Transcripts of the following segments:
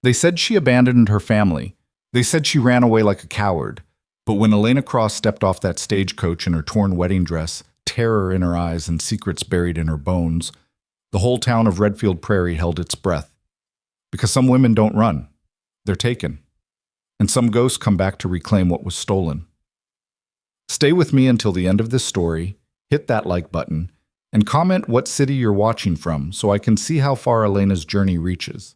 They said she abandoned her family. They said she ran away like a coward. But when Elena Cross stepped off that stagecoach in her torn wedding dress, terror in her eyes and secrets buried in her bones, the whole town of Redfield Prairie held its breath. Because some women don't run. They're taken. And some ghosts come back to reclaim what was stolen. Stay with me until the end of this story, hit that like button, and comment what city you're watching from so I can see how far Elena's journey reaches.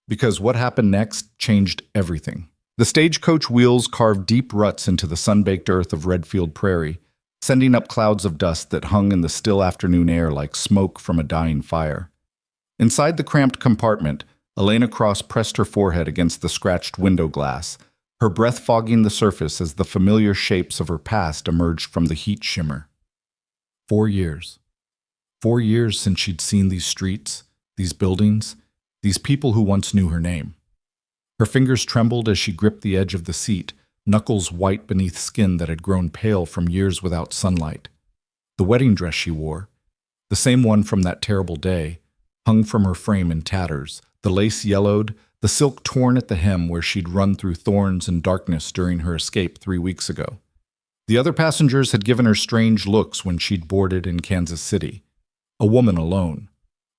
Because what happened next changed everything. The stagecoach wheels carved deep ruts into the sun-baked earth of Redfield Prairie, sending up clouds of dust that hung in the still afternoon air like smoke from a dying fire. Inside the cramped compartment, Elena Cross pressed her forehead against the scratched window glass, her breath fogging the surface as the familiar shapes of her past emerged from the heat shimmer. 4 years. 4 years since she'd seen these streets, these buildings, these people who once knew her name. Her fingers trembled as she gripped the edge of the seat, knuckles white beneath skin that had grown pale from years without sunlight. The wedding dress she wore, the same one from that terrible day, hung from her frame in tatters, the lace yellowed, the silk torn at the hem where she'd run through thorns and darkness during her escape 3 weeks ago. The other passengers had given her strange looks when she'd boarded in Kansas City. A woman alone.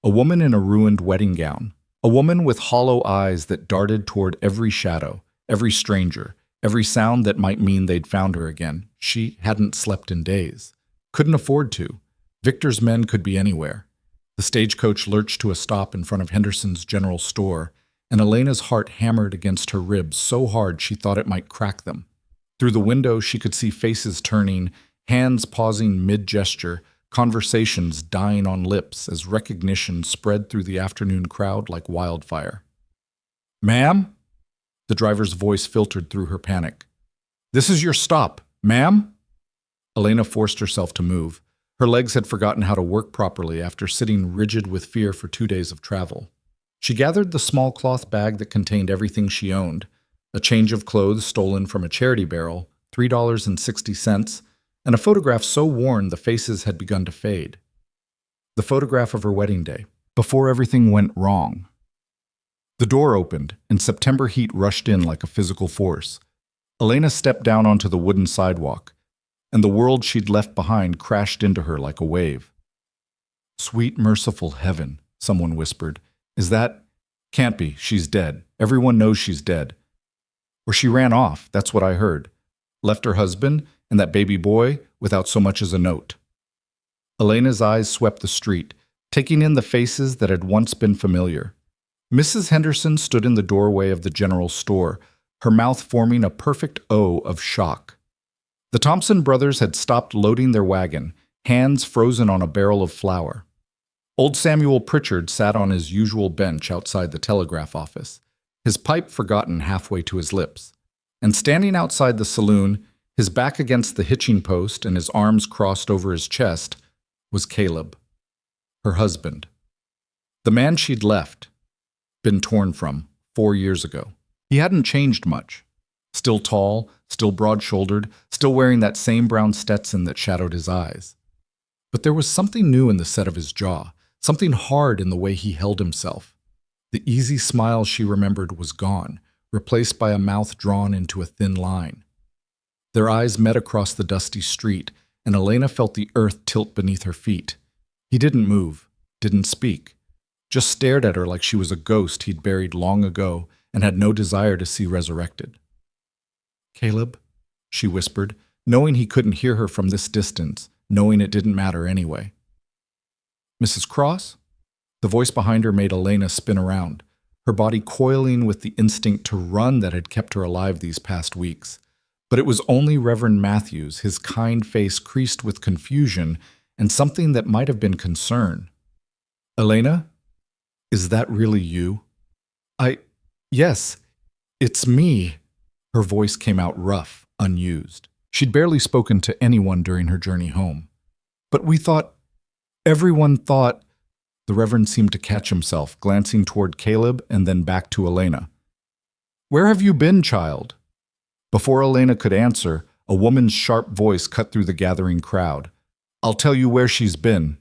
A woman in a ruined wedding gown. A woman with hollow eyes that darted toward every shadow, every stranger, every sound that might mean they'd found her again. She hadn't slept in days. Couldn't afford to. Victor's men could be anywhere. The stagecoach lurched to a stop in front of Henderson's general store, and Elena's heart hammered against her ribs so hard she thought it might crack them. Through the window, she could see faces turning, hands pausing mid-gesture, conversations dying on lips as recognition spread through the afternoon crowd like wildfire. "Ma'am?" The driver's voice filtered through her panic. "This is your stop, ma'am?" Elena forced herself to move. Her legs had forgotten how to work properly after sitting rigid with fear for 2 days of travel. She gathered the small cloth bag that contained everything she owned, a change of clothes stolen from a charity barrel, $3.60, and a photograph so worn the faces had begun to fade. The photograph of her wedding day, before everything went wrong. The door opened, and September heat rushed in like a physical force. Elena stepped down onto the wooden sidewalk, and the world she'd left behind crashed into her like a wave. "Sweet, merciful heaven," someone whispered. "Is that? Can't be. She's dead. Everyone knows she's dead. Or she ran off, that's what I heard. Left her husband and that baby boy without so much as a note." Elena's eyes swept the street, taking in the faces that had once been familiar. Mrs. Henderson stood in the doorway of the general store, her mouth forming a perfect O of shock. The Thompson brothers had stopped loading their wagon, hands frozen on a barrel of flour. Old Samuel Pritchard sat on his usual bench outside the telegraph office, his pipe forgotten halfway to his lips. And standing outside the saloon, his back against the hitching post and his arms crossed over his chest, was Caleb, her husband. The man she'd left, been torn from, 4 years ago. He hadn't changed much. Still tall, still broad-shouldered, still wearing that same brown Stetson that shadowed his eyes. But there was something new in the set of his jaw, something hard in the way he held himself. The easy smile she remembered was gone, replaced by a mouth drawn into a thin line. Their eyes met across the dusty street, and Elena felt the earth tilt beneath her feet. He didn't move, didn't speak, just stared at her like she was a ghost he'd buried long ago and had no desire to see resurrected. "Caleb," she whispered, knowing he couldn't hear her from this distance, knowing it didn't matter anyway. "Mrs. Cross?" The voice behind her made Elena spin around, her body coiling with the instinct to run that had kept her alive these past weeks. But it was only Reverend Matthews, his kind face creased with confusion and something that might have been concern. "Elena? Is that really you?" Yes, it's me." Her voice came out rough, unused. She'd barely spoken to anyone during her journey home. "But everyone thought." The Reverend seemed to catch himself, glancing toward Caleb and then back to Elena. "Where have you been, child?" Before Elena could answer, a woman's sharp voice cut through the gathering crowd. "I'll tell you where she's been."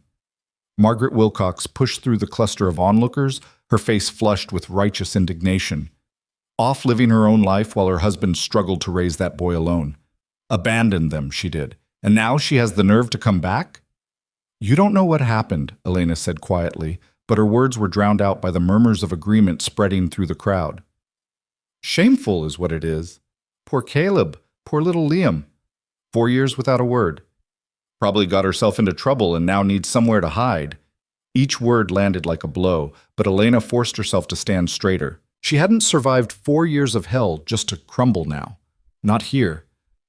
Margaret Wilcox pushed through the cluster of onlookers, her face flushed with righteous indignation. Off living her own life while her husband struggled to raise that boy alone. Abandoned them, she did. And now she has the nerve to come back? You don't know what happened, Elena said quietly, but her words were drowned out by the murmurs of agreement spreading through the crowd. Shameful is what it is. Poor Caleb, poor little Liam. 4 years without a word. Probably got herself into trouble and now needs somewhere to hide. Each word landed like a blow, but Elena forced herself to stand straighter. She hadn't survived 4 years of hell just to crumble now. Not here.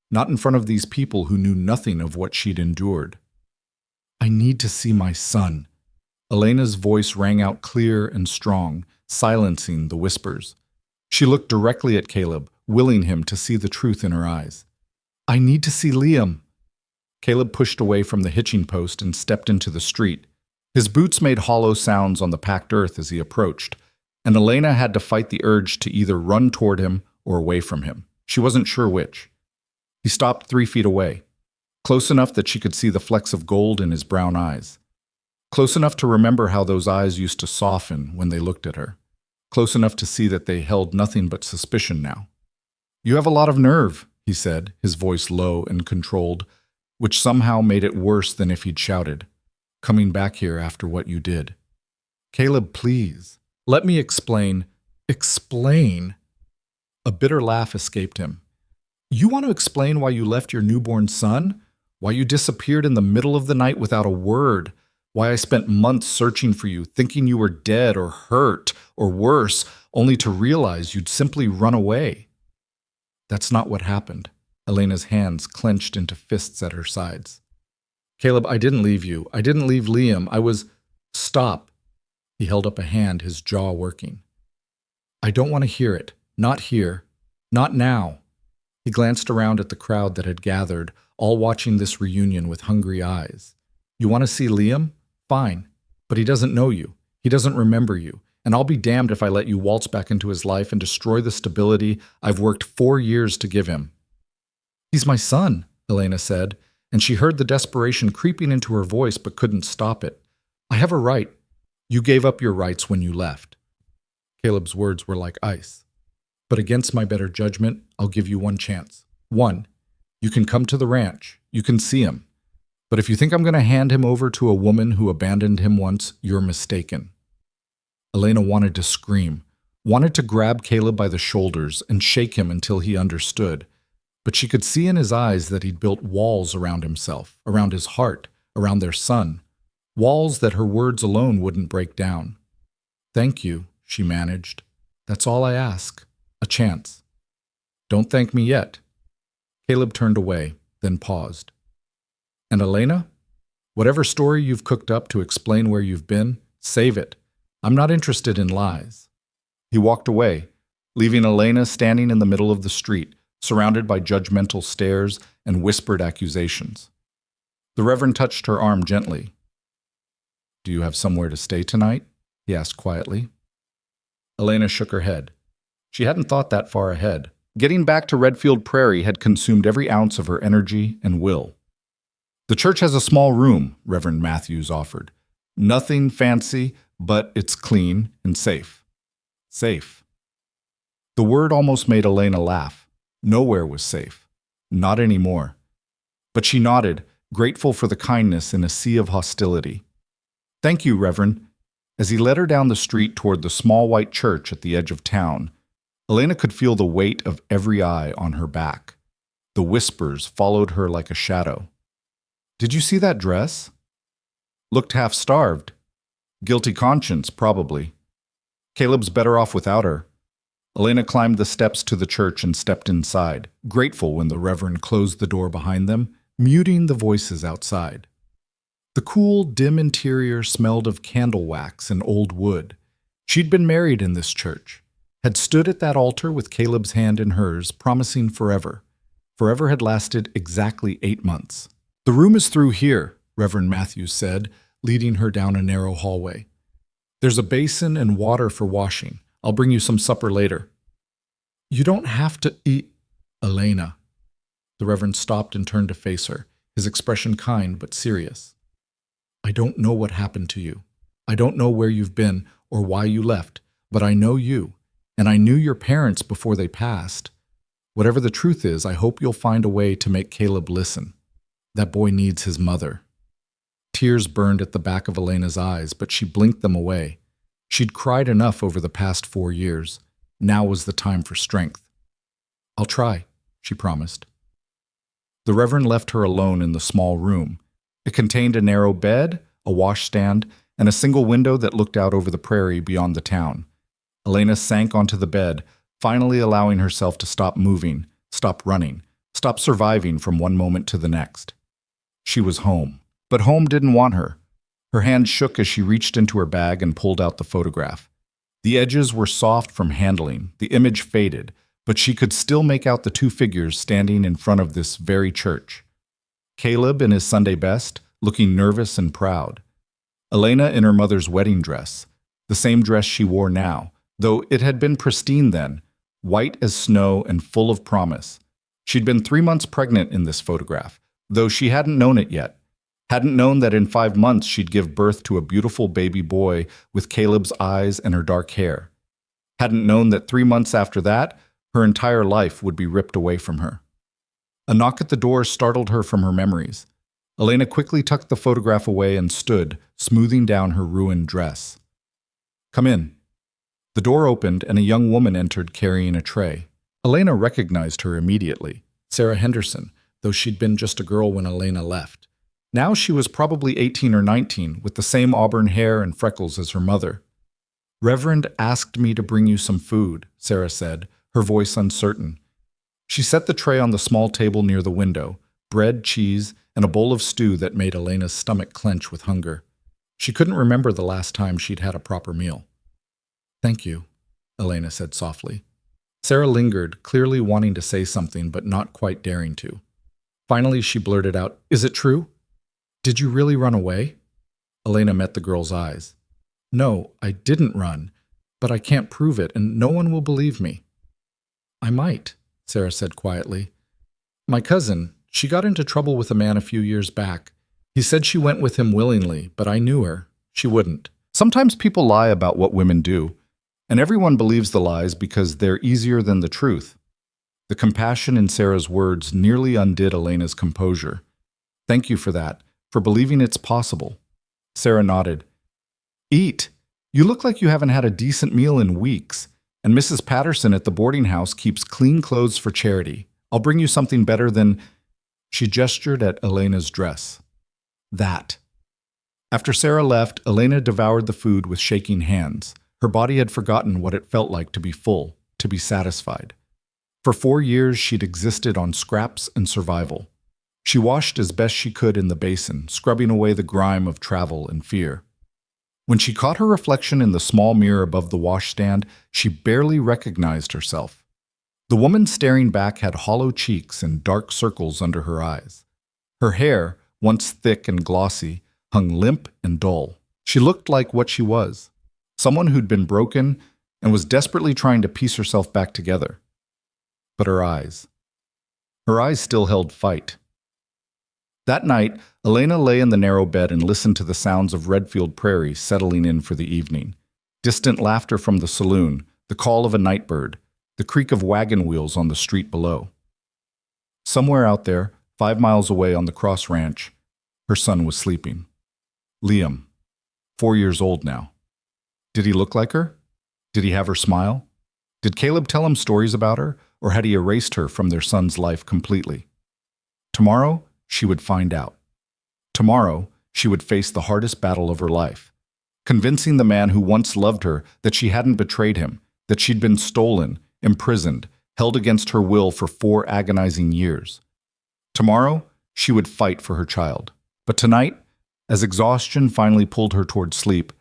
Not in front of these people who knew nothing of what she'd endured. I need to see my son. Elena's voice rang out clear and strong, silencing the whispers. She looked directly at Caleb, willing him to see the truth in her eyes. I need to see Liam. Caleb pushed away from the hitching post and stepped into the street. His boots made hollow sounds on the packed earth as he approached, and Elena had to fight the urge to either run toward him or away from him. She wasn't sure which. He stopped 3 feet away, close enough that she could see the flecks of gold in his brown eyes. Close enough to remember how those eyes used to soften when they looked at her. Close enough to see that they held nothing but suspicion now. You have a lot of nerve, he said, his voice low and controlled, which somehow made it worse than if he'd shouted. Coming back here after what you did. Caleb, please. Let me explain. Explain? A bitter laugh escaped him. You want to explain why you left your newborn son? Why you disappeared in the middle of the night without a word? Why I spent months searching for you, thinking you were dead or hurt or worse, only to realize you'd simply run away? That's not what happened. Elena's hands clenched into fists at her sides. Caleb, I didn't leave you. I didn't leave Liam. I was... Stop. He held up a hand, his jaw working. I don't want to hear it. Not here. Not now. He glanced around at the crowd that had gathered, all watching this reunion with hungry eyes. You want to see Liam? Fine. But he doesn't know you. He doesn't remember you. And I'll be damned if I let you waltz back into his life and destroy the stability I've worked 4 years to give him. He's my son, Elena said, and she heard the desperation creeping into her voice but couldn't stop it. I have a right. You gave up your rights when you left. Caleb's words were like ice. But against my better judgment, I'll give you one chance. One, you can come to the ranch. You can see him. But if you think I'm going to hand him over to a woman who abandoned him once, you're mistaken. Elena wanted to scream, wanted to grab Caleb by the shoulders and shake him until he understood. But she could see in his eyes that he'd built walls around himself, around his heart, around their son. Walls that her words alone wouldn't break down. Thank you, she managed. That's all I ask. A chance. Don't thank me yet. Caleb turned away, then paused. And Elena? Whatever story you've cooked up to explain where you've been, save it. I'm not interested in lies. He walked away, leaving Elena standing in the middle of the street, surrounded by judgmental stares and whispered accusations. The Reverend touched her arm gently. Do you have somewhere to stay tonight? He asked quietly. Elena shook her head. She hadn't thought that far ahead. Getting back to Redfield Prairie had consumed every ounce of her energy and will. The church has a small room, Reverend Matthews offered. Nothing fancy, but it's clean and safe. Safe. The word almost made Elena laugh. Nowhere was safe. Not anymore. But she nodded, grateful for the kindness in a sea of hostility. Thank you, Reverend. As he led her down the street toward the small white church at the edge of town, Elena could feel the weight of every eye on her back. The whispers followed her like a shadow. Did you see that dress? Looked half-starved. Guilty conscience, probably. Caleb's better off without her. Elena climbed the steps to the church and stepped inside, grateful when the Reverend closed the door behind them, muting the voices outside. The cool, dim interior smelled of candle wax and old wood. She'd been married in this church, had stood at that altar with Caleb's hand in hers, promising forever. Forever had lasted exactly 8 months. The room is through here, Reverend Matthews said, leading her down a narrow hallway. There's a basin and water for washing. I'll bring you some supper later. You don't have to eat, Elena. The Reverend stopped and turned to face her, his expression kind but serious. I don't know what happened to you. I don't know where you've been or why you left, but I know you, and I knew your parents before they passed. Whatever the truth is, I hope you'll find a way to make Caleb listen. That boy needs his mother." Tears burned at the back of Elena's eyes, but she blinked them away. She'd cried enough over the past 4 years. Now was the time for strength. "I'll try," she promised. The Reverend left her alone in the small room. It contained a narrow bed, a washstand, and a single window that looked out over the prairie beyond the town. Elena sank onto the bed, finally allowing herself to stop moving, stop running, stop surviving from one moment to the next. She was home. But home didn't want her. Her hand shook as she reached into her bag and pulled out the photograph. The edges were soft from handling, the image faded, but she could still make out the two figures standing in front of this very church. Caleb in his Sunday best, looking nervous and proud. Elena in her mother's wedding dress, the same dress she wore now, though it had been pristine then, white as snow and full of promise. She'd been 3 months pregnant in this photograph, though she hadn't known it yet. Hadn't known that in 5 months she'd give birth to a beautiful baby boy with Caleb's eyes and her dark hair. Hadn't known that 3 months after that, her entire life would be ripped away from her. A knock at the door startled her from her memories. Elena quickly tucked the photograph away and stood, smoothing down her ruined dress. "Come in." The door opened and a young woman entered carrying a tray. Elena recognized her immediately, Sarah Henderson, though she'd been just a girl when Elena left. Now she was probably 18 or 19, with the same auburn hair and freckles as her mother. "Reverend asked me to bring you some food," Sarah said, her voice uncertain. She set the tray on the small table near the window, bread, cheese, and a bowl of stew that made Elena's stomach clench with hunger. She couldn't remember the last time she'd had a proper meal. "Thank you," Elena said softly. Sarah lingered, clearly wanting to say something but not quite daring to. Finally she blurted out, "Is it true? Did you really run away?" Elena met the girl's eyes. "No, I didn't run, but I can't prove it, and no one will believe me." "I might," Sarah said quietly. "My cousin, she got into trouble with a man a few years back. He said she went with him willingly, but I knew her. She wouldn't." Sometimes people lie about what women do, and everyone believes the lies because they're easier than the truth. The compassion in Sarah's words nearly undid Elena's composure. "Thank you for that. For believing it's possible." Sarah nodded. "Eat. You look like you haven't had a decent meal in weeks, and Mrs. Patterson at the boarding house keeps clean clothes for charity. I'll bring you something better than—" She gestured at Elena's dress. "That." After Sarah left, Elena devoured the food with shaking hands. Her body had forgotten what it felt like to be full, to be satisfied. For 4 years she'd existed on scraps and survival. She washed as best she could in the basin, scrubbing away the grime of travel and fear. When she caught her reflection in the small mirror above the washstand, she barely recognized herself. The woman staring back had hollow cheeks and dark circles under her eyes. Her hair, once thick and glossy, hung limp and dull. She looked like what she was, someone who'd been broken and was desperately trying to piece herself back together. But her eyes still held fight. That night, Elena lay in the narrow bed and listened to the sounds of Redfield Prairie settling in for the evening. Distant laughter from the saloon, the call of a night bird, the creak of wagon wheels on the street below. Somewhere out there, 5 miles away on the Cross Ranch, her son was sleeping. Liam, 4 years old now. Did he look like her? Did he have her smile? Did Caleb tell him stories about her, or had he erased her from their son's life completely? Tomorrow, she would find out. Tomorrow, she would face the hardest battle of her life, convincing the man who once loved her that she hadn't betrayed him, that she'd been stolen, imprisoned, held against her will for 4 agonizing years. Tomorrow, she would fight for her child. But tonight, as exhaustion finally pulled her toward sleep,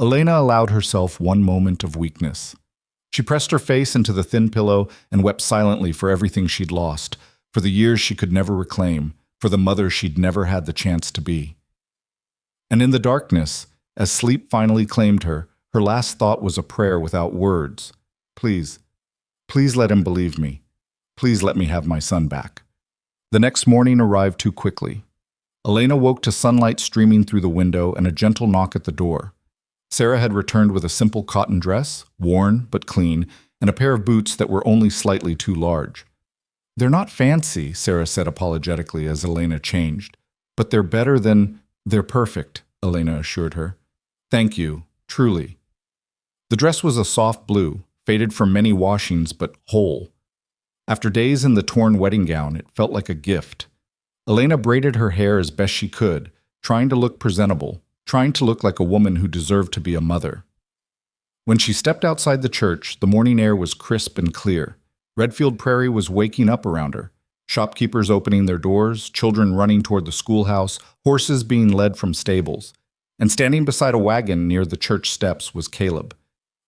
Elena allowed herself one moment of weakness. She pressed her face into the thin pillow and wept silently for everything she'd lost, for the years she could never reclaim, for the mother she'd never had the chance to be. And in the darkness, as sleep finally claimed her, her last thought was a prayer without words. Please, please let him believe me. Please let me have my son back. The next morning arrived too quickly. Elena woke to sunlight streaming through the window and a gentle knock at the door. Sarah had returned with a simple cotton dress, worn but clean, and a pair of boots that were only slightly too large. "They're not fancy," Sarah said apologetically as Elena changed. "But they're better than—" "They're perfect," Elena assured her. "Thank you, truly." The dress was a soft blue, faded from many washings but whole. After days in the torn wedding gown, it felt like a gift. Elena braided her hair as best she could, trying to look presentable, trying to look like a woman who deserved to be a mother. When she stepped outside the church, the morning air was crisp and clear. Redfield Prairie was waking up around her. Shopkeepers opening their doors, children running toward the schoolhouse, horses being led from stables. And standing beside a wagon near the church steps was Caleb.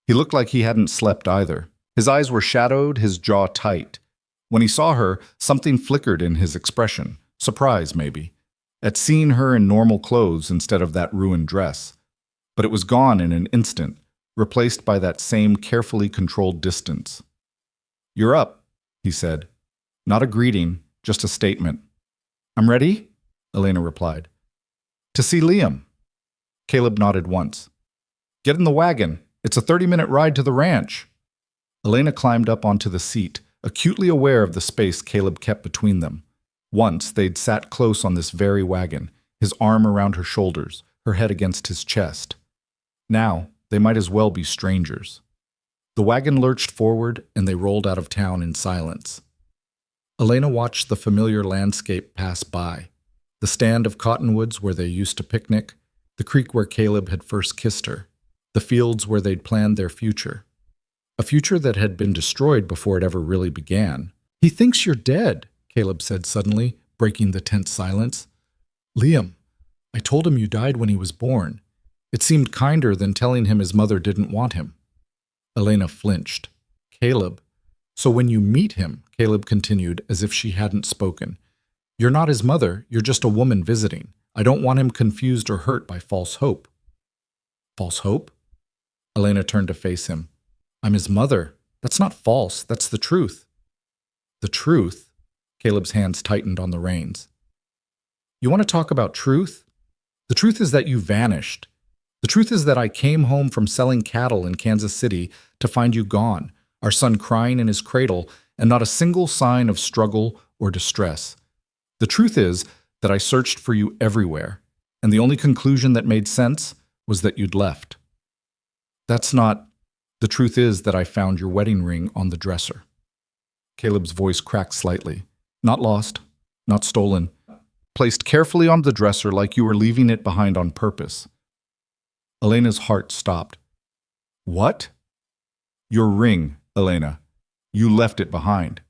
He looked like he hadn't slept either. His eyes were shadowed, his jaw tight. When he saw her, something flickered in his expression. Surprise, maybe, at seeing her in normal clothes instead of that ruined dress. But it was gone in an instant, replaced by that same carefully controlled distance. "You're up," he said. Not a greeting, just a statement. "I'm ready," Elena replied. "To see Liam." Caleb nodded once. "Get in the wagon. It's a 30-minute ride to the ranch." Elena climbed up onto the seat, acutely aware of the space Caleb kept between them. Once they'd sat close on this very wagon, his arm around her shoulders, her head against his chest. Now, they might as well be strangers. The wagon lurched forward, and they rolled out of town in silence. Elena watched the familiar landscape pass by. The stand of cottonwoods where they used to picnic, the creek where Caleb had first kissed her, the fields where they'd planned their future. A future that had been destroyed before it ever really began. "He thinks you're dead," Caleb said suddenly, breaking the tense silence. "Liam, I told him you died when he was born. It seemed kinder than telling him his mother didn't want him." Elena flinched. "Caleb, so when you meet him," Caleb continued as if she hadn't spoken, "you're not his mother, you're just a woman visiting. I don't want him confused or hurt by false hope." "False hope?" Elena turned to face him. "I'm his mother. That's not false, that's the truth." "The truth?" Caleb's hands tightened on the reins. "You want to talk about truth? The truth is that you vanished. The truth is that I came home from selling cattle in Kansas City to find you gone, our son crying in his cradle, and not a single sign of struggle or distress. The truth is that I searched for you everywhere, and the only conclusion that made sense was that you'd left. That's not... The truth is that I found your wedding ring on the dresser." Caleb's voice cracked slightly. "Not lost, not stolen. Placed carefully on the dresser like you were leaving it behind on purpose." Elena's heart stopped. "What?" "Your ring, Elena. You left it behind."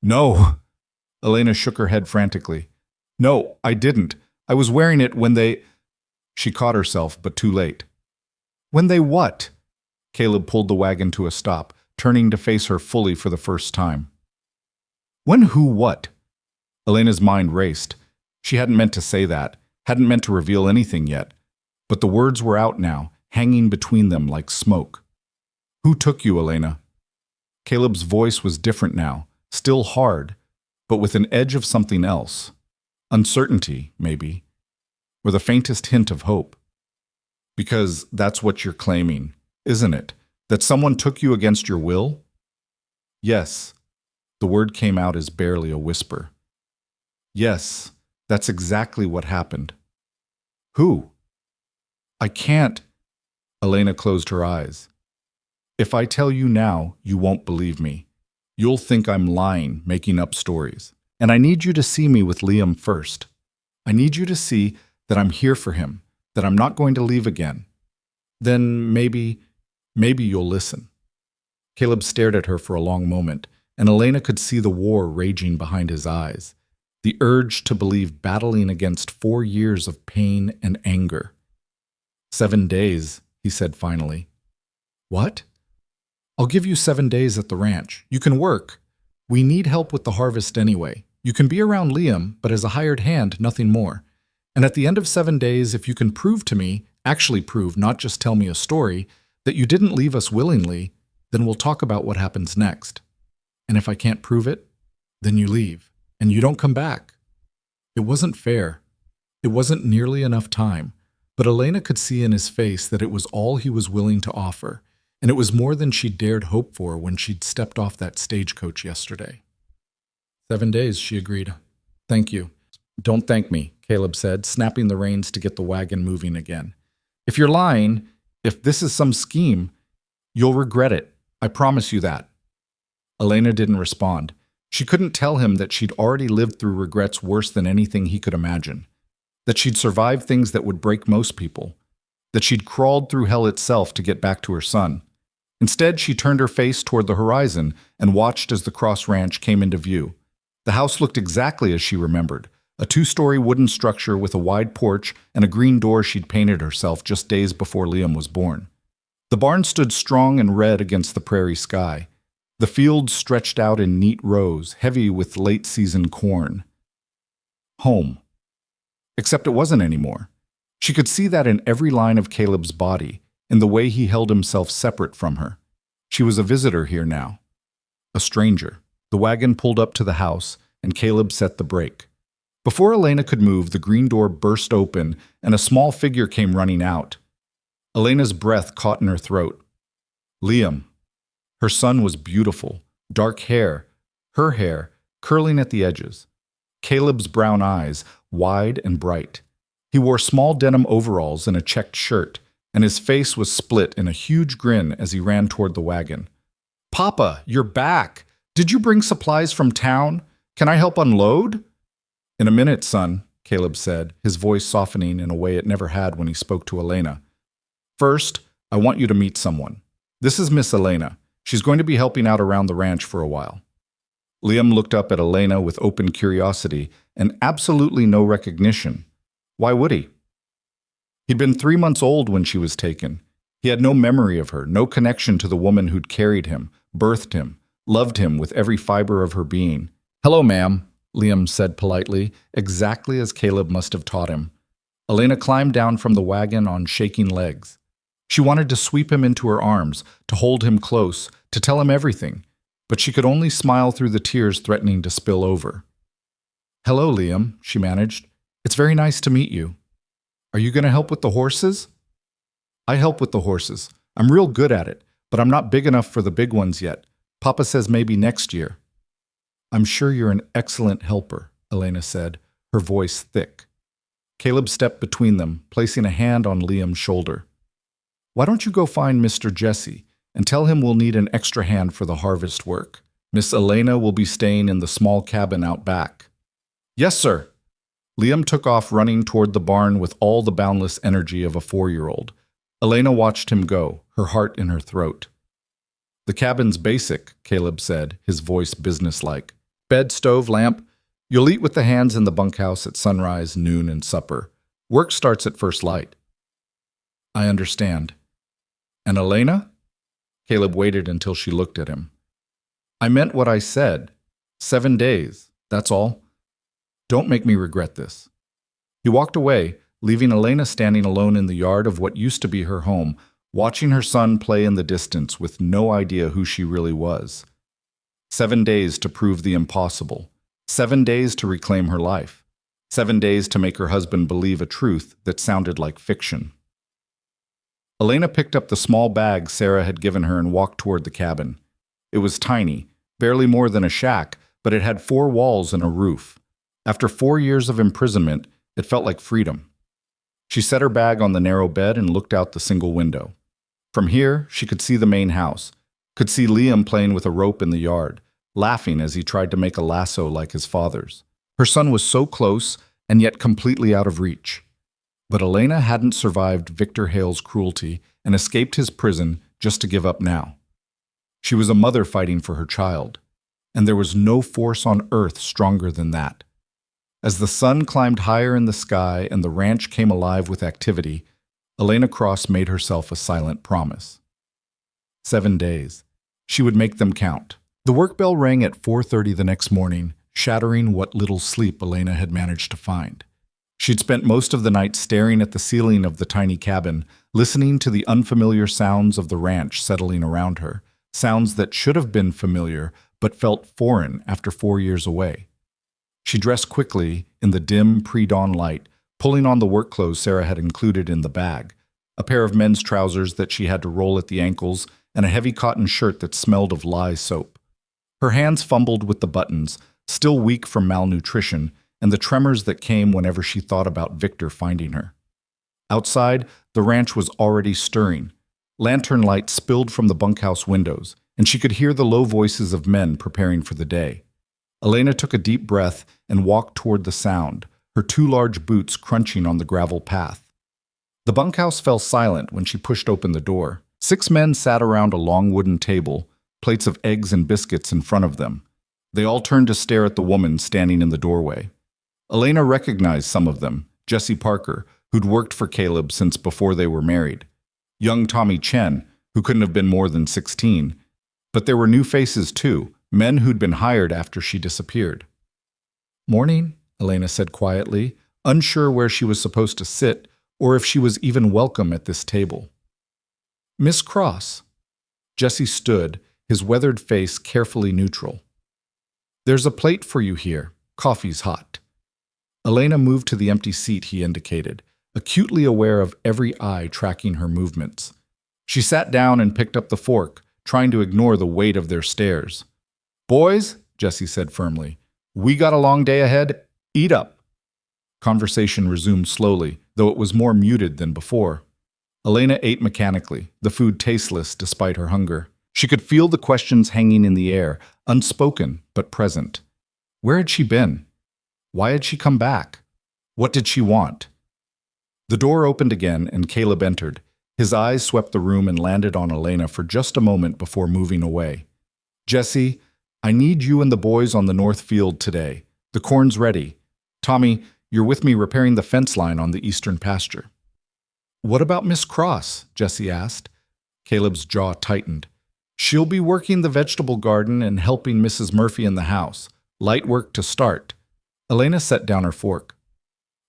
"No!" Elena shook her head frantically. "No, I didn't. I was wearing it when they—" She caught herself, but too late. "When they what?" Caleb pulled the wagon to a stop, turning to face her fully for the first time. "When who what?" Elena's mind raced. She hadn't meant to say that, hadn't meant to reveal anything yet. But the words were out now, hanging between them like smoke. "Who took you, Elena?" Caleb's voice was different now, still hard, but with an edge of something else. Uncertainty, maybe, or the faintest hint of hope. "Because that's what you're claiming, isn't it? That someone took you against your will?" "Yes." The word came out as barely a whisper. "Yes, that's exactly what happened." "Who?" "I can't." Elena closed her eyes. "If I tell you now, you won't believe me. You'll think I'm lying, making up stories. And I need you to see me with Liam first. I need you to see that I'm here for him, that I'm not going to leave again. Then maybe you'll listen." Caleb stared at her for a long moment, and Elena could see the war raging behind his eyes, the urge to believe battling against 4 years of pain and anger. 7 days, he said finally. "What?" "I'll give you 7 days at the ranch. You can work. We need help with the harvest anyway. You can be around Liam, but as a hired hand, nothing more. And at the end of 7 days, if you can prove to me, actually prove, not just tell me a story, that you didn't leave us willingly, then we'll talk about what happens next. And if I can't prove it, then you leave, and you don't come back." It wasn't fair. It wasn't nearly enough time. But Elena could see in his face that it was all he was willing to offer, and it was more than she dared hope for when she'd stepped off that stagecoach yesterday. 7 days, she agreed. Thank you. Don't thank me, Caleb said, snapping the reins to get the wagon moving again. If you're lying, if this is some scheme, you'll regret it. I promise you that. Elena didn't respond. She couldn't tell him that she'd already lived through regrets worse than anything he could imagine, that she'd survived things that would break most people, that she'd crawled through hell itself to get back to her son. Instead, she turned her face toward the horizon and watched as the Cross Ranch came into view. The house looked exactly as she remembered, a 2-story wooden structure with a wide porch and a green door she'd painted herself just days before Liam was born. The barn stood strong and red against the prairie sky. The fields stretched out in neat rows, heavy with late-season corn. Home. Except it wasn't anymore. She could see that in every line of Caleb's body, in the way he held himself separate from her. She was a visitor here now. A stranger. The wagon pulled up to the house, and Caleb set the brake. Before Elena could move, the green door burst open, and a small figure came running out. Elena's breath caught in her throat. Liam. Her son was beautiful, dark hair, her hair curling at the edges. Caleb's brown eyes, wide and bright. He wore small denim overalls and a checked shirt, and his face was split in a huge grin as he ran toward the wagon. Papa, you're back! Did you bring supplies from town? Can I help unload? In a minute, son, Caleb said, his voice softening in a way it never had when he spoke to Elena. First, I want you to meet someone. This is Miss Elena. She's going to be helping out around the ranch for a while. Liam looked up at Elena with open curiosity and absolutely no recognition. Why would he? He'd been 3 months old when she was taken. He had no memory of her, no connection to the woman who'd carried him, birthed him, loved him with every fiber of her being. Hello, ma'am, Liam said politely, exactly as Caleb must have taught him. Elena climbed down from the wagon on shaking legs. She wanted to sweep him into her arms, to hold him close, to tell him everything, but she could only smile through the tears threatening to spill over. Hello, Liam, she managed. It's very nice to meet you. Are you going to help with the horses? I help with the horses. I'm real good at it, but I'm not big enough for the big ones yet. Papa says maybe next year. I'm sure you're an excellent helper, Elena said, her voice thick. Caleb stepped between them, placing a hand on Liam's shoulder. Why don't you go find Mr. Jesse and tell him we'll need an extra hand for the harvest work? Miss Elena will be staying in the small cabin out back. Yes, sir. Liam took off running toward the barn with all the boundless energy of a 4-year-old. Elena watched him go, her heart in her throat. The cabin's basic, Caleb said, his voice businesslike. Bed, stove, lamp. You'll eat with the hands in the bunkhouse at sunrise, noon, and supper. Work starts at first light. I understand. And Elena? Caleb waited until she looked at him. I meant what I said. 7 days, that's all. Don't make me regret this. He walked away, leaving Elena standing alone in the yard of what used to be her home, watching her son play in the distance with no idea who she really was. 7 days to prove the impossible. 7 days to reclaim her life. 7 days to make her husband believe a truth that sounded like fiction. Elena picked up the small bag Sarah had given her and walked toward the cabin. It was tiny, barely more than a shack, but it had 4 walls and a roof. After 4 years of imprisonment, it felt like freedom. She set her bag on the narrow bed and looked out the single window. From here, she could see the main house, could see Liam playing with a rope in the yard, laughing as he tried to make a lasso like his father's. Her son was so close and yet completely out of reach. But Elena hadn't survived Victor Hale's cruelty and escaped his prison just to give up now. She was a mother fighting for her child, and there was no force on earth stronger than that. As the sun climbed higher in the sky and the ranch came alive with activity, Elena Cross made herself a silent promise. 7 days. She would make them count. The work bell rang at 4:30 the next morning, shattering what little sleep Elena had managed to find. She'd spent most of the night staring at the ceiling of the tiny cabin, listening to the unfamiliar sounds of the ranch settling around her, sounds that should have been familiar but felt foreign after 4 years away. She dressed quickly in the dim pre-dawn light, pulling on the work clothes Sarah had included in the bag, a pair of men's trousers that she had to roll at the ankles, and a heavy cotton shirt that smelled of lye soap. Her hands fumbled with the buttons, still weak from malnutrition, and the tremors that came whenever she thought about Victor finding her. Outside, the ranch was already stirring. Lantern light spilled from the bunkhouse windows, and she could hear the low voices of men preparing for the day. Elena took a deep breath and walked toward the sound, her two large boots crunching on the gravel path. The bunkhouse fell silent when she pushed open the door. 6 men sat around a long wooden table, plates of eggs and biscuits in front of them. They all turned to stare at the woman standing in the doorway. Elena recognized some of them: Jesse Parker, who'd worked for Caleb since before they were married; young Tommy Chen, who couldn't have been more than 16. But there were new faces too, men who'd been hired after she disappeared. "Morning," Elena said quietly, unsure where she was supposed to sit or if she was even welcome at this table. "Miss Cross." Jesse stood, his weathered face carefully neutral. "There's a plate for you here. Coffee's hot." Elena moved to the empty seat he indicated, acutely aware of every eye tracking her movements. She sat down and picked up the fork, trying to ignore the weight of their stares. "Boys," Jesse said firmly, "we got a long day ahead. Eat up." Conversation resumed slowly, though it was more muted than before. Elena ate mechanically, the food tasteless despite her hunger. She could feel the questions hanging in the air, unspoken but present. Where had she been? Why had she come back? What did she want? The door opened again and Caleb entered. His eyes swept the room and landed on Elena for just a moment before moving away. "Jesse, I need you and the boys on the north field today. The corn's ready. Tommy, you're with me repairing the fence line on the eastern pasture." "What about Miss Cross?" Jesse asked. Caleb's jaw tightened. "She'll be working the vegetable garden and helping Mrs. Murphy in the house. Light work to start." Elena set down her fork.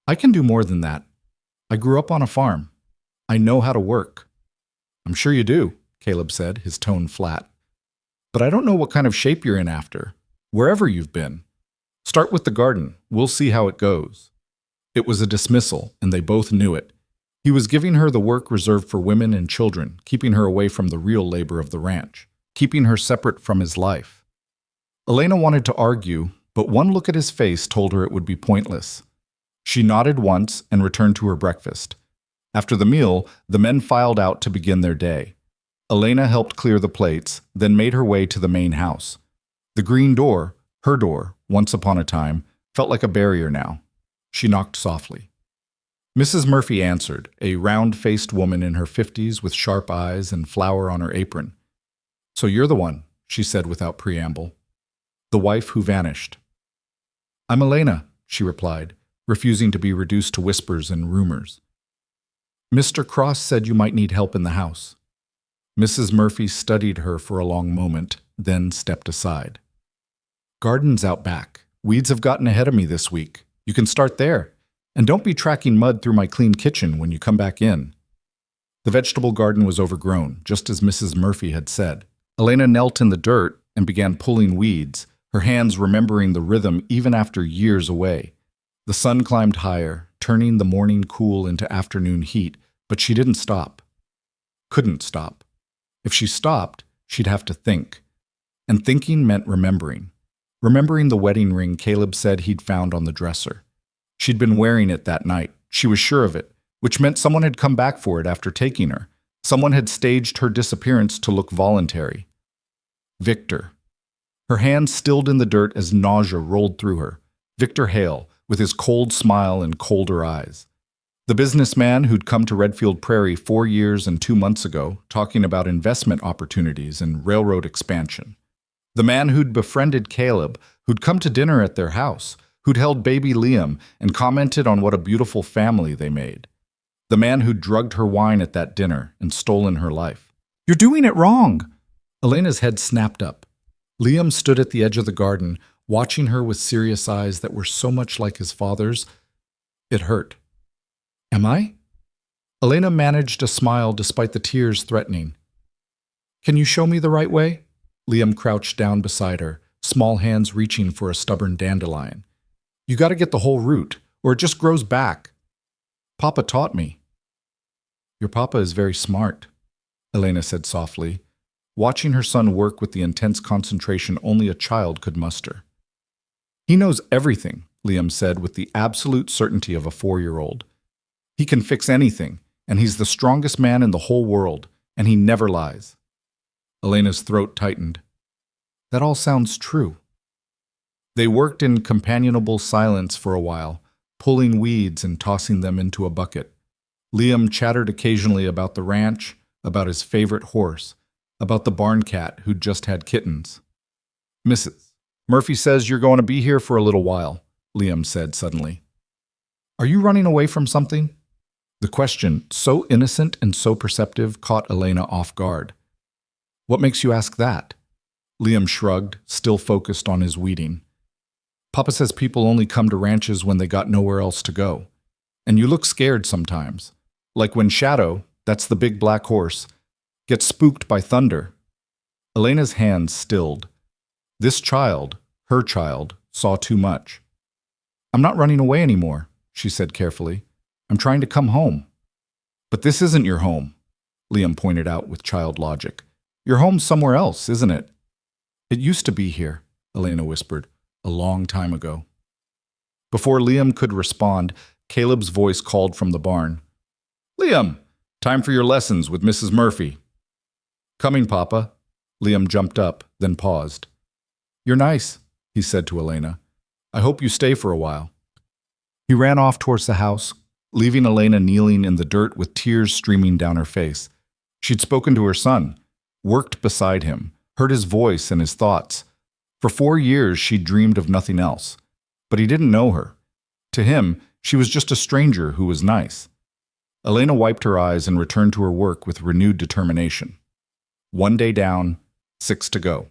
"I can do more than that. I grew up on a farm. I know how to work." "I'm sure you do," Caleb said, his tone flat. "But I don't know what kind of shape you're in after, wherever you've been. Start with the garden. We'll see how it goes." It was a dismissal, and they both knew it. He was giving her the work reserved for women and children, keeping her away from the real labor of the ranch, keeping her separate from his life. Elena wanted to argue, but one look at his face told her it would be pointless. She nodded once and returned to her breakfast. After the meal, the men filed out to begin their day. Elena helped clear the plates, then made her way to the main house. The green door, her door, once upon a time, felt like a barrier now. She knocked softly. Mrs. Murphy answered, a round-faced woman in her 50s with sharp eyes and flour on her apron. "So you're the one," she said without preamble. "The wife who vanished." "I'm Elena," she replied, refusing to be reduced to whispers and rumors. "Mr. Cross said you might need help in the house." Mrs. Murphy studied her for a long moment, then stepped aside. "Garden's out back. Weeds have gotten ahead of me this week. You can start there. And don't be tracking mud through my clean kitchen when you come back in." The vegetable garden was overgrown, just as Mrs. Murphy had said. Elena knelt in the dirt and began pulling weeds, her hands remembering the rhythm even after years away. The sun climbed higher, turning the morning cool into afternoon heat, but she didn't stop. Couldn't stop. If she stopped, she'd have to think. And thinking meant remembering. Remembering the wedding ring Caleb said he'd found on the dresser. She'd been wearing it that night, she was sure of it, which meant someone had come back for it after taking her. Someone had staged her disappearance to look voluntary. Victor. Her hands stilled in the dirt as nausea rolled through her. Victor Hale, with his cold smile and colder eyes. The businessman who'd come to Redfield Prairie 4 years and 2 months ago, talking about investment opportunities and railroad expansion. The man who'd befriended Caleb, who'd come to dinner at their house, who'd held baby Liam and commented on what a beautiful family they made. The man who'd drugged her wine at that dinner and stolen her life. "You're doing it wrong!" Elena's head snapped up. Liam stood at the edge of the garden, watching her with serious eyes that were so much like his father's. It hurt. "Am I?" Elena managed a smile despite the tears threatening. "Can you show me the right way?" Liam crouched down beside her, small hands reaching for a stubborn dandelion. "You gotta get the whole root, or it just grows back." Papa taught me. Your papa is very smart, Elena said softly, watching her son work with the intense concentration only a child could muster. He knows everything, Liam said with the absolute certainty of a 4-year-old. He can fix anything, and he's the strongest man in the whole world, and he never lies. Elena's throat tightened. That all sounds true. They worked in companionable silence for a while, pulling weeds and tossing them into a bucket. Liam chattered occasionally about the ranch, about his favorite horse, about the barn cat who'd just had kittens. Mrs. Murphy says you're going to be here for a little while, Liam said suddenly. Are you running away from something? The question, so innocent and so perceptive, caught Elena off guard. What makes you ask that? Liam shrugged, still focused on his weeding. Papa says people only come to ranches when they got nowhere else to go. And you look scared sometimes. Like when Shadow, that's the big black horse, gets spooked by thunder. Elena's hands stilled. This child, her child, saw too much. I'm not running away anymore, she said carefully. I'm trying to come home. But this isn't your home, Liam pointed out with child logic. Your home's somewhere else, isn't it? It used to be here, Elena whispered, a long time ago. Before Liam could respond, Caleb's voice called from the barn. Liam, time for your lessons with Mrs. Murphy. Coming, Papa. Liam jumped up, then paused. You're nice, he said to Elena. I hope you stay for a while. He ran off towards the house, leaving Elena kneeling in the dirt with tears streaming down her face. She'd spoken to her son, worked beside him, heard his voice and his thoughts. For 4 years she'd dreamed of nothing else. But he didn't know her. To him, she was just a stranger who was nice. Elena wiped her eyes and returned to her work with renewed determination. 1 day down, 6 to go.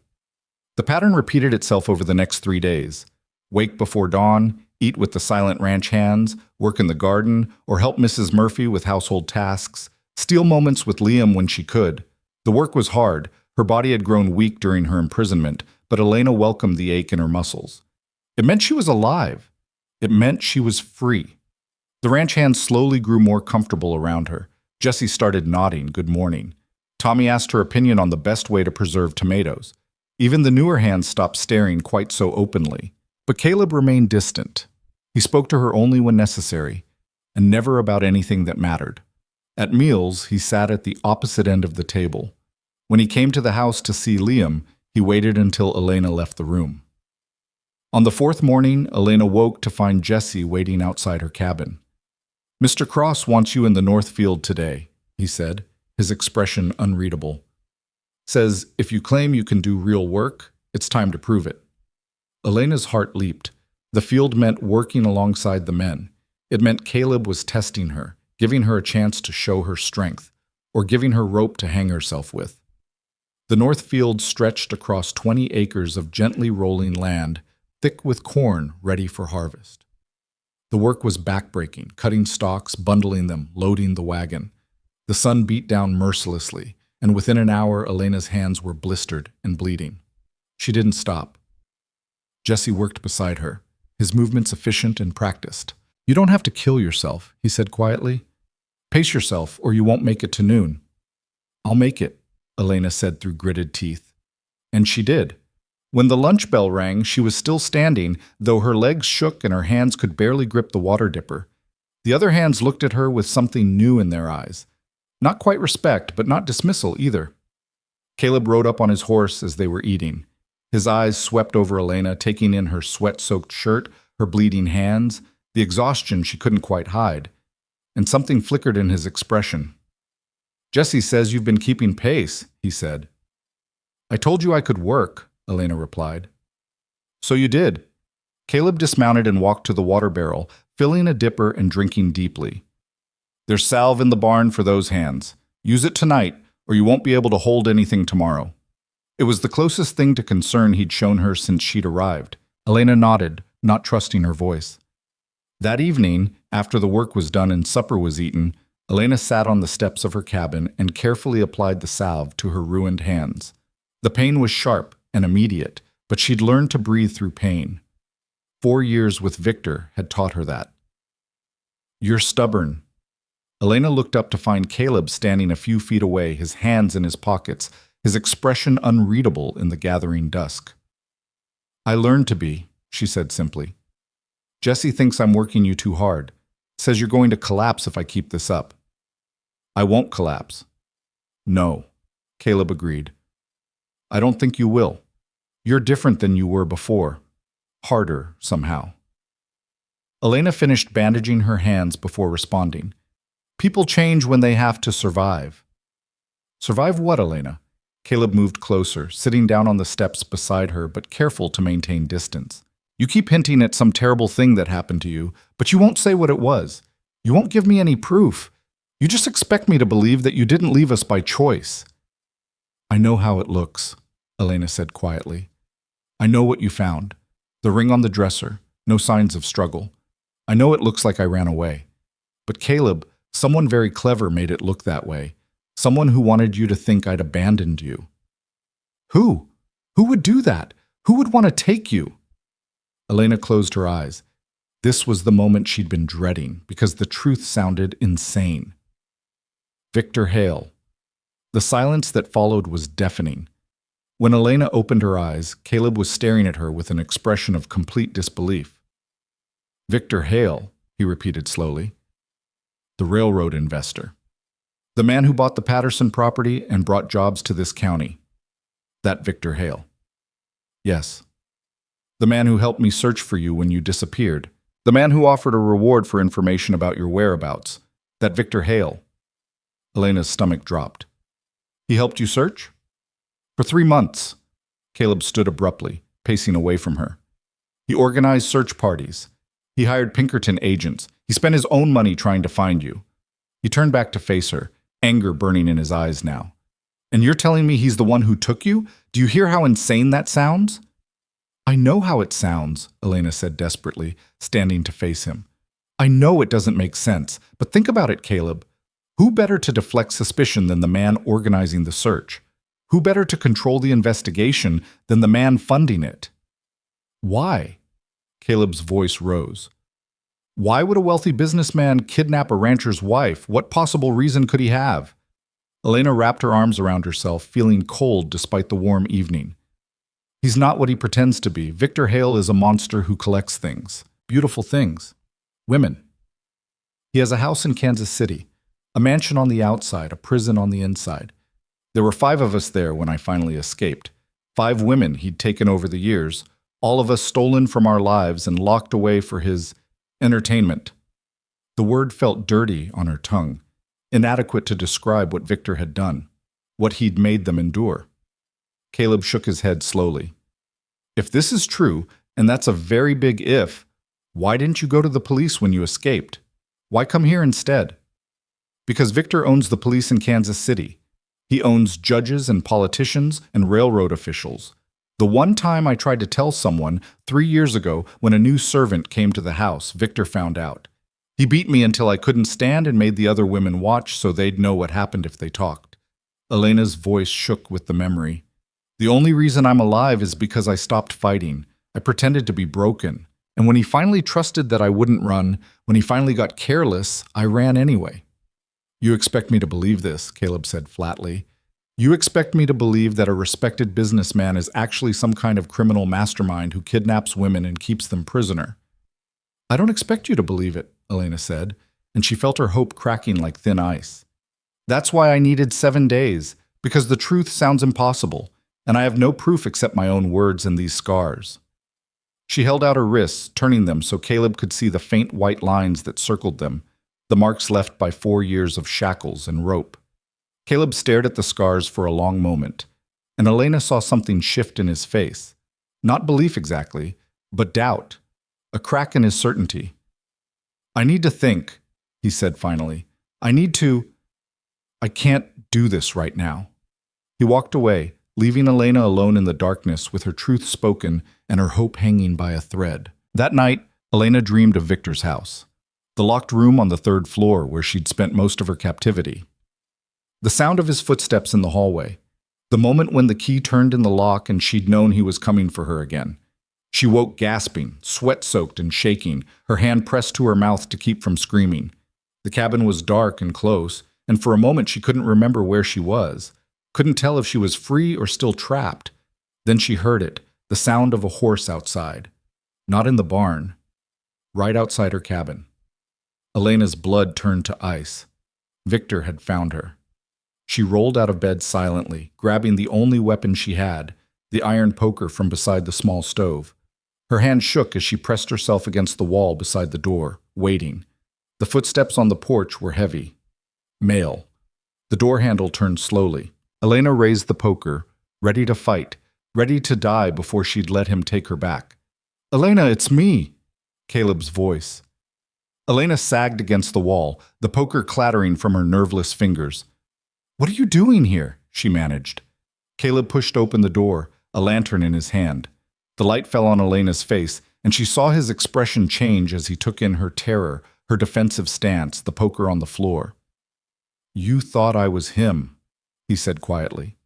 The pattern repeated itself over the next 3 days. Wake before dawn, eat with the silent ranch hands, work in the garden, or help Mrs. Murphy with household tasks, steal moments with Liam when she could. The work was hard. Her body had grown weak during her imprisonment, but Elena welcomed the ache in her muscles. It meant she was alive. It meant she was free. The ranch hands slowly grew more comfortable around her. Jessie started nodding good morning. Tommy asked her opinion on the best way to preserve tomatoes. Even the newer hands stopped staring quite so openly. But Caleb remained distant. He spoke to her only when necessary, and never about anything that mattered. At meals, he sat at the opposite end of the table. When he came to the house to see Liam, he waited until Elena left the room. On the 4th morning, Elena woke to find Jessie waiting outside her cabin. Mr. Cross wants you in the North Field today, he said, his expression unreadable. Says, if you claim you can do real work, it's time to prove it. Elena's heart leaped. The field meant working alongside the men. It meant Caleb was testing her, giving her a chance to show her strength, or giving her rope to hang herself with. The North Field stretched across 20 acres of gently rolling land, thick with corn ready for harvest. The work was backbreaking, cutting stalks, bundling them, loading the wagon. The sun beat down mercilessly, and within an hour Elena's hands were blistered and bleeding. She didn't stop. Jessie worked beside her, his movements efficient and practiced. You don't have to kill yourself, he said quietly. Pace yourself, or you won't make it to noon. I'll make it, Elena said through gritted teeth. And she did. When the lunch bell rang, she was still standing, though her legs shook and her hands could barely grip the water dipper. The other hands looked at her with something new in their eyes. Not quite respect, but not dismissal either. Caleb rode up on his horse as they were eating. His eyes swept over Elena, taking in her sweat-soaked shirt, her bleeding hands, the exhaustion she couldn't quite hide. And something flickered in his expression. Jessie says you've been keeping pace, he said. I told you I could work, Elena replied. So you did. Caleb dismounted and walked to the water barrel, filling a dipper and drinking deeply. There's salve in the barn for those hands. Use it tonight, or you won't be able to hold anything tomorrow. It was the closest thing to concern he'd shown her since she'd arrived. Elena nodded, not trusting her voice. That evening, after the work was done and supper was eaten, Elena sat on the steps of her cabin and carefully applied the salve to her ruined hands. The pain was sharp and immediate, but she'd learned to breathe through pain. 4 years with Victor had taught her that. You're stubborn, Elena looked up to find Caleb standing a few feet away, his hands in his pockets, his expression unreadable in the gathering dusk. "I learned to be," she said simply. "Jesse thinks I'm working you too hard. Says you're going to collapse if I keep this up." "I won't collapse." "No," Caleb agreed. "I don't think you will. You're different than you were before. Harder, somehow." Elena finished bandaging her hands before responding. "People change when they have to survive." "Survive what, Elena?" Caleb moved closer, sitting down on the steps beside her, but careful to maintain distance. "You keep hinting at some terrible thing that happened to you, but you won't say what it was. You won't give me any proof. You just expect me to believe that you didn't leave us by choice." "I know how it looks," Elena said quietly. "I know what you found. The ring on the dresser, no signs of struggle. I know it looks like I ran away. But Caleb, someone very clever made it look that way. Someone who wanted you to think I'd abandoned you." "Who? Who would do that? Who would want to take you?" Elena closed her eyes. This was the moment she'd been dreading, because the truth sounded insane. Victor Hale. The silence that followed was deafening. When Elena opened her eyes, Caleb was staring at her with an expression of complete disbelief. "Victor Hale," he repeated slowly. "The railroad investor. The man who bought the Patterson property and brought jobs to this county. That Victor Hale." "Yes." "The man who helped me search for you when you disappeared. The man who offered a reward for information about your whereabouts. That Victor Hale." Elena's stomach dropped. "He helped you search?" "For 3 months." Caleb stood abruptly, pacing away from her. "He organized search parties. He hired Pinkerton agents. He spent his own money trying to find you." He turned back to face her, anger burning in his eyes now. "And you're telling me he's the one who took you? Do you hear how insane that sounds?" "I know how it sounds," Elena said desperately, standing to face him. "I know it doesn't make sense, but think about it, Caleb. Who better to deflect suspicion than the man organizing the search? Who better to control the investigation than the man funding it?" "Why?" Caleb's voice rose. "Why would a wealthy businessman kidnap a rancher's wife? What possible reason could he have?" Elena wrapped her arms around herself, feeling cold despite the warm evening. "He's not what he pretends to be. Victor Hale is a monster who collects things. Beautiful things. Women. He has a house in Kansas City, a mansion on the outside, a prison on the inside. There were 5 of us there when I finally escaped. 5 women he'd taken over the years, all of us stolen from our lives and locked away for his entertainment." The word felt dirty on her tongue, inadequate to describe what Victor had done, what he'd made them endure. Caleb shook his head slowly. "If this is true, and that's a very big if, why didn't you go to the police when you escaped? Why come here instead?" "Because Victor owns the police in Kansas City. He owns judges and politicians and railroad officials. The one time I tried to tell someone, 3 years ago, when a new servant came to the house, Victor found out. He beat me until I couldn't stand and made the other women watch so they'd know what happened if they talked." Elena's voice shook with the memory. "The only reason I'm alive is because I stopped fighting. I pretended to be broken. And when he finally trusted that I wouldn't run, when he finally got careless, I ran anyway." "You expect me to believe this," Caleb said flatly. "You expect me to believe that a respected businessman is actually some kind of criminal mastermind who kidnaps women and keeps them prisoner." "I don't expect you to believe it," Elena said, and she felt her hope cracking like thin ice. "That's why I needed 7 days, because the truth sounds impossible, and I have no proof except my own words and these scars." She held out her wrists, turning them so Caleb could see the faint white lines that circled them, the marks left by 4 years of shackles and rope. Caleb stared at the scars for a long moment, and Elena saw something shift in his face. Not belief exactly, but doubt, a crack in his certainty. "I need to think," he said finally. "I can't do this right now." He walked away, leaving Elena alone in the darkness with her truth spoken and her hope hanging by a thread. That night, Elena dreamed of Victor's house, the locked room on the 3rd floor where she'd spent most of her captivity. The sound of his footsteps in the hallway, the moment when the key turned in the lock and she'd known he was coming for her again. She woke gasping, sweat-soaked and shaking, her hand pressed to her mouth to keep from screaming. The cabin was dark and close, and for a moment she couldn't remember where she was. Couldn't tell if she was free or still trapped. Then she heard it, the sound of a horse outside. Not in the barn. Right outside her cabin. Elena's blood turned to ice. Victor had found her. She rolled out of bed silently, grabbing the only weapon she had, the iron poker from beside the small stove. Her hand shook as she pressed herself against the wall beside the door, waiting. The footsteps on the porch were heavy. Male. The door handle turned slowly. Elena raised the poker, ready to fight, ready to die before she'd let him take her back. "Elena, it's me!" Caleb's voice. Elena sagged against the wall, the poker clattering from her nerveless fingers. "What are you doing here?" she managed. Caleb pushed open the door, a lantern in his hand. The light fell on Elena's face, and she saw his expression change as he took in her terror, her defensive stance, the poker on the floor. "You thought I was him," he said quietly.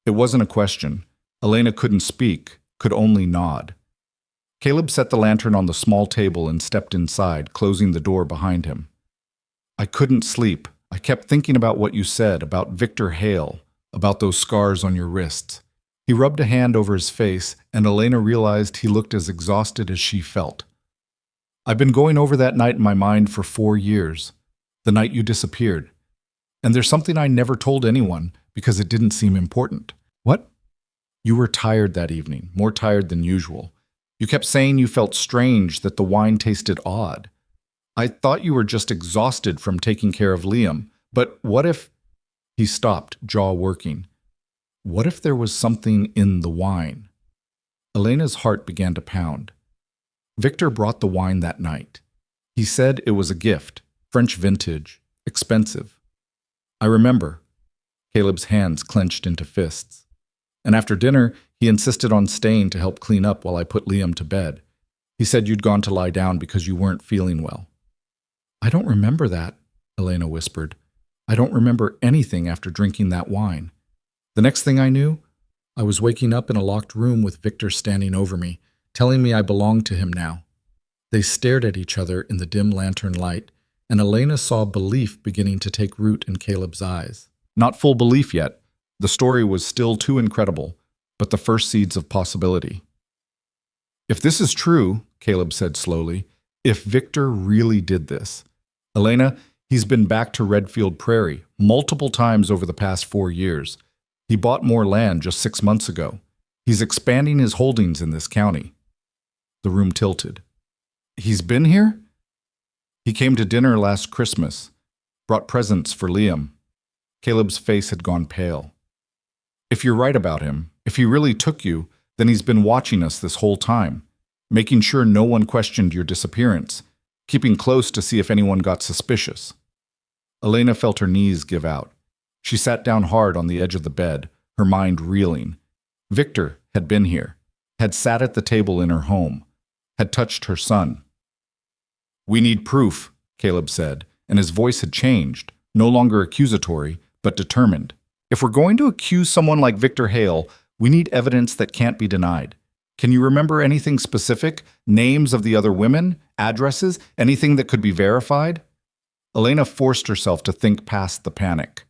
It wasn't a question. Elena couldn't speak, could only nod. Caleb set the lantern on the small table and stepped inside, closing the door behind him. "I couldn't sleep. I kept thinking about what you said, about Victor Hale, about those scars on your wrists." He rubbed a hand over his face, and Elena realized he looked as exhausted as she felt. "I've been going over that night in my mind for 4 years, the night you disappeared. And there's something I never told anyone because it didn't seem important." "What?" "You were tired that evening, more tired than usual. You kept saying you felt strange, that the wine tasted odd. I thought you were just exhausted from taking care of Liam. But what if—" He stopped, jaw working. What if there was something in the wine? Elena's heart began to pound. Victor brought the wine that night. He said it was a gift, French vintage, expensive. I remember. Caleb's hands clenched into fists. And after dinner, he insisted on staying to help clean up while I put Liam to bed. He said you'd gone to lie down because you weren't feeling well. I don't remember that, Elena whispered. I don't remember anything after drinking that wine. The next thing I knew, I was waking up in a locked room with Victor standing over me, telling me I belonged to him now. They stared at each other in the dim lantern light, and Elena saw belief beginning to take root in Caleb's eyes. Not full belief yet. The story was still too incredible, but the first seeds of possibility. If this is true, Caleb said slowly, if Victor really did this, Elena, he's been back to Redfield Prairie multiple times over the past 4 years. He bought more land just 6 months ago. He's expanding his holdings in this county. The room tilted. He's been here? He came to dinner last Christmas, brought presents for Liam. Caleb's face had gone pale. If you're right about him, if he really took you, then he's been watching us this whole time, making sure no one questioned your disappearance, keeping close to see if anyone got suspicious. Elena felt her knees give out. She sat down hard on the edge of the bed, her mind reeling. Victor had been here, had sat at the table in her home, had touched her son. We need proof, Caleb said, and his voice had changed, no longer accusatory, but determined. If we're going to accuse someone like Victor Hale, we need evidence that can't be denied. Can you remember anything specific? Names of the other women? Addresses? Anything that could be verified? Elena forced herself to think past the panic.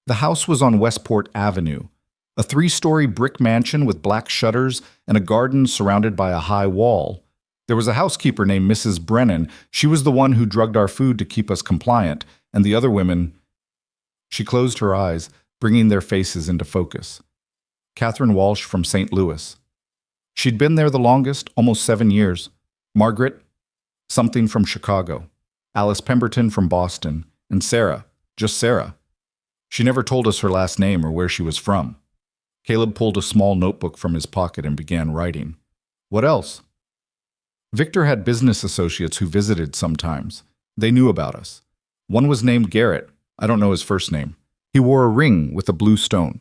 The house was on Westport Avenue, a 3-story brick mansion with black shutters and a garden surrounded by a high wall. There was a housekeeper named Mrs. Brennan. She was the one who drugged our food to keep us compliant, and the other women... She closed her eyes, bringing their faces into focus. Catherine Walsh from St. Louis. She'd been there the longest, almost 7 years. Margaret, something from Chicago. Alice Pemberton from Boston. And Sarah, just Sarah. She never told us her last name or where she was from. Caleb pulled a small notebook from his pocket and began writing. What else? Victor had business associates who visited sometimes. They knew about us. One was named Garrett. I don't know his first name. He wore a ring with a blue stone.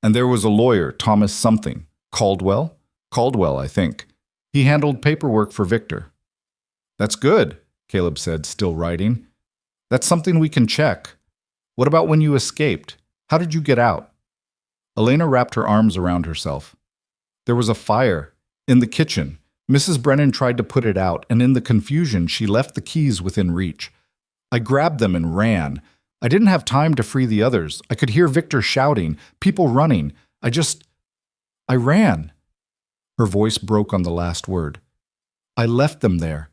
And there was a lawyer, Thomas something. Caldwell? Caldwell, I think. He handled paperwork for Victor. That's good, Caleb said, still writing. That's something we can check. What about when you escaped? How did you get out? Elena wrapped her arms around herself. There was a fire in the kitchen. Mrs. Brennan tried to put it out, and in the confusion, she left the keys within reach. I grabbed them and ran. I didn't have time to free the others. I could hear Victor shouting, people running. I ran." Her voice broke on the last word. "I left them there.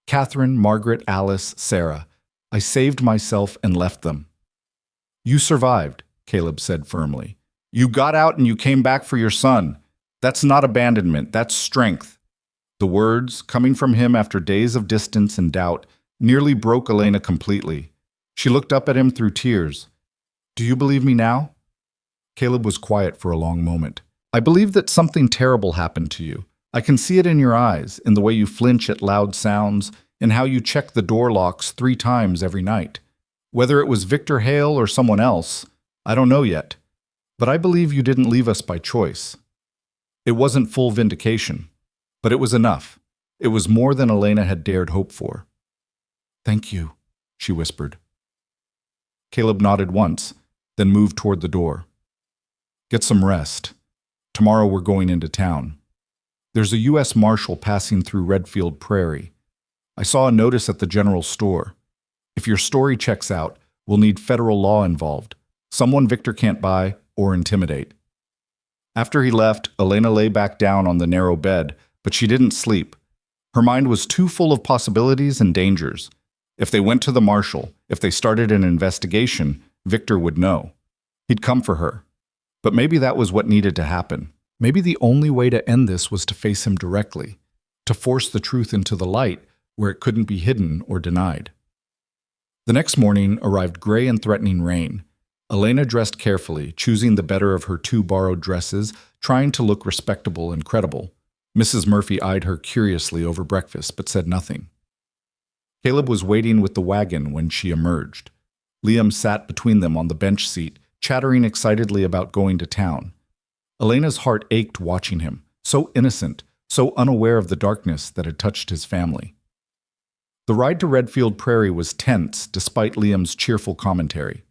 Catherine, Margaret, Alice, Sarah. I saved myself and left them." "You survived," Caleb said firmly. "You got out and you came back for your son. That's not abandonment, that's strength." The words, coming from him after days of distance and doubt, nearly broke Elena completely. She looked up at him through tears. "Do you believe me now?" Caleb was quiet for a long moment. "I believe that something terrible happened to you. I can see it in your eyes, in the way you flinch at loud sounds, and how you check the door locks 3 times every night. Whether it was Victor Hale or someone else, I don't know yet. But I believe you didn't leave us by choice." It wasn't full vindication, but it was enough. It was more than Elena had dared hope for. "Thank you," she whispered. Caleb nodded once, then moved toward the door. "Get some rest. Tomorrow we're going into town. There's a U.S. Marshal passing through Redfield Prairie. I saw a notice at the general store. If your story checks out, we'll need federal law involved. Someone Victor can't buy or intimidate." After he left, Elena lay back down on the narrow bed, but she didn't sleep. Her mind was too full of possibilities and dangers. If they went to the marshal, if they started an investigation, Victor would know. He'd come for her. But maybe that was what needed to happen. Maybe the only way to end this was to face him directly, to force the truth into the light where it couldn't be hidden or denied. The next morning arrived gray and threatening rain. Elena dressed carefully, choosing the better of her 2 borrowed dresses, trying to look respectable and credible. Mrs. Murphy eyed her curiously over breakfast, but said nothing. Caleb was waiting with the wagon when she emerged. Liam sat between them on the bench seat, chattering excitedly about going to town. Elena's heart ached watching him, so innocent, so unaware of the darkness that had touched his family. The ride to Redfield Prairie was tense despite Liam's cheerful commentary.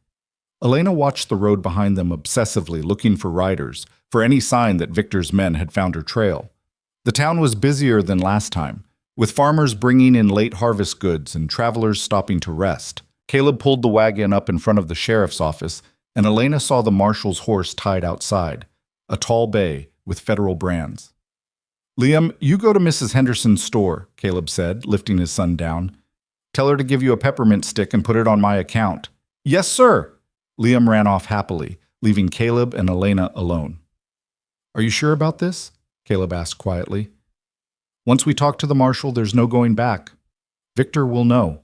Elena watched the road behind them obsessively, looking for riders, for any sign that Victor's men had found her trail. The town was busier than last time, with farmers bringing in late harvest goods and travelers stopping to rest. Caleb pulled the wagon up in front of the sheriff's office, and Elena saw the marshal's horse tied outside, a tall bay with federal brands. "Liam, you go to Mrs. Henderson's store," Caleb said, lifting his son down. "Tell her to give you a peppermint stick and put it on my account." "Yes, sir!" Liam ran off happily, leaving Caleb and Elena alone. "Are you sure about this?" Caleb asked quietly. "Once we talk to the marshal, there's no going back. Victor will know."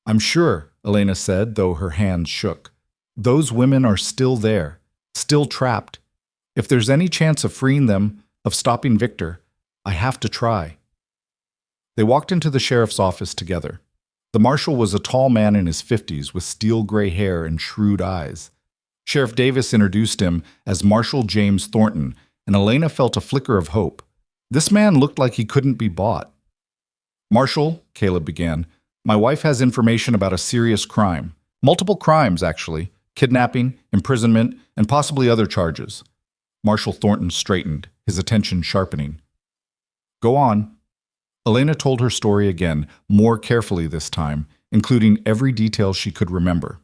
"I'm sure," Elena said, though her hands shook. "Those women are still there, still trapped. If there's any chance of freeing them, of stopping Victor, I have to try." They walked into the sheriff's office together. The marshal was a tall man in his 50s with steel gray hair and shrewd eyes. Sheriff Davis introduced him as Marshal James Thornton, and Elena felt a flicker of hope. This man looked like he couldn't be bought. "Marshal," Caleb began, "my wife has information about a serious crime. Multiple crimes, actually. Kidnapping, imprisonment, and possibly other charges." Marshal Thornton straightened, his attention sharpening. "Go on." Elena told her story again, more carefully this time, including every detail she could remember.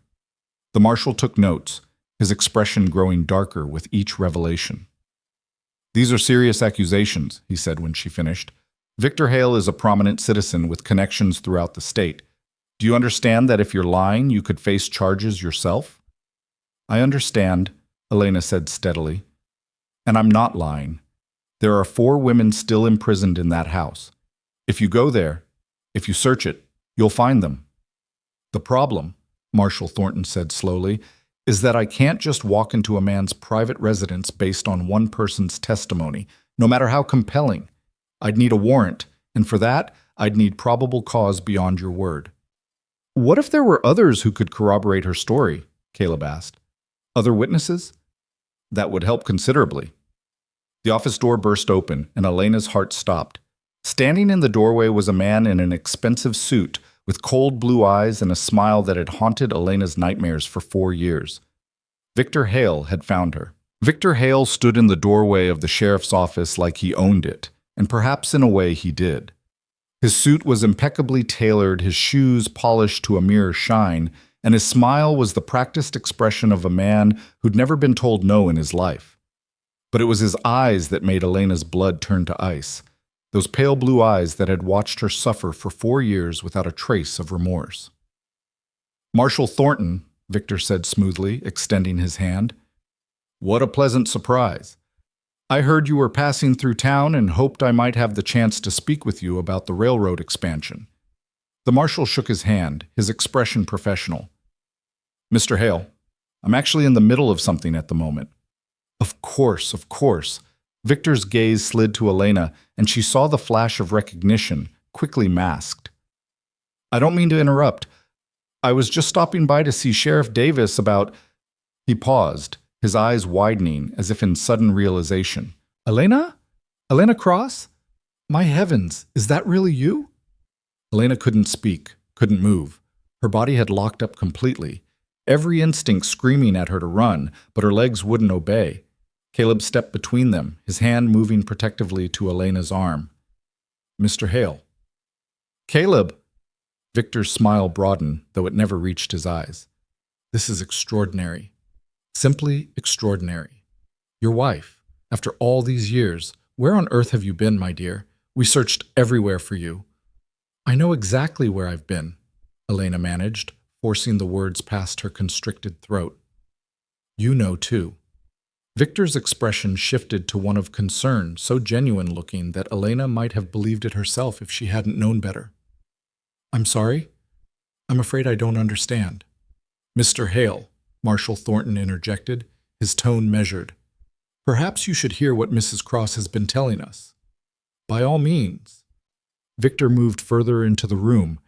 The marshal took notes, his expression growing darker with each revelation. "These are serious accusations," he said when she finished. "Victor Hale is a prominent citizen with connections throughout the state. Do you understand that if you're lying, you could face charges yourself?" "I understand," Elena said steadily. "And I'm not lying. There are 4 women still imprisoned in that house. If you go there, if you search it, you'll find them. The problem," Marshal Thornton said slowly, "is that I can't just walk into a man's private residence based on one person's testimony, no matter how compelling. I'd need a warrant, and for that, I'd need probable cause beyond your word." "What if there were others who could corroborate her story?" Caleb asked. "Other witnesses?" "That would help considerably." The office door burst open, and Elena's heart stopped. Standing in the doorway was a man in an expensive suit, with cold blue eyes and a smile that had haunted Elena's nightmares for 4 years. Victor Hale had found her. Victor Hale stood in the doorway of the sheriff's office like he owned it, and perhaps in a way he did. His suit was impeccably tailored, his shoes polished to a mirror shine, and his smile was the practiced expression of a man who'd never been told no in his life. But it was his eyes that made Elena's blood turn to ice, those pale blue eyes that had watched her suffer for 4 years without a trace of remorse. "Marshal Thornton," Victor said smoothly, extending his hand. "What a pleasant surprise. I heard you were passing through town and hoped I might have the chance to speak with you about the railroad expansion." The marshal shook his hand, his expression professional. "Mr. Hale, I'm actually in the middle of something at the moment." Of course, of course." Victor's gaze slid to Elena, and she saw the flash of recognition, quickly masked. "I don't mean to interrupt. I was just stopping by to see Sheriff Davis about—" He paused, his eyes widening as if in sudden realization. "Elena? Elena Cross? My heavens, is that really you?" Elena couldn't speak, couldn't move. Her body had locked up completely, every instinct screaming at her to run, but her legs wouldn't obey. Caleb stepped between them, his hand moving protectively to Elena's arm. "Mr. Hale." "Caleb!" Victor's smile broadened, though it never reached his eyes. "This is extraordinary. Simply extraordinary. Your wife, after all these years, where on earth have you been, my dear? We searched everywhere for you." "I know exactly where I've been," Elena managed, forcing the words past her constricted throat. "You know, too." Victor's expression shifted to one of concern, so genuine-looking that Elena might have believed it herself if she hadn't known better. "I'm sorry? I'm afraid I don't understand." "Mr. Hale," Marshal Thornton interjected, his tone measured. "Perhaps you should hear what Mrs. Cross has been telling us." "By all means." Victor moved further into the room,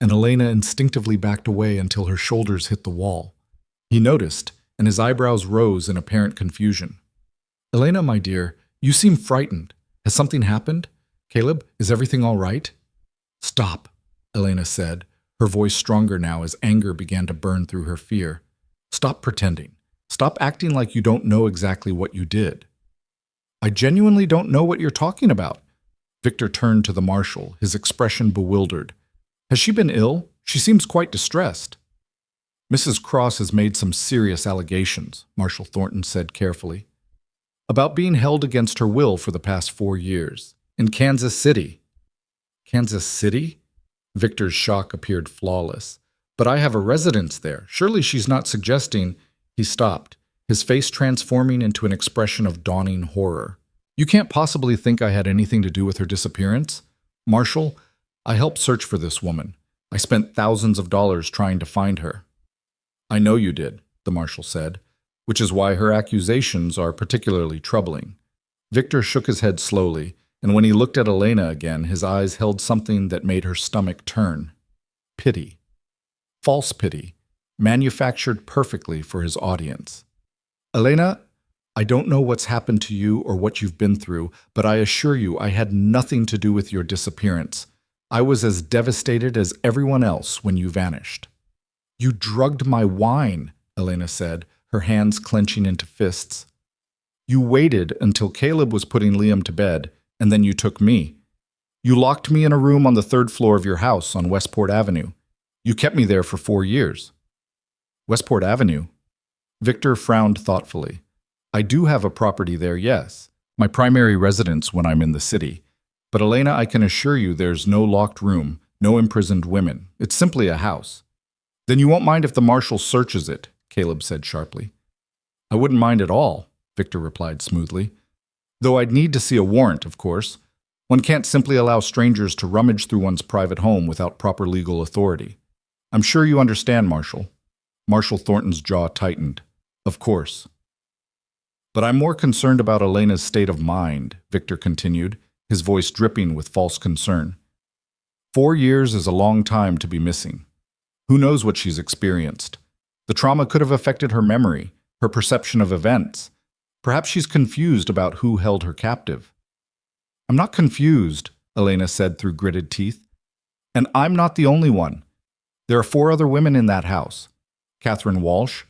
and Elena instinctively backed away until her shoulders hit the wall. He noticed, and his eyebrows rose in apparent confusion. "Elena, my dear, you seem frightened. Has something happened? Caleb, is everything all right?" "Stop," Elena said, her voice stronger now as anger began to burn through her fear. "Stop pretending. Stop acting like you don't know exactly what you did." "I genuinely don't know what you're talking about." Victor turned to the marshal, his expression bewildered. "Has she been ill? She seems quite distressed." "Mrs. Cross has made some serious allegations," Marshal Thornton said carefully, "about being held against her will for the past 4 years. In Kansas City." "Kansas City?" Victor's shock appeared flawless. "But I have a residence there. Surely she's not suggesting—" He stopped, his face transforming into an expression of dawning horror. "You can't possibly think I had anything to do with her disappearance? Marshal, I helped search for this woman. I spent thousands of dollars trying to find her." "I know you did," the marshal said, "which is why her accusations are particularly troubling." Victor shook his head slowly, and when he looked at Elena again, his eyes held something that made her stomach turn. Pity. False pity, manufactured perfectly for his audience. "Elena, I don't know what's happened to you or what you've been through, but I assure you I had nothing to do with your disappearance. I was as devastated as everyone else when you vanished." "You drugged my wine," Elena said, her hands clenching into fists. "You waited until Caleb was putting Liam to bed, and then you took me. You locked me in a room on the 3rd floor of your house on Westport Avenue. You kept me there for 4 years." "Westport Avenue?" Victor frowned thoughtfully. "I do have a property there, yes. My primary residence when I'm in the city. But Elena, I can assure you there's no locked room, no imprisoned women. It's simply a house." "Then you won't mind if the marshal searches it," Caleb said sharply. "I wouldn't mind at all," Victor replied smoothly. "Though I'd need to see a warrant, of course. One can't simply allow strangers to rummage through one's private home without proper legal authority. I'm sure you understand, Marshal." Marshal Thornton's jaw tightened. "Of course." "But I'm more concerned about Elena's state of mind," Victor continued, his voice dripping with false concern. 4 years is a long time to be missing. Who knows what she's experienced? The trauma could have affected her memory, her perception of events. Perhaps she's confused about who held her captive." "I'm not confused," Elena said through gritted teeth. "And I'm not the only one. There are 4 other women in that house. Catherine Walsh,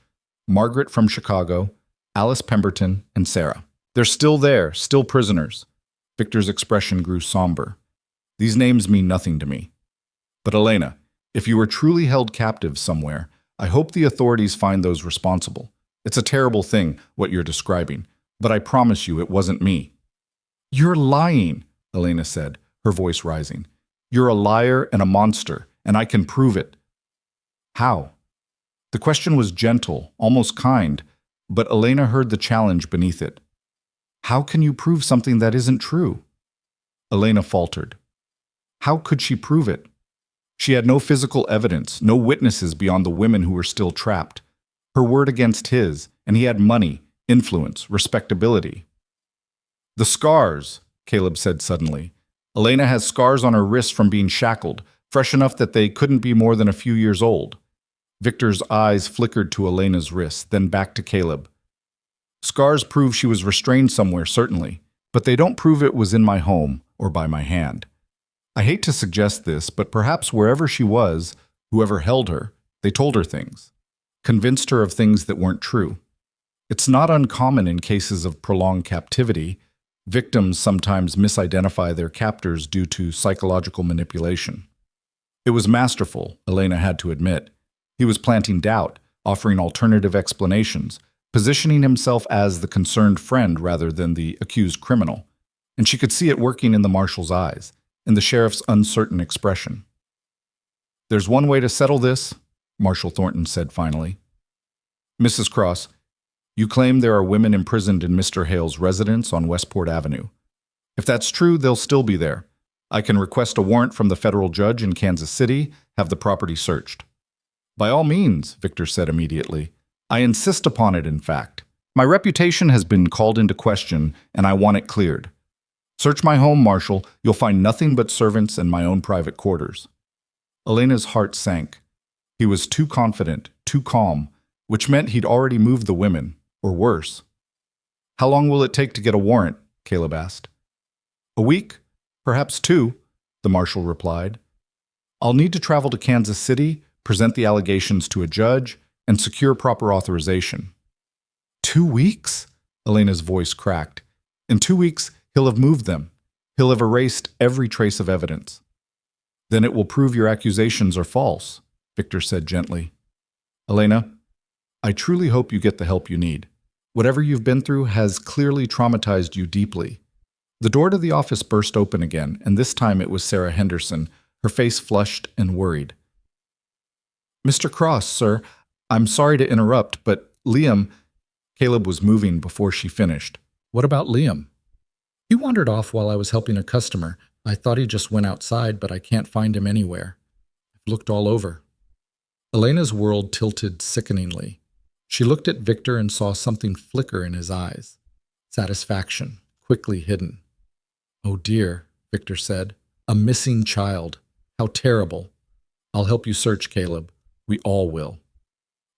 Margaret from Chicago, Alice Pemberton, and Sarah. They're still there, still prisoners." Victor's expression grew somber. These names mean nothing to me. But Elena, if you were truly held captive somewhere, I hope the authorities find those responsible. It's a terrible thing, what you're describing, but I promise you it wasn't me. You're lying, Elena said, her voice rising. You're a liar and a monster, and I can prove it. How? The question was gentle, almost kind, but Elena heard the challenge beneath it. How can you prove something that isn't true? Elena faltered. How could she prove it? She had no physical evidence, no witnesses beyond the women who were still trapped. Her word against his, and he had money, influence, respectability. The scars, Caleb said suddenly. Elena has scars on her wrists from being shackled, fresh enough that they couldn't be more than a few years old. Victor's eyes flickered to Elena's wrists, then back to Caleb. Scars prove she was restrained somewhere, certainly, but they don't prove it was in my home or by my hand. I hate to suggest this, but perhaps wherever she was, whoever held her, they told her things, convinced her of things that weren't true. It's not uncommon in cases of prolonged captivity. Victims sometimes misidentify their captors due to psychological manipulation. It was masterful, Elena had to admit. He was planting doubt, offering alternative explanations, positioning himself as the concerned friend rather than the accused criminal. And she could see it working in the marshal's eyes, in the sheriff's uncertain expression. There's one way to settle this, Marshal Thornton said finally. Mrs. Cross, you claim there are women imprisoned in Mr. Hale's residence on Westport Avenue. If that's true, they'll still be there. I can request a warrant from the federal judge in Kansas City, have the property searched. By all means, Victor said immediately. I insist upon it, in fact. My reputation has been called into question, and I want it cleared. Search my home, Marshal. You'll find nothing but servants and my own private quarters. Elena's heart sank. He was too confident, too calm, which meant he'd already moved the women, or worse. How long will it take to get a warrant? Caleb asked. A week, perhaps 2, the marshal replied. I'll need to travel to Kansas City, present the allegations to a judge, and secure proper authorization. 2 weeks? Elena's voice cracked. In 2 weeks, he'll have moved them. He'll have erased every trace of evidence. Then it will prove your accusations are false, Victor said gently. Elena, I truly hope you get the help you need. Whatever you've been through has clearly traumatized you deeply. The door to the office burst open again, and this time it was Sarah Henderson, her face flushed and worried. Mr. Cross, sir, I'm sorry to interrupt, but Liam... Caleb was moving before she finished. What about Liam? He wandered off while I was helping a customer. I thought he just went outside, but I can't find him anywhere. I've looked all over. Elena's world tilted sickeningly. She looked at Victor and saw something flicker in his eyes. Satisfaction, quickly hidden. Oh dear, Victor said. A missing child. How terrible. I'll help you search, Caleb. We all will.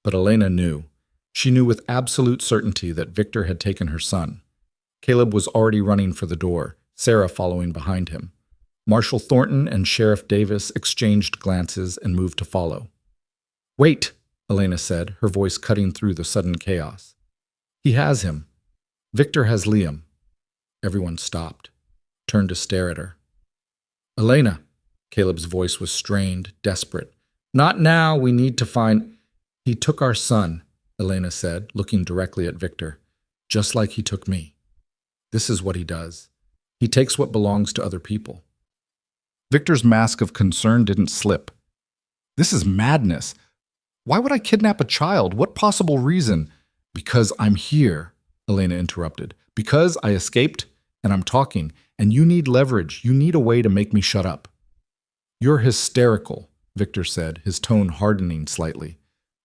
But Elena knew. She knew with absolute certainty that Victor had taken her son. Caleb was already running for the door, Sarah following behind him. Marshal Thornton and Sheriff Davis exchanged glances and moved to follow. Wait, Elena said, her voice cutting through the sudden chaos. He has him. Victor has Liam. Everyone stopped, turned to stare at her. Elena, Caleb's voice was strained, desperate. Not now, we need to find... He took our son, Elena said, looking directly at Victor, just like he took me. This is what he does. He takes what belongs to other people. Victor's mask of concern didn't slip. This is madness. Why would I kidnap a child? What possible reason? Because I'm here, Elena interrupted. Because I escaped and I'm talking, and you need leverage. You need a way to make me shut up. You're hysterical, Victor said, his tone hardening slightly.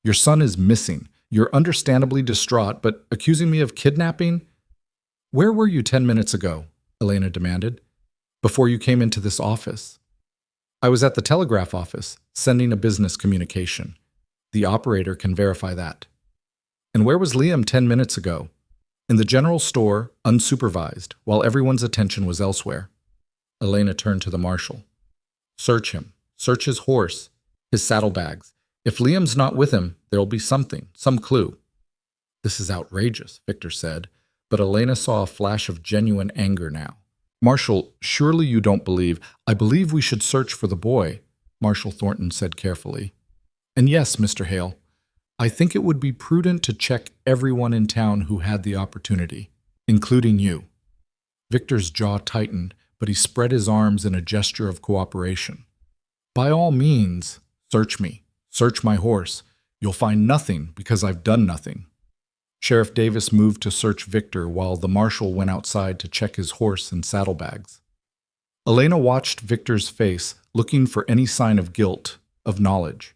Your son is missing. You're understandably distraught, but accusing me of kidnapping? Where were you 10 minutes ago? Elena demanded. Before you came into this office. I was at the telegraph office, sending a business communication. The operator can verify that. And where was Liam 10 minutes ago? In the general store, unsupervised, while everyone's attention was elsewhere. Elena turned to the marshal. Search him. Search his horse, his saddlebags. If Liam's not with him, there'll be something, some clue. This is outrageous, Victor said, but Elena saw a flash of genuine anger now. Marshall, surely you don't believe. I believe we should search for the boy, Marshall Thornton said carefully. And yes, Mr. Hale, I think it would be prudent to check everyone in town who had the opportunity, including you. Victor's jaw tightened, but he spread his arms in a gesture of cooperation. By all means, search me. Search my horse. You'll find nothing because I've done nothing. Sheriff Davis moved to search Victor while the marshal went outside to check his horse and saddlebags. Elena watched Victor's face, looking for any sign of guilt, of knowledge.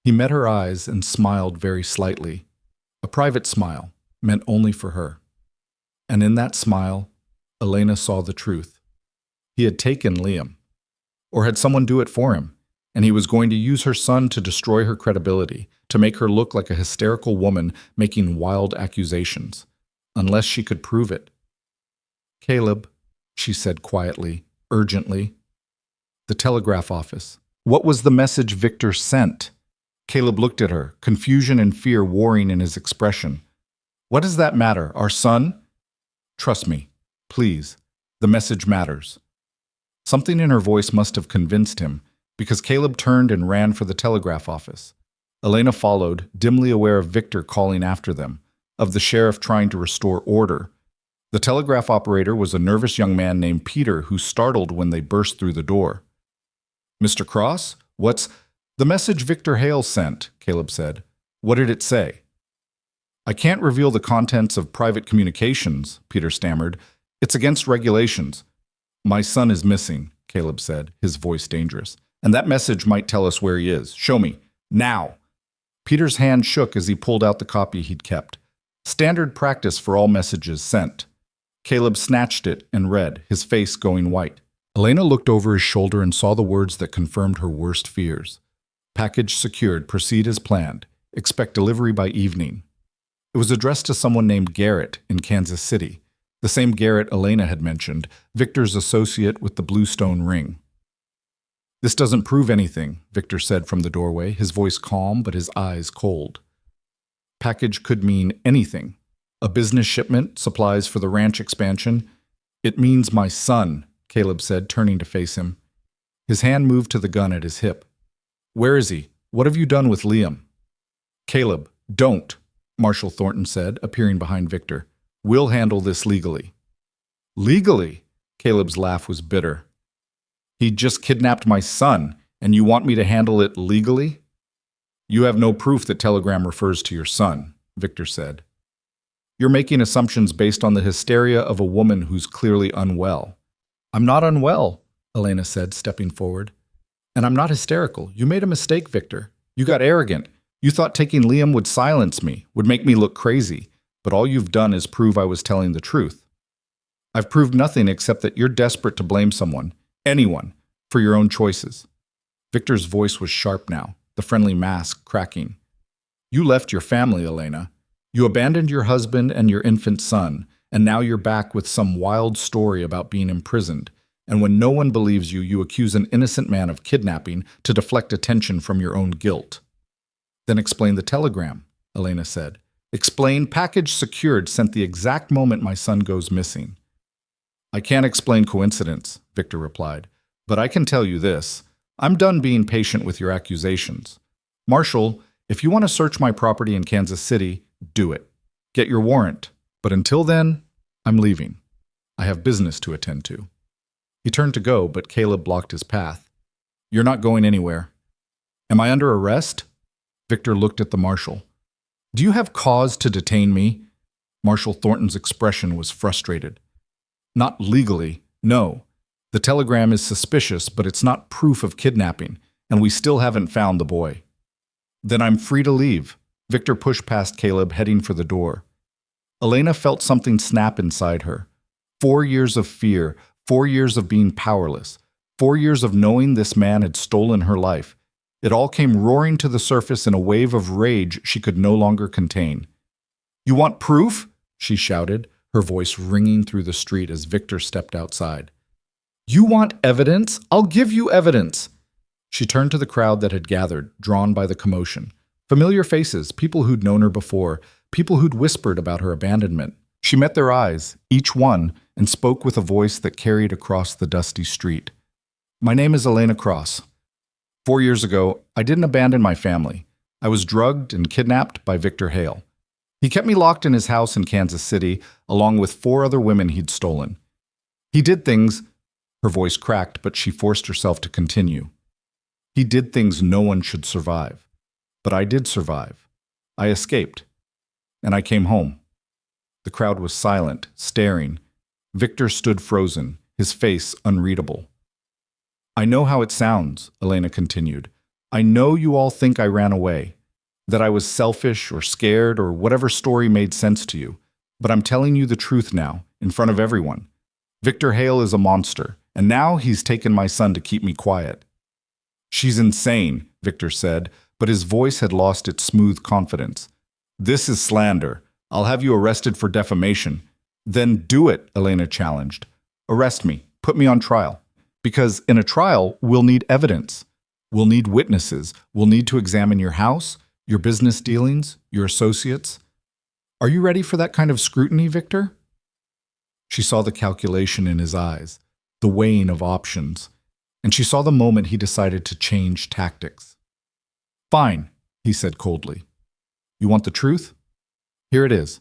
He met her eyes and smiled very slightly, a private smile meant only for her. And in that smile, Elena saw the truth. He had taken Liam, or had someone do it for him, and he was going to use her son to destroy her credibility, to make her look like a hysterical woman making wild accusations, unless she could prove it. Caleb, she said quietly, urgently. The telegraph office. What was the message Victor sent? Caleb looked at her, confusion and fear warring in his expression. What does that matter, our son? Trust me, please. The message matters. Something in her voice must have convinced him, because Caleb turned and ran for the telegraph office. Elena followed, dimly aware of Victor calling after them, of the sheriff trying to restore order. The telegraph operator was a nervous young man named Peter who startled when they burst through the door. Mr. Cross, what's... The message Victor Hale sent, Caleb said. What did it say? I can't reveal the contents of private communications, Peter stammered. It's against regulations. My son is missing, Caleb said, his voice dangerous. And that message might tell us where he is. Show me. Now. Peter's hand shook as he pulled out the copy he'd kept. Standard practice for all messages sent. Caleb snatched it and read, his face going white. Elena looked over his shoulder and saw the words that confirmed her worst fears. Package secured. Proceed as planned. Expect delivery by evening. It was addressed to someone named Garrett in Kansas City, the same Garrett Elena had mentioned, Victor's associate with the Bluestone ring. This doesn't prove anything, Victor said from the doorway, his voice calm but his eyes cold. Package could mean anything. A business shipment, supplies for the ranch expansion. It means my son, Caleb said, turning to face him. His hand moved to the gun at his hip. Where is he? What have you done with Liam? Caleb, don't, Marshall Thornton said, appearing behind Victor. We'll handle this legally. Legally? Caleb's laugh was bitter. He just kidnapped my son, and you want me to handle it legally? You have no proof that telegram refers to your son, Victor said. You're making assumptions based on the hysteria of a woman who's clearly unwell. I'm not unwell, Elena said, stepping forward. And I'm not hysterical. You made a mistake, Victor. You got arrogant. You thought taking Liam would silence me, would make me look crazy. But all you've done is prove I was telling the truth. I've proved nothing except that you're desperate to blame someone, anyone, for your own choices. Victor's voice was sharp now, the friendly mask cracking. You left your family, Elena. You abandoned your husband and your infant son, and now you're back with some wild story about being imprisoned. And when no one believes you, you accuse an innocent man of kidnapping to deflect attention from your own guilt. Then explain the telegram, Elena said. Explain package secured sent the exact moment my son goes missing. I can't explain coincidence, Victor replied, but I can tell you this. I'm done being patient with your accusations. Marshal, if you want to search my property in Kansas City, do it. Get your warrant. But until then, I'm leaving. I have business to attend to. He turned to go, but Caleb blocked his path. You're not going anywhere. Am I under arrest? Victor looked at the marshal. Do you have cause to detain me? Marshal Thornton's expression was frustrated. Not legally, no. The telegram is suspicious, but it's not proof of kidnapping, and we still haven't found the boy. Then I'm free to leave. Victor pushed past Caleb, heading for the door. Elena felt something snap inside her. 4 years of fear, 4 years of being powerless, 4 years of knowing this man had stolen her life. It all came roaring to the surface in a wave of rage she could no longer contain. You want proof? She shouted, her voice ringing through the street as Victor stepped outside. You want evidence? I'll give you evidence. She turned to the crowd that had gathered, drawn by the commotion. Familiar faces, people who'd known her before, people who'd whispered about her abandonment. She met their eyes, each one, and spoke with a voice that carried across the dusty street. My name is Elena Cross. 4 years ago, I didn't abandon my family. I was drugged and kidnapped by Victor Hale. He kept me locked in his house in Kansas City, along with 4 other women he'd stolen. He did things. Her voice cracked, but she forced herself to continue. He did things no one should survive. But I did survive. I escaped. And I came home. The crowd was silent, staring. Victor stood frozen, his face unreadable. I know how it sounds, Elena continued. I know you all think I ran away, that I was selfish or scared or whatever story made sense to you. But I'm telling you the truth now, in front of everyone. Victor Hale is a monster, and now he's taken my son to keep me quiet. She's insane, Victor said, but his voice had lost its smooth confidence. This is slander. I'll have you arrested for defamation. Then do it, Elena challenged. Arrest me. Put me on trial. Because in a trial, we'll need evidence. We'll need witnesses. We'll need to examine your house, your business dealings, your associates. Are you ready for that kind of scrutiny, Victor? She saw the calculation in his eyes, the weighing of options, and she saw the moment he decided to change tactics. Fine, he said coldly. You want the truth? Here it is.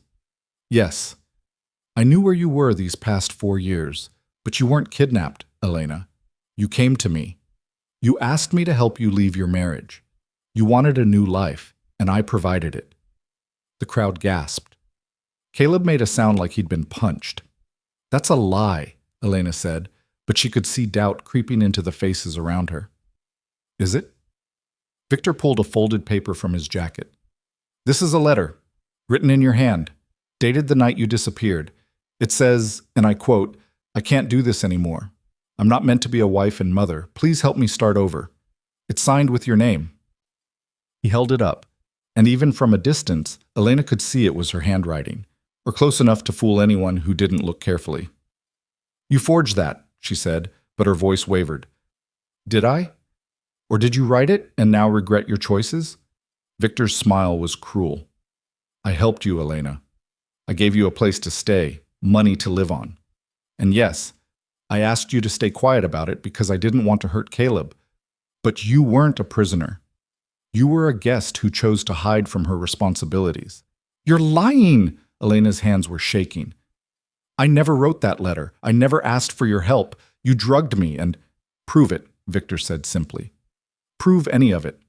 Yes, I knew where you were these past 4 years, but you weren't kidnapped, Elena. You came to me. You asked me to help you leave your marriage. You wanted a new life, and I provided it. The crowd gasped. Caleb made a sound like he'd been punched. That's a lie, Elena said, but she could see doubt creeping into the faces around her. Is it? Victor pulled a folded paper from his jacket. This is a letter, written in your hand, dated the night you disappeared. It says, and I quote, I can't do this anymore. I'm not meant to be a wife and mother. Please help me start over. It's signed with your name. He held it up, and even from a distance, Elena could see it was her handwriting, or close enough to fool anyone who didn't look carefully. You forged that, she said, but her voice wavered. Did I? Or did you write it and now regret your choices? Victor's smile was cruel. I helped you, Elena. I gave you a place to stay, money to live on. And yes, I asked you to stay quiet about it because I didn't want to hurt Caleb. But you weren't a prisoner. You were a guest who chose to hide from her responsibilities. You're lying! Elena's hands were shaking. I never wrote that letter. I never asked for your help. You drugged me and— Prove it, Victor said simply. Prove any of it.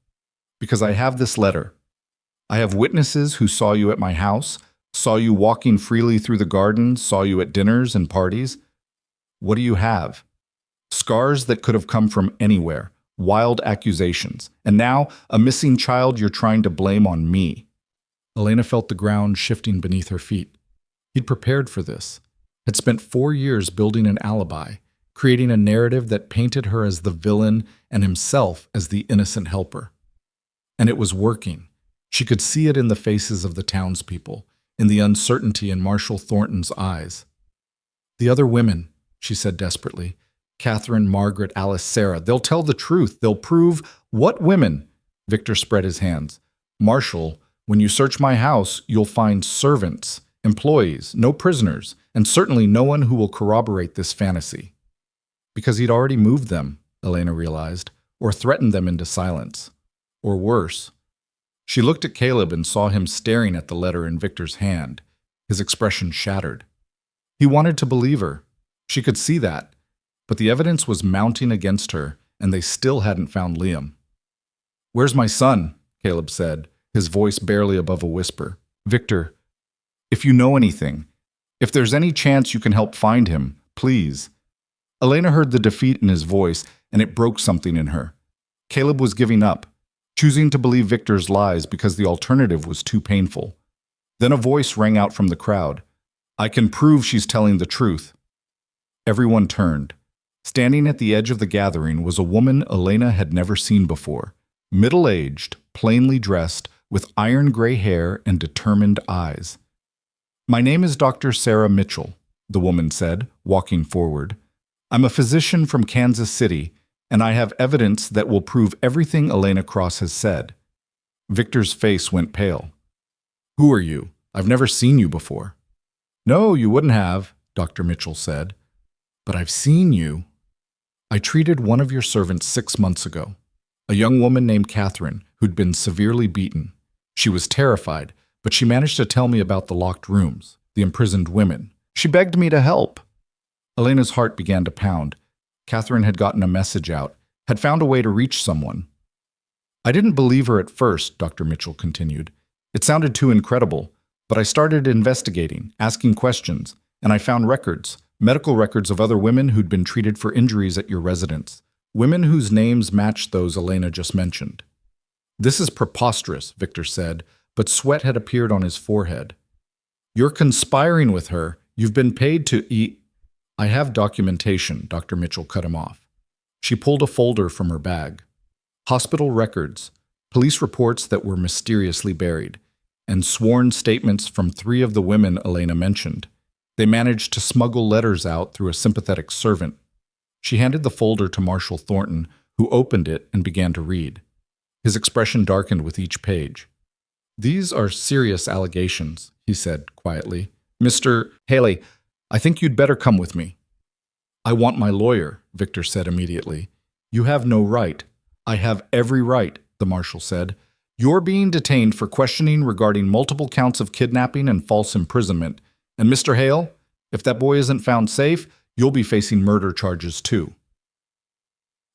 Because I have this letter. I have witnesses who saw you at my house, saw you walking freely through the garden, saw you at dinners and parties. What do you have? Scars that could have come from anywhere, wild accusations, and now a missing child you're trying to blame on me. Elena felt the ground shifting beneath her feet. He'd prepared for this, had spent 4 years building an alibi, creating a narrative that painted her as the villain and himself as the innocent helper. And it was working. She could see it in the faces of the townspeople, in the uncertainty in Marshall Thornton's eyes. The other women, she said desperately, Catherine, Margaret, Alice, Sarah, they'll tell the truth. They'll prove— What women? Victor spread his hands. Marshall, when you search my house, you'll find servants, employees, no prisoners, and certainly no one who will corroborate this fantasy. Because he'd already moved them, Elena realized, or threatened them into silence. Or worse. She looked at Caleb and saw him staring at the letter in Victor's hand, his expression shattered. He wanted to believe her. She could see that. But the evidence was mounting against her, and they still hadn't found Liam. Where's my son? Caleb said, his voice barely above a whisper. Victor, if you know anything, if there's any chance you can help find him, please. Elena heard the defeat in his voice, and it broke something in her. Caleb was giving up, choosing to believe Victor's lies because the alternative was too painful. Then a voice rang out from the crowd. I can prove she's telling the truth. Everyone turned. Standing at the edge of the gathering was a woman Elena had never seen before, middle-aged, plainly dressed, with iron gray hair and determined eyes. My name is Dr. Sarah Mitchell, the woman said, walking forward. I'm a physician from Kansas City, and I have evidence that will prove everything Elena Cross has said. Victor's face went pale. Who are you? I've never seen you before. No, you wouldn't have, Dr. Mitchell said. "But I've seen you." "I treated one of your servants 6 months ago, a young woman named Catherine who'd been severely beaten. She was terrified, but she managed to tell me about the locked rooms, the imprisoned women. She begged me to help." Elena's heart began to pound. Catherine had gotten a message out, had found a way to reach someone. "I didn't believe her at first," Dr. Mitchell continued. "It sounded too incredible, but I started investigating, asking questions, and I found records, medical records of other women who'd been treated for injuries at your residence, women whose names matched those Elena just mentioned." "This is preposterous," Victor said, but sweat had appeared on his forehead. "You're conspiring with her. You've been paid to eat." "I have documentation," Dr. Mitchell cut him off. She pulled a folder from her bag. Hospital records, police reports that were mysteriously buried, and sworn statements from 3 of the women Elena mentioned. They managed to smuggle letters out through a sympathetic servant. She handed the folder to Marshal Thornton, who opened it and began to read. His expression darkened with each page. "These are serious allegations," he said quietly. "Mr. Haley, I think you'd better come with me." "I want my lawyer," Victor said immediately. "You have no right." "I have every right," the marshal said. "You're being detained for questioning regarding multiple counts of kidnapping and false imprisonment. And Mr. Hale, if that boy isn't found safe, you'll be facing murder charges too."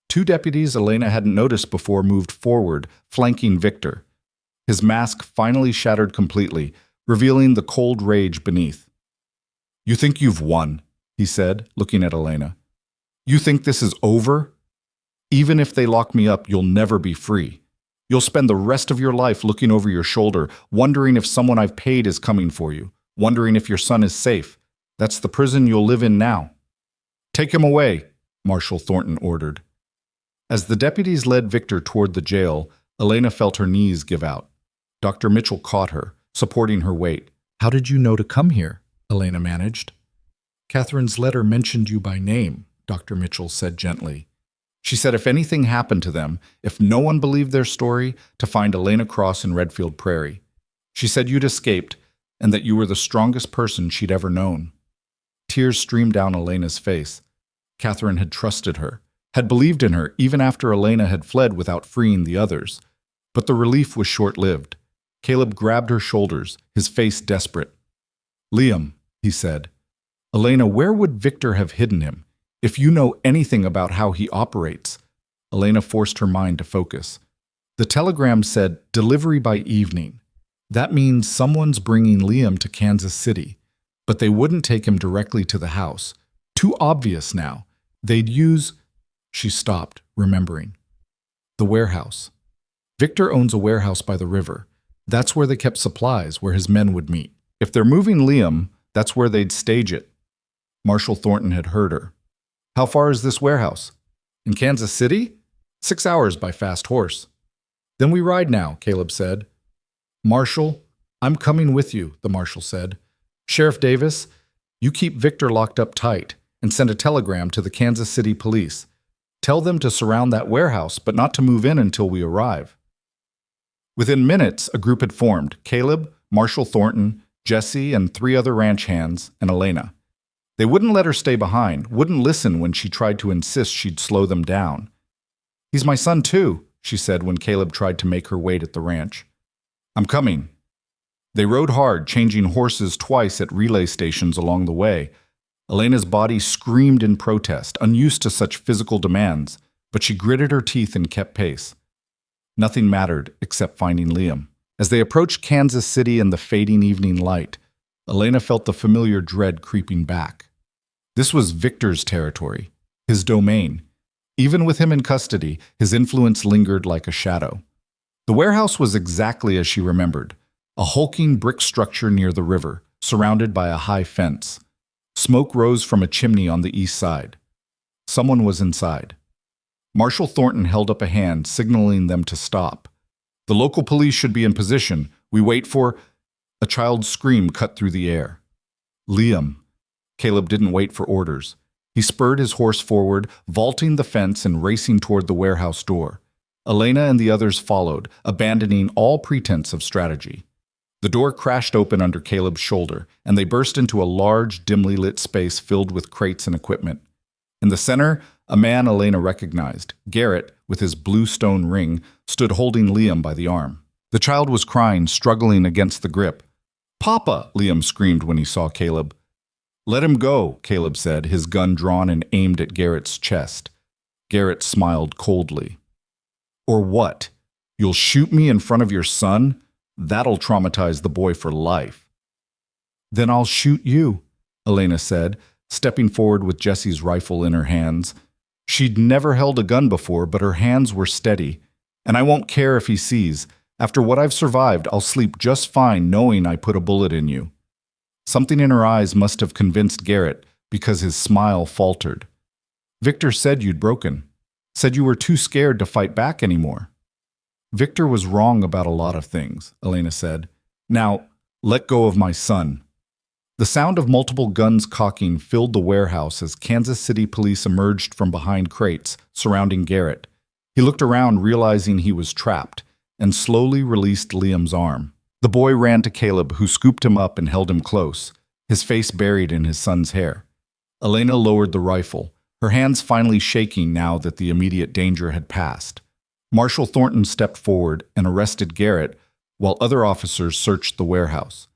2 deputies Elena hadn't noticed before moved forward, flanking Victor. His mask finally shattered completely, revealing the cold rage beneath. "You think you've won," he said, looking at Elena. "You think this is over? Even if they lock me up, you'll never be free. You'll spend the rest of your life looking over your shoulder, wondering if someone I've paid is coming for you, wondering if your son is safe. That's the prison you'll live in now." "Take him away," Marshal Thornton ordered. As the deputies led Victor toward the jail, Elena felt her knees give out. Dr. Mitchell caught her, supporting her weight. "How did you know to come here?" Elena managed. "Catherine's letter mentioned you by name," Dr. Mitchell said gently. "She said if anything happened to them, if no one believed their story, to find Elena Cross in Redfield Prairie. She said you'd escaped, and that you were the strongest person she'd ever known." Tears streamed down Elena's face. Catherine had trusted her, had believed in her even after Elena had fled without freeing the others. But the relief was short-lived. Caleb grabbed her shoulders, his face desperate. "Liam," he said. "Elena, where would Victor have hidden him? If you know anything about how he operates." Elena forced her mind to focus. "The telegram said delivery by evening. That means someone's bringing Liam to Kansas City. But they wouldn't take him directly to the house. Too obvious now. They'd use—" She stopped, remembering. "The warehouse. Victor owns a warehouse by the river. That's where they kept supplies, where his men would meet. If they're moving Liam, that's where they'd stage it." Marshal Thornton had heard her. "How far is this warehouse?" "In Kansas City? 6 hours by fast horse." "Then we ride now," Caleb said. "Marshal, I'm coming with you," the marshal said. "Sheriff Davis, you keep Victor locked up tight and send a telegram to the Kansas City police. Tell them to surround that warehouse, but not to move in until we arrive." Within minutes, a group had formed: Caleb, Marshal Thornton, Jesse, and 3 other ranch hands, and Elena. They wouldn't let her stay behind, wouldn't listen when she tried to insist she'd slow them down. "He's my son too," she said when Caleb tried to make her wait at the ranch. "I'm coming." They rode hard, changing horses twice at relay stations along the way. Elena's body screamed in protest, unused to such physical demands, but she gritted her teeth and kept pace. Nothing mattered except finding Liam. As they approached Kansas City in the fading evening light, Elena felt the familiar dread creeping back. This was Victor's territory, his domain. Even with him in custody, his influence lingered like a shadow. The warehouse was exactly as she remembered, a hulking brick structure near the river, surrounded by a high fence. Smoke rose from a chimney on the east side. Someone was inside. Marshal Thornton held up a hand, signaling them to stop. "The local police should be in position. We wait for—" A child's scream cut through the air. "Liam." Caleb didn't wait for orders. He spurred his horse forward, vaulting the fence and racing toward the warehouse door. Elena and the others followed, abandoning all pretense of strategy. The door crashed open under Caleb's shoulder, and they burst into a large, dimly lit space filled with crates and equipment. In the center, a man Elena recognized, Garrett, with his blue stone ring, stood holding Liam by the arm. The child was crying, struggling against the grip. "Papa!" Liam screamed when he saw Caleb. "Let him go," Caleb said, his gun drawn and aimed at Garrett's chest. Garrett smiled coldly. "Or what? You'll shoot me in front of your son? That'll traumatize the boy for life." "Then I'll shoot you," Elena said, stepping forward with Jesse's rifle in her hands. She'd never held a gun before, but her hands were steady. "And I won't care if he sees. After what I've survived, I'll sleep just fine knowing I put a bullet in you." Something in her eyes must have convinced Garrett, because his smile faltered. "Victor said you'd broken. Said you were too scared to fight back anymore." "Victor was wrong about a lot of things," Elena said. "Now, let go of my son." The sound of multiple guns cocking filled the warehouse as Kansas City police emerged from behind crates surrounding Garrett. He looked around, realizing he was trapped, and slowly released Liam's arm. The boy ran to Caleb, who scooped him up and held him close, his face buried in his son's hair. Elena lowered the rifle, her hands finally shaking now that the immediate danger had passed. Marshal Thornton stepped forward and arrested Garrett, while other officers searched the warehouse.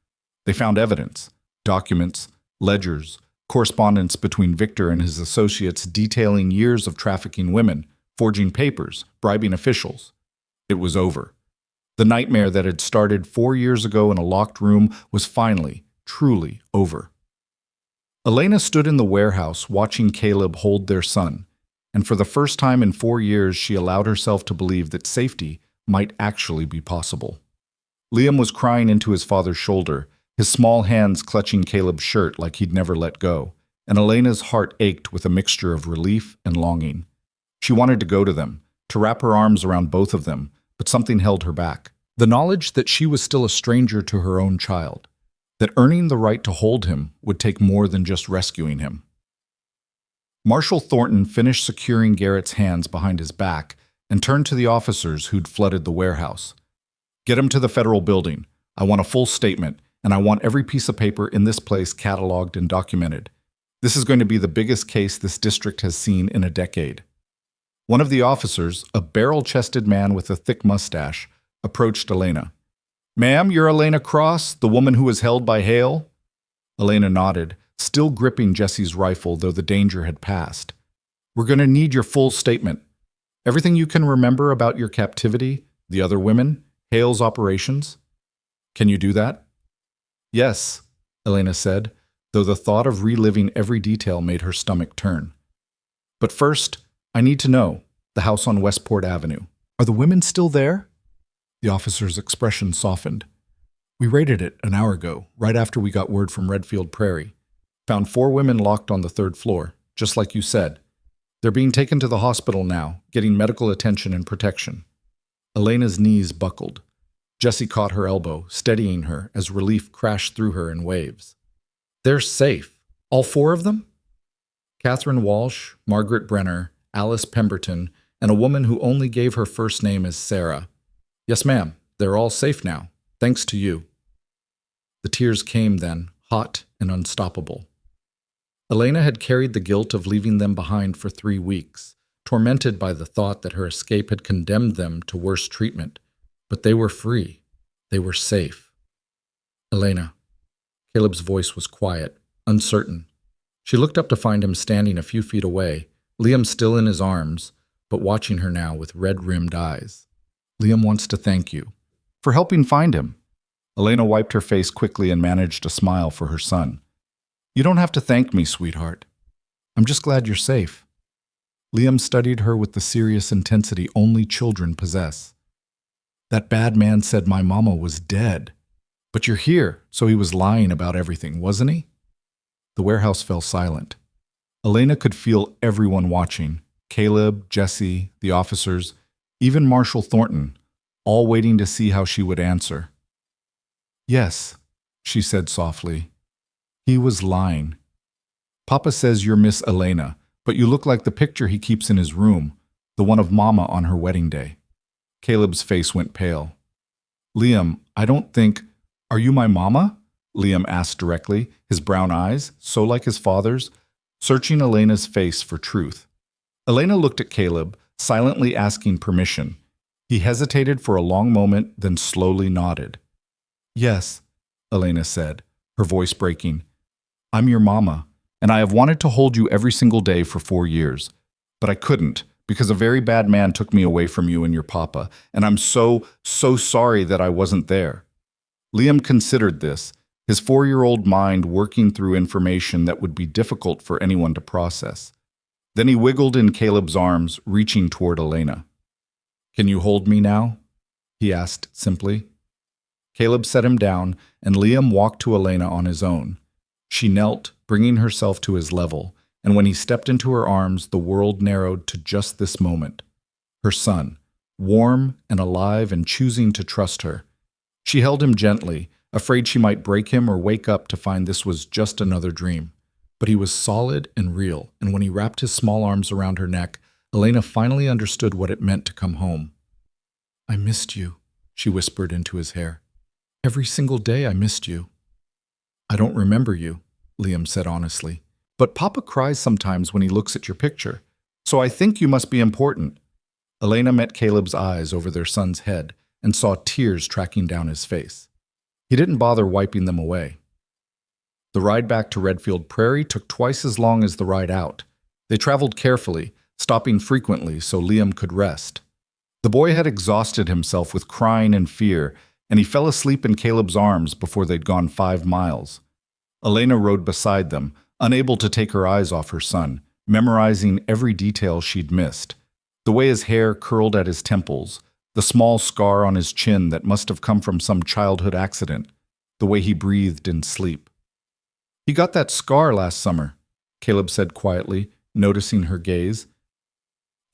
They found evidence, documents, ledgers, correspondence between Victor and his associates detailing years of trafficking women, forging papers, bribing officials. It was over. The nightmare that had started 4 years ago in a locked room was finally, truly over. Elena stood in the warehouse watching Caleb hold their son, and for the first time in 4 years she allowed herself to believe that safety might actually be possible. Liam was crying into his father's shoulder, his small hands clutching Caleb's shirt like he'd never let go, and Elena's heart ached with a mixture of relief and longing. She wanted to go to them, to wrap her arms around both of them, but something held her back. The knowledge that she was still a stranger to her own child, that earning the right to hold him would take more than just rescuing him. Marshal Thornton finished securing Garrett's hands behind his back and turned to the officers who'd flooded the warehouse. "Get him to the federal building. I want a full statement, and I want every piece of paper in this place cataloged and documented. This is going to be the biggest case this district has seen in a decade." One of the officers, a barrel-chested man with a thick mustache, approached Elena. "Ma'am, you're Elena Cross, the woman who was held by Hale?" Elena nodded, still gripping Jesse's rifle, though the danger had passed. "We're going to need your full statement. Everything you can remember about your captivity, the other women, Hale's operations. Can you do that?" "Yes," Elena said, though the thought of reliving every detail made her stomach turn. "But first, I need to know, the house on Westport Avenue. Are the women still there?" The officer's expression softened. "We raided it an hour ago, right after we got word from Redfield Prairie. Found 4 women locked on the 3rd floor, just like you said. They're being taken to the hospital now, getting medical attention and protection." Elena's knees buckled. Jesse caught her elbow, steadying her as relief crashed through her in waves. "They're safe. All 4 of them?" Catherine Walsh, Margaret Brenner, Alice Pemberton, and a woman who only gave her first name as Sarah. "Yes, ma'am. They're all safe now, thanks to you." The tears came then, hot and unstoppable. Elena had carried the guilt of leaving them behind for 3 weeks, tormented by the thought that her escape had condemned them to worse treatment. But they were free. They were safe. "Elena." Caleb's voice was quiet, uncertain. She looked up to find him standing a few feet away, Liam still in his arms, but watching her now with red-rimmed eyes. "Liam wants to thank you for helping find him." Elena wiped her face quickly and managed a smile for her son. "You don't have to thank me, sweetheart. I'm just glad you're safe." Liam studied her with the serious intensity only children possess. "That bad man said my mama was dead. But you're here, so he was lying about everything, wasn't he?" The warehouse fell silent. Elena could feel everyone watching, Caleb, Jesse, the officers, even Marshal Thornton, all waiting to see how she would answer. "Yes," she said softly. "He was lying. Papa says you're Miss Elena, but you look like the picture he keeps in his room, the one of Mama on her wedding day." Caleb's face went pale. "Liam, I don't think—" Are you my mama? Liam asked directly, his brown eyes, so like his father's, searching Elena's face for truth. Elena looked at Caleb, silently asking permission. He hesitated for a long moment, then slowly nodded. Yes, Elena said, her voice breaking. I'm your mama, and I have wanted to hold you every single day for 4 years. But I couldn't, because a very bad man took me away from you and your papa, and I'm so sorry that I wasn't there. Liam considered this, his 4-year-old mind working through information that would be difficult for anyone to process. Then he wiggled in Caleb's arms, reaching toward Elena. Can you hold me now? He asked simply. Caleb set him down, and Liam walked to Elena on his own. She knelt, bringing herself to his level, and when he stepped into her arms, the world narrowed to just this moment. Her son, warm and alive and choosing to trust her. She held him gently, afraid she might break him or wake up to find this was just another dream. But he was solid and real, and when he wrapped his small arms around her neck, Elena finally understood what it meant to come home. I missed you, she whispered into his hair. Every single day I missed you. I don't remember you, Liam said honestly. But Papa cries sometimes when he looks at your picture, so I think you must be important. Elena met Caleb's eyes over their son's head and saw tears tracking down his face. He didn't bother wiping them away. The ride back to Redfield Prairie took twice as long as the ride out. They traveled carefully, stopping frequently so Liam could rest. The boy had exhausted himself with crying and fear, and he fell asleep in Caleb's arms before they'd gone 5 miles. Elena rode beside them, unable to take her eyes off her son, memorizing every detail she'd missed. The way his hair curled at his temples, the small scar on his chin that must have come from some childhood accident, the way he breathed in sleep. He got that scar last summer, Caleb said quietly, noticing her gaze.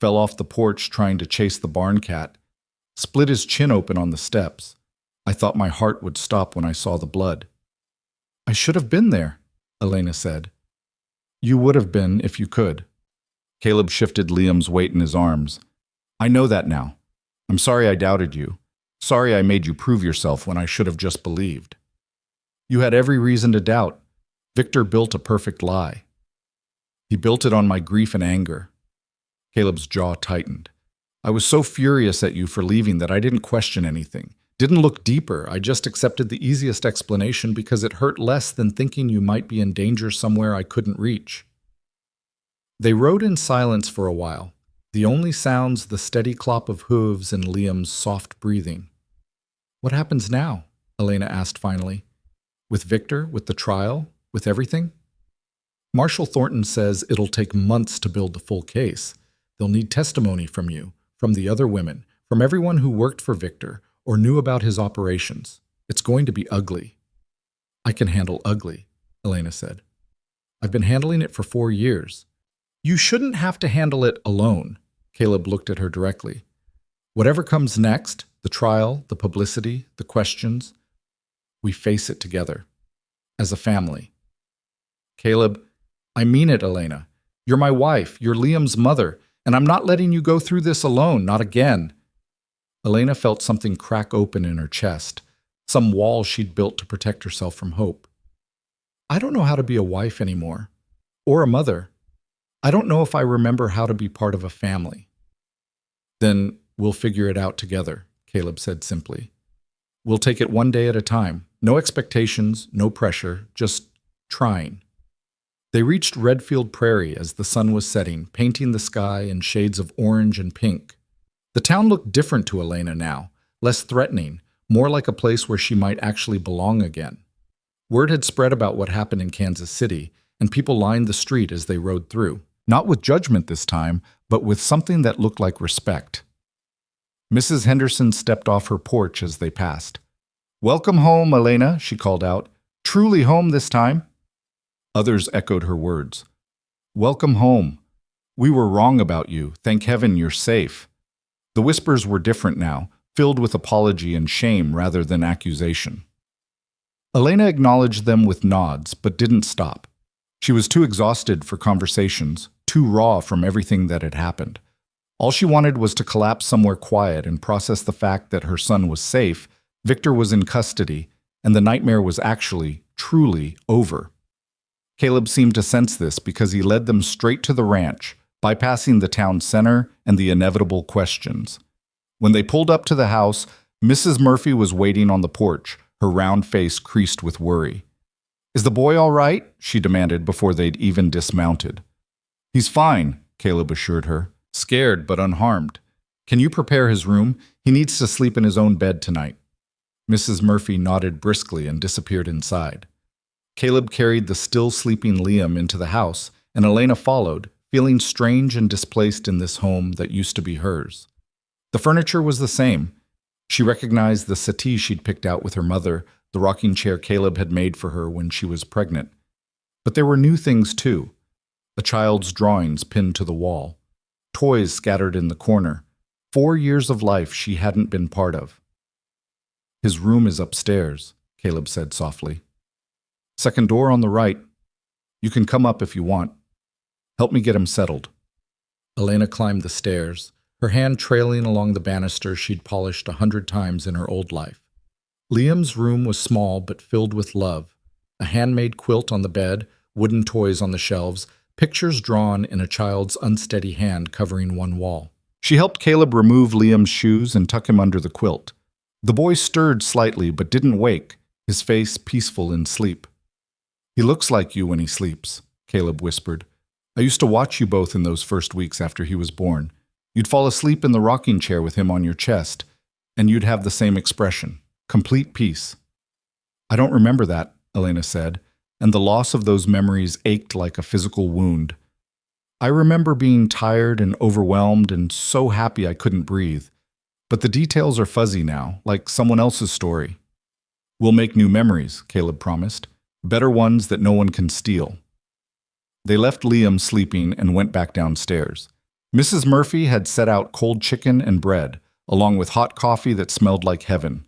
Fell off the porch trying to chase the barn cat. Split his chin open on the steps. I thought my heart would stop when I saw the blood. I should have been there, Elena said. You would have been if you could. Caleb shifted Liam's weight in his arms. I know that now. I'm sorry I doubted you. Sorry I made you prove yourself when I should have just believed. You had every reason to doubt. Victor built a perfect lie. He built it on my grief and anger. Caleb's jaw tightened. I was so furious at you for leaving that I didn't question anything. Didn't look deeper. I just accepted the easiest explanation because it hurt less than thinking you might be in danger somewhere I couldn't reach. They rode in silence for a while, the only sounds the steady clop of hooves and Liam's soft breathing. What happens now? Elena asked finally. With Victor, with the trial, with everything? Marshal Thornton says it'll take months to build the full case. They'll need testimony from you, from the other women, from everyone who worked for Victor or knew about his operations. It's going to be ugly. I can handle ugly, Elena said. I've been handling it for 4 years. You shouldn't have to handle it alone. Caleb looked at her directly. Whatever comes next, the trial, the publicity, the questions, we face it together, as a family. Caleb, I mean it, Elena. You're my wife, you're Liam's mother, and I'm not letting you go through this alone, not again. Elena felt something crack open in her chest, some wall she'd built to protect herself from hope. I don't know how to be a wife anymore, or a mother. I don't know if I remember how to be part of a family. Then we'll figure it out together, Caleb said simply. We'll take it one day at a time. No expectations, no pressure, just trying. They reached Redfield Prairie as the sun was setting, painting the sky in shades of orange and pink. The town looked different to Elena now, less threatening, more like a place where she might actually belong again. Word had spread about what happened in Kansas City, and people lined the street as they rode through, not with judgment this time, but with something that looked like respect. Mrs. Henderson stepped off her porch as they passed. Welcome home, Elena, she called out. Truly home this time. Others echoed her words. Welcome home. We were wrong about you. Thank heaven you're safe. The whispers were different now, filled with apology and shame rather than accusation. Elena acknowledged them with nods, but didn't stop. She was too exhausted for conversations, too raw from everything that had happened. All she wanted was to collapse somewhere quiet and process the fact that her son was safe, Victor was in custody, and the nightmare was actually, truly over. Caleb seemed to sense this because he led them straight to the ranch, bypassing the town center and the inevitable questions. When they pulled up to the house, Mrs. Murphy was waiting on the porch, her round face creased with worry. "Is the boy all right?" she demanded before they'd even dismounted. "He's fine," Caleb assured her, scared but unharmed. "Can you prepare his room? He needs to sleep in his own bed tonight." Mrs. Murphy nodded briskly and disappeared inside. Caleb carried the still sleeping Liam into the house, and Elena followed, feeling strange and displaced in this home that used to be hers. The furniture was the same. She recognized the settee she'd picked out with her mother, the rocking chair Caleb had made for her when she was pregnant. But there were new things too. A child's drawings pinned to the wall, toys scattered in the corner, 4 years of life she hadn't been part of. "His room is upstairs," Caleb said softly. "Second door on the right. You can come up if you want. Help me get him settled." Elena climbed the stairs, her hand trailing along the banister she'd polished 100 times in her old life. Liam's room was small but filled with love. A handmade quilt on the bed, wooden toys on the shelves, pictures drawn in a child's unsteady hand covering one wall. She helped Caleb remove Liam's shoes and tuck him under the quilt. The boy stirred slightly but didn't wake, his face peaceful in sleep. "He looks like you when he sleeps," Caleb whispered. "I used to watch you both in those first weeks after he was born. You'd fall asleep in the rocking chair with him on your chest, and you'd have the same expression, complete peace." "I don't remember that," Elena said, and the loss of those memories ached like a physical wound. "I remember being tired and overwhelmed and so happy I couldn't breathe. But the details are fuzzy now, like someone else's story." "We'll make new memories," Caleb promised. "Better ones that no one can steal." They left Liam sleeping and went back downstairs. Mrs. Murphy had set out cold chicken and bread, along with hot coffee that smelled like heaven.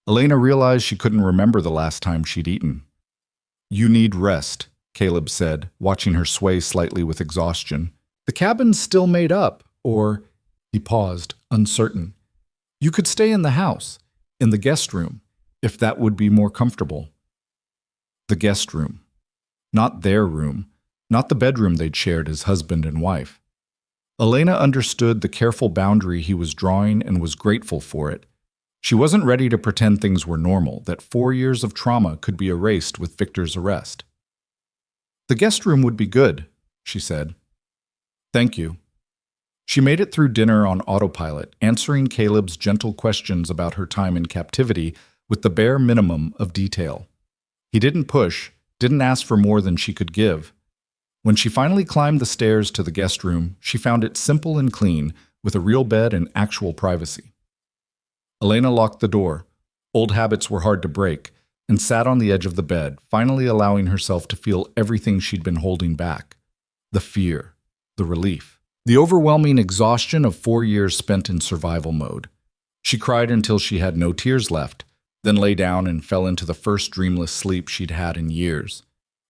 Elena realized she couldn't remember the last time she'd eaten. "You need rest," Caleb said, watching her sway slightly with exhaustion. "The cabin's still made up, or—" He paused, uncertain. "You could stay in the house, in the guest room, if that would be more comfortable." The guest room. Not their room, not the bedroom they'd shared as husband and wife. Elena understood the careful boundary he was drawing and was grateful for it. She wasn't ready to pretend things were normal, that 4 years of trauma could be erased with Victor's arrest. "The guest room would be good," she said. "Thank you." She made it through dinner on autopilot, answering Caleb's gentle questions about her time in captivity with the bare minimum of detail. He didn't push, didn't ask for more than she could give. When she finally climbed the stairs to the guest room, she found it simple and clean, with a real bed and actual privacy. Elena locked the door. Old habits were hard to break, and sat on the edge of the bed, finally allowing herself to feel everything she'd been holding back. The fear, the relief, the overwhelming exhaustion of 4 years spent in survival mode. She cried until she had no tears left, then lay down and fell into the first dreamless sleep she'd had in years.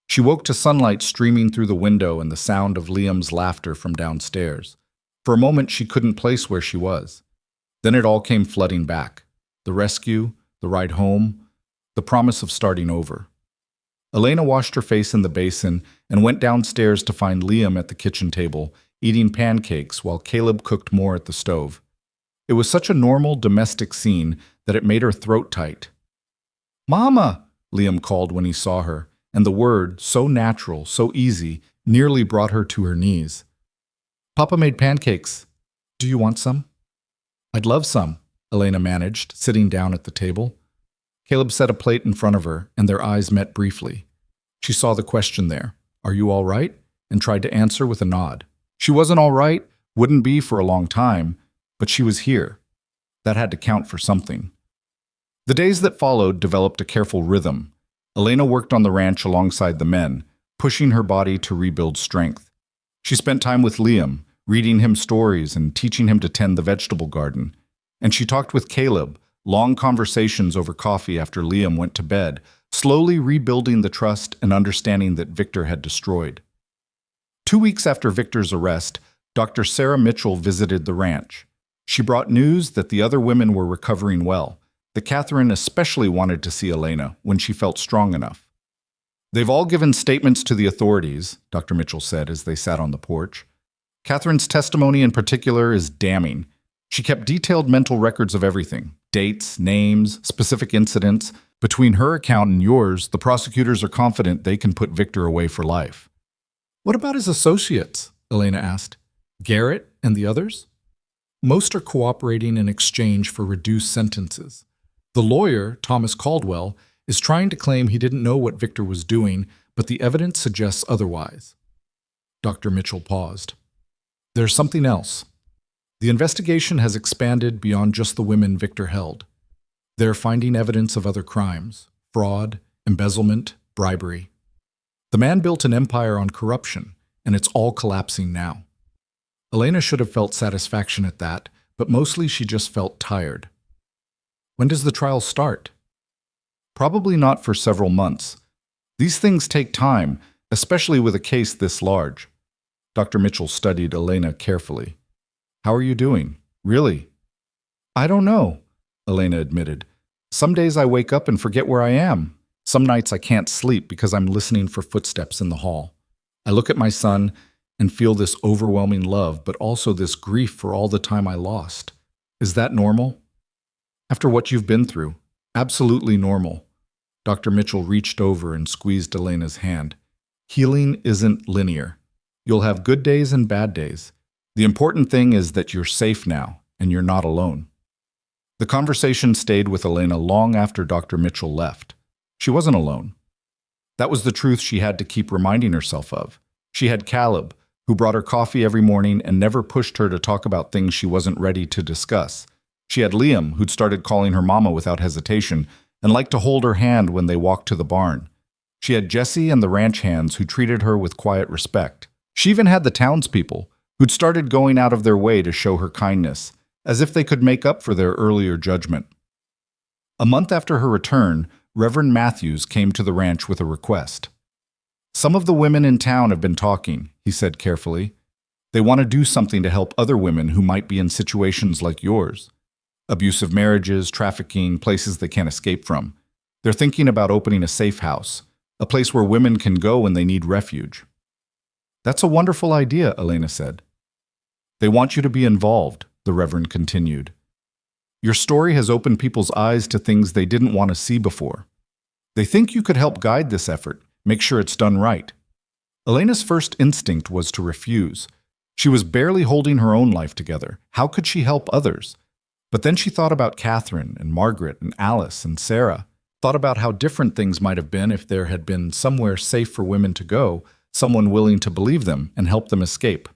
She woke to sunlight streaming through the window and the sound of Liam's laughter from downstairs. For a moment, she couldn't place where she was. Then it all came flooding back. The rescue, the ride home, the promise of starting over. Elena washed her face in the basin and went downstairs to find Liam at the kitchen table, eating pancakes while Caleb cooked more at the stove. It was such a normal domestic scene that it made her throat tight. "Mama!" Liam called when he saw her, and the word, so natural, so easy, nearly brought her to her knees. "Papa made pancakes. Do you want some?" "I'd love some," Elena managed, sitting down at the table. Caleb set a plate in front of her, and their eyes met briefly. She saw the question there, "Are you all right?" and tried to answer with a nod. She wasn't all right, wouldn't be for a long time, but she was here. That had to count for something. The days that followed developed a careful rhythm. Elena worked on the ranch alongside the men, pushing her body to rebuild strength. She spent time with Liam, reading him stories and teaching him to tend the vegetable garden. And she talked with Caleb, long conversations over coffee after Liam went to bed, slowly rebuilding the trust and understanding that Victor had destroyed. 2 weeks after Victor's arrest, Dr. Sarah Mitchell visited the ranch. She brought news that the other women were recovering well. that Catherine especially wanted to see Elena when she felt strong enough. "They've all given statements to the authorities," Dr. Mitchell said as they sat on the porch. "Catherine's testimony in particular is damning. She kept detailed mental records of everything: dates, names, specific incidents. Between her account and yours, the prosecutors are confident they can put Victor away for life." "What about his associates?" Elena asked. "Garrett and the others?" "Most are cooperating in exchange for reduced sentences. The lawyer, Thomas Caldwell, is trying to claim he didn't know what Victor was doing, but the evidence suggests otherwise." Dr. Mitchell paused. "There's something else. The investigation has expanded beyond just the women Victor held. They're finding evidence of other crimes: fraud, embezzlement, bribery. The man built an empire on corruption, and it's all collapsing now." Elena should have felt satisfaction at that, but mostly she just felt tired. "When does the trial start?" "Probably not for several months. These things take time, especially with a case this large." Dr. Mitchell studied Elena carefully. "How are you doing? Really?" "I don't know," Elena admitted. "Some days I wake up and forget where I am. Some nights I can't sleep because I'm listening for footsteps in the hall. I look at my son and feel this overwhelming love, but also this grief for all the time I lost. Is that normal?" "After what you've been through, absolutely normal." Dr. Mitchell reached over and squeezed Elena's hand. "Healing isn't linear. You'll have good days and bad days. The important thing is that you're safe now, and you're not alone." The conversation stayed with Elena long after Dr. Mitchell left. She wasn't alone. That was the truth she had to keep reminding herself of. She had Caleb, who brought her coffee every morning and never pushed her to talk about things she wasn't ready to discuss. She had Liam, who'd started calling her mama without hesitation and liked to hold her hand when they walked to the barn. She had Jesse and the ranch hands who treated her with quiet respect. She even had the townspeople, who'd started going out of their way to show her kindness, as if they could make up for their earlier judgment. A month after her return, Reverend Matthews came to the ranch with a request. "Some of the women in town have been talking," he said carefully. "They want to do something to help other women who might be in situations like yours. Abusive marriages, trafficking, places they can't escape from. They're thinking about opening a safe house, a place where women can go when they need refuge." "That's a wonderful idea," Elena said. "They want you to be involved," the Reverend continued. "Your story has opened people's eyes to things they didn't want to see before. They think you could help guide this effort, make sure it's done right." Elena's first instinct was to refuse. She was barely holding her own life together. How could she help others? But then she thought about Catherine and Margaret and Alice and Sarah, thought about how different things might have been if there had been somewhere safe for women to go, someone willing to believe them and help them escape.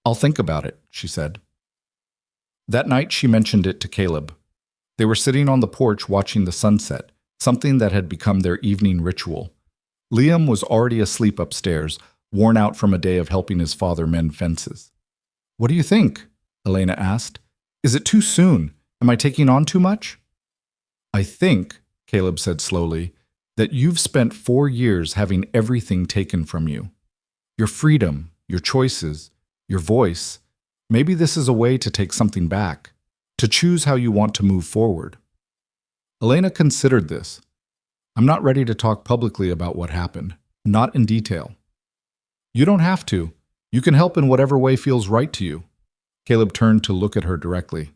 "I'll think about it," she said. That night she mentioned it to Caleb. They were sitting on the porch watching the sunset, something that had become their evening ritual. Liam was already asleep upstairs, worn out from a day of helping his father mend fences. "What do you think?" Elena asked. "Is it too soon? Am I taking on too much?" "I think," Caleb said slowly, "that you've spent 4 years having everything taken from you. Your freedom, your choices, your voice. Maybe this is a way to take something back, to choose how you want to move forward." Elena considered this. "I'm not ready to talk publicly about what happened, not in detail." "You don't have to. You can help in whatever way feels right to you." Caleb turned to look at her directly.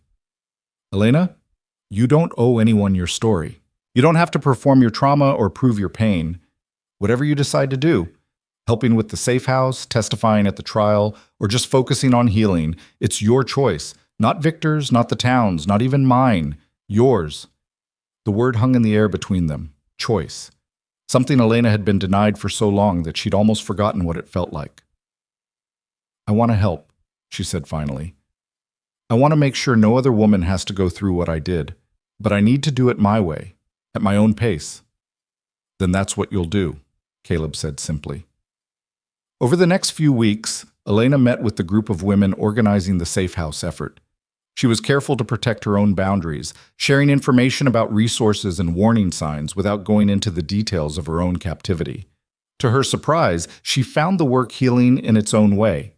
"Elena, you don't owe anyone your story. You don't have to perform your trauma or prove your pain. Whatever you decide to do, helping with the safe house, testifying at the trial, or just focusing on healing, it's your choice. Not Victor's, not the town's, not even mine. Yours." The word hung in the air between them. Choice. Something Elena had been denied for so long that she'd almost forgotten what it felt like. "I want to help," she said finally. "I want to make sure no other woman has to go through what I did, but I need to do it my way, at my own pace." "Then that's what you'll do," Caleb said simply. Over the next few weeks, Elena met with the group of women organizing the Safe House effort. She was careful to protect her own boundaries, sharing information about resources and warning signs without going into the details of her own captivity. To her surprise, she found the work healing in its own way,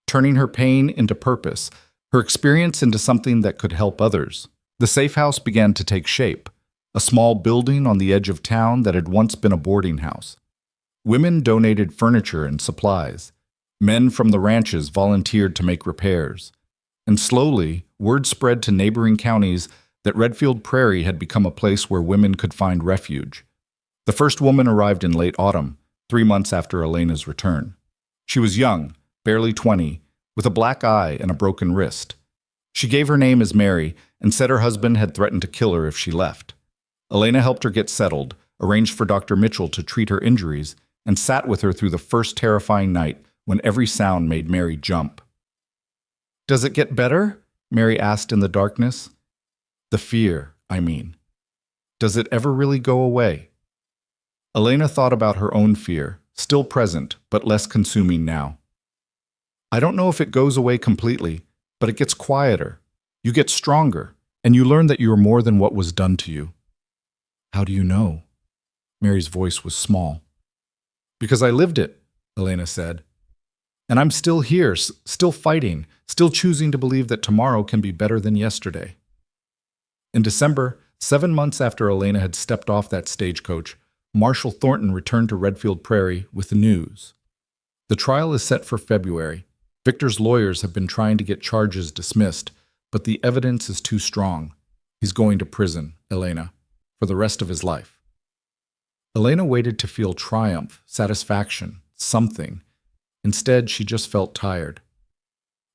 turning her pain into purpose, her experience into something that could help others. The safe house began to take shape, a small building on the edge of town that had once been a boarding house. Women donated furniture and supplies. Men from the ranches volunteered to make repairs. And slowly, word spread to neighboring counties that Redfield Prairie had become a place where women could find refuge. The first woman arrived in late autumn, 3 months after Elena's return. She was young, barely 20, with a black eye and a broken wrist. She gave her name as Mary and said her husband had threatened to kill her if she left. Elena helped her get settled, arranged for Dr. Mitchell to treat her injuries, and sat with her through the first terrifying night when every sound made Mary jump. "Does it get better?" Mary asked in the darkness. "The fear, I mean. Does it ever really go away?" Elena thought about her own fear, still present, but less consuming now. "I don't know if it goes away completely, but it gets quieter. You get stronger, and you learn that you are more than what was done to you." "How do you know?" Mary's voice was small. "Because I lived it," Elena said. "And I'm still here, still fighting, still choosing to believe that tomorrow can be better than yesterday." In December, 7 months after Elena had stepped off that stagecoach, Marshal Thornton returned to Redfield Prairie with the news. "The trial is set for February. Victor's lawyers have been trying to get charges dismissed, but the evidence is too strong. He's going to prison, Elena, for the rest of his life." Elena waited to feel triumph, satisfaction, something. Instead, she just felt tired.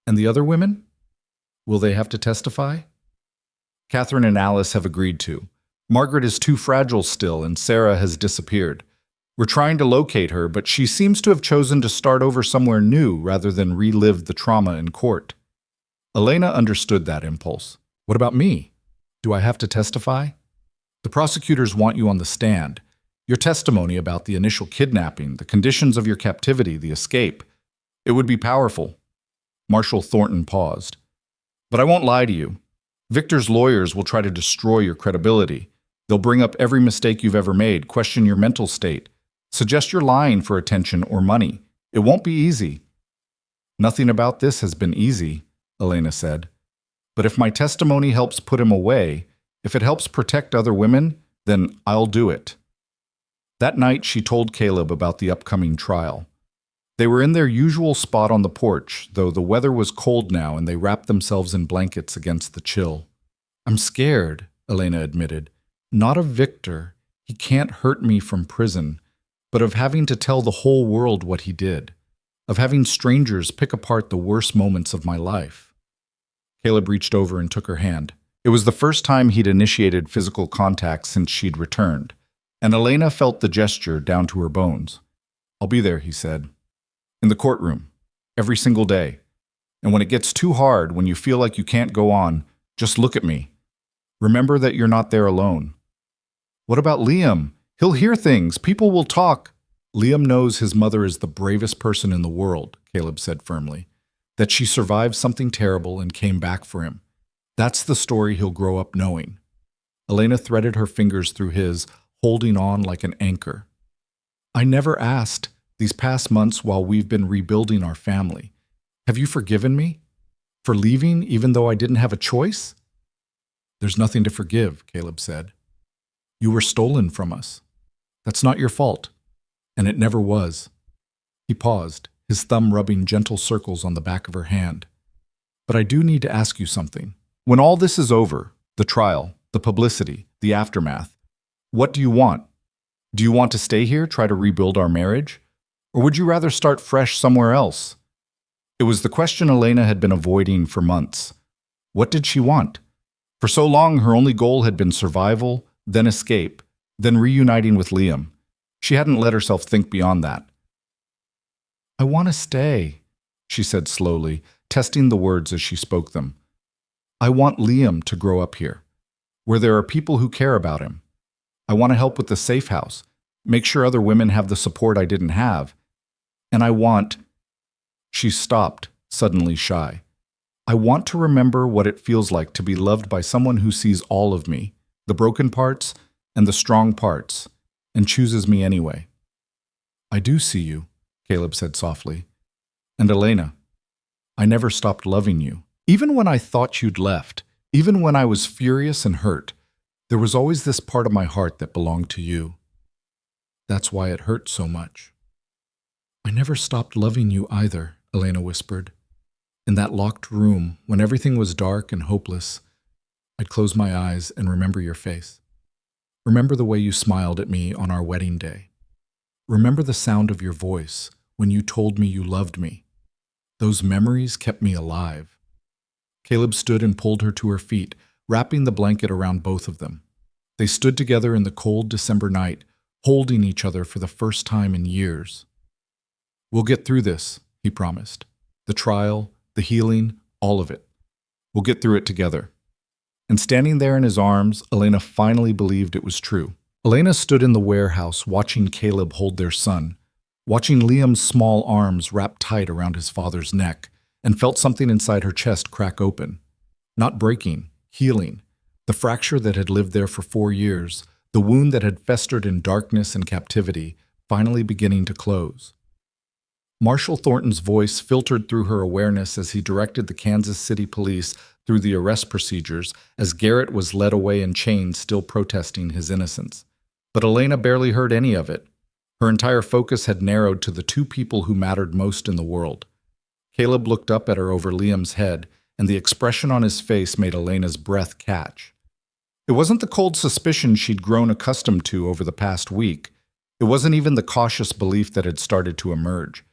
"And the other women? Will they have to testify?" "Catherine and Alice have agreed to. Margaret is too fragile still, and Sarah has disappeared. We're trying to locate her, but she seems to have chosen to start over somewhere new rather than relive the trauma in court." Elena understood that impulse. "What about me? Do I have to testify?" "The prosecutors want you on the stand. Your testimony about the initial kidnapping, the conditions of your captivity, the escape. It would be powerful." Marshal Thornton paused. "But I won't lie to you. Victor's lawyers will try to destroy your credibility. They'll bring up every mistake you've ever made, question your mental state, suggest you're lying for attention or money. It won't be easy." "Nothing about this has been easy," Elena said. "But if my testimony helps put him away, if it helps protect other women, then I'll do it." That night, she told Caleb about the upcoming trial. They were in their usual spot on the porch, though the weather was cold now and they wrapped themselves in blankets against the chill. "I'm scared," Elena admitted. "Not of Victor. He can't hurt me from prison, but of having to tell the whole world what he did, of having strangers pick apart the worst moments of my life." Caleb reached over and took her hand. It was the first time he'd initiated physical contact since she'd returned, and Elena felt the gesture down to her bones. "I'll be there," he said. "In the courtroom. Every single day. And when it gets too hard, when you feel like you can't go on, just look at me. Remember that you're not there alone." "What about Liam? He'll hear things. People will talk." "Liam knows his mother is the bravest person in the world," Caleb said firmly. "That she survived something terrible and came back for him. That's the story he'll grow up knowing." Elena threaded her fingers through his, holding on like an anchor. "I never asked, these past months while we've been rebuilding our family. Have you forgiven me? For leaving even though I didn't have a choice?" "There's nothing to forgive," Caleb said. "You were stolen from us. That's not your fault. And it never was." He paused, his thumb rubbing gentle circles on the back of her hand. "But I do need to ask you something. When all this is over, the trial, the publicity, the aftermath, what do you want? Do you want to stay here, try to rebuild our marriage? Or would you rather start fresh somewhere else?" It was the question Elena had been avoiding for months. What did she want? For so long, her only goal had been survival, then escape, then reuniting with Liam. She hadn't let herself think beyond that. "I want to stay," she said slowly, testing the words as she spoke them. "I want Liam to grow up here, where there are people who care about him. I want to help with the safe house, make sure other women have the support I didn't have. And I want—" She stopped, suddenly shy. "I want to remember what it feels like to be loved by someone who sees all of me, the broken parts and the strong parts, and chooses me anyway." "I do see you," Caleb said softly. "And Elena, I never stopped loving you. Even when I thought you'd left, Even when I was furious and hurt, there was always this part of my heart that belonged to you. That's why it hurt so much. I never stopped loving you either, Elena whispered. In that locked room, when everything was dark and hopeless, I'd close my eyes and remember your face. Remember the way you smiled at me on our wedding day. Remember the sound of your voice when you told me you loved me. Those memories kept me alive. Caleb stood and pulled her to her feet, wrapping the blanket around both of them. They stood together in the cold December night, holding each other for the first time in years. We'll get through this, he promised. The trial, the healing, all of it. We'll get through it together. And standing there in his arms, Elena finally believed it was true. Elena stood in the warehouse watching Caleb hold their son, watching Liam's small arms wrapped tight around his father's neck, and felt something inside her chest crack open. Not breaking, healing. The fracture that had lived there for 4 years, the wound that had festered in darkness and captivity, finally beginning to close. Marshal Thornton's voice filtered through her awareness as he directed the Kansas City police through the arrest procedures as Garrett was led away in chains, still protesting his innocence. But Elena barely heard any of it. Her entire focus had narrowed to the 2 people who mattered most in the world. Caleb looked up at her over Liam's head, and the expression on his face made Elena's breath catch. It wasn't the cold suspicion she'd grown accustomed to over the past week. It wasn't even the cautious belief that had started to emerge.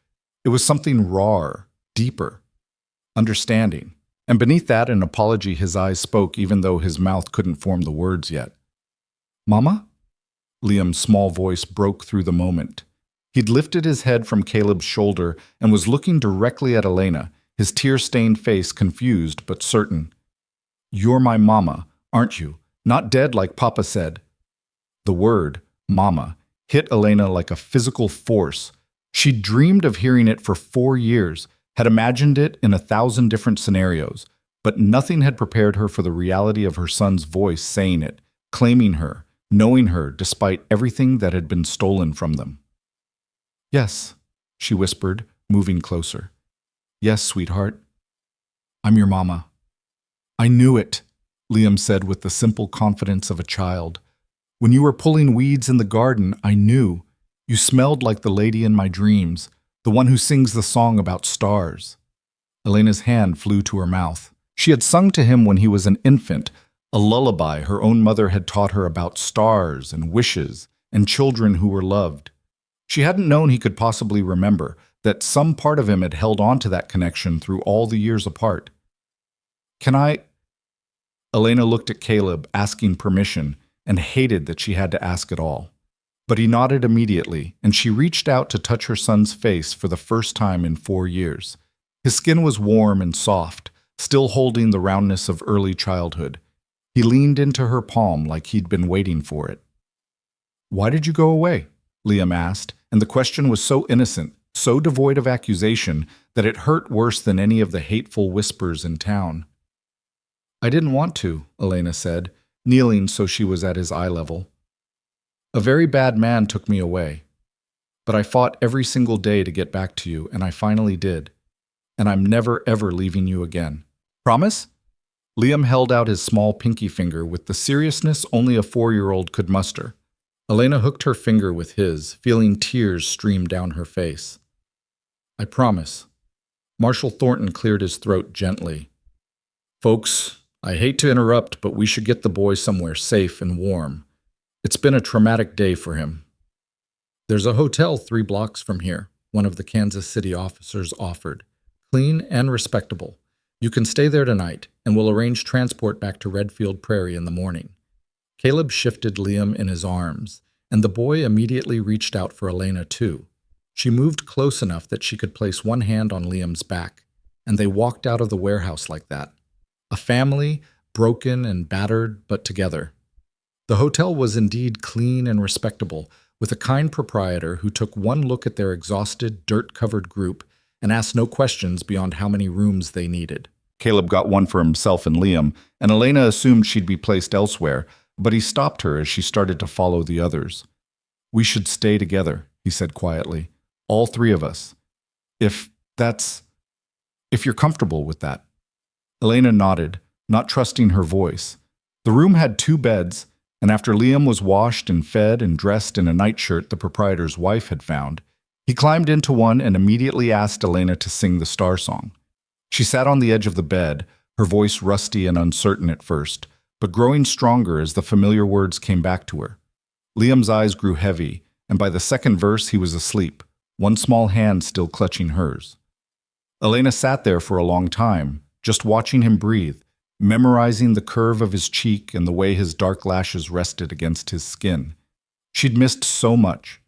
It was something rawer, deeper, understanding. And beneath that, an apology. His eyes spoke even though his mouth couldn't form the words yet. "Mama?" Liam's small voice broke through the moment. He'd lifted his head from Caleb's shoulder and was looking directly at Elena, his tear-stained face confused but certain. "You're my mama, aren't you? Not dead like Papa said." The word, mama, hit Elena like a physical force. She'd dreamed of hearing it for 4 years, had imagined it in 1,000 different scenarios, but nothing had prepared her for the reality of her son's voice saying it, claiming her, knowing her despite everything that had been stolen from them. "Yes," she whispered, moving closer. "Yes, sweetheart. I'm your mama." "I knew it," Liam said with the simple confidence of a child. "When you were pulling weeds in the garden, I knew. You smelled like the lady in my dreams, the one who sings the song about stars." Elena's hand flew to her mouth. She had sung to him when he was an infant, a lullaby her own mother had taught her about stars and wishes and children who were loved. She hadn't known he could possibly remember, that some part of him had held on to that connection through all the years apart. "Can I?" Elena looked at Caleb, asking permission, and hated that she had to ask at all. But he nodded immediately, and she reached out to touch her son's face for the first time in 4 years. His skin was warm and soft, still holding the roundness of early childhood. He leaned into her palm like he'd been waiting for it. "Why did you go away?" Liam asked, and the question was so innocent, so devoid of accusation, that it hurt worse than any of the hateful whispers in town. "I didn't want to," Elena said, kneeling so she was at his eye level. "A very bad man took me away. But I fought every single day to get back to you, and I finally did. And I'm never ever leaving you again. Promise?" Liam held out his small pinky finger with the seriousness only a 4-year-old could muster. Elena hooked her finger with his, feeling tears stream down her face. "I promise." Marshal Thornton cleared his throat gently. "Folks, I hate to interrupt, but we should get the boy somewhere safe and warm. It's been a traumatic day for him." "There's a hotel 3 blocks from here," one of the Kansas City officers offered. "Clean and respectable. You can stay there tonight, and we'll arrange transport back to Redfield Prairie in the morning." Caleb shifted Liam in his arms, and the boy immediately reached out for Elena too. She moved close enough that she could place one hand on Liam's back, and they walked out of the warehouse like that. A family, broken and battered, but together. The hotel was indeed clean and respectable, with a kind proprietor who took one look at their exhausted, dirt-covered group and asked no questions beyond how many rooms they needed. Caleb got one for himself and Liam, and Elena assumed she'd be placed elsewhere, but he stopped her as she started to follow the others. "We should stay together," he said quietly. "All 3 of us. If you're comfortable with that." Elena nodded, not trusting her voice. The room had 2 beds, and after Liam was washed and fed and dressed in a nightshirt the proprietor's wife had found, he climbed into one and immediately asked Elena to sing the star song. She sat on the edge of the bed, her voice rusty and uncertain at first, but growing stronger as the familiar words came back to her. Liam's eyes grew heavy, and by the second verse he was asleep, one small hand still clutching hers. Elena sat there for a long time, just watching him breathe, memorizing the curve of his cheek and the way his dark lashes rested against his skin. She'd missed so much.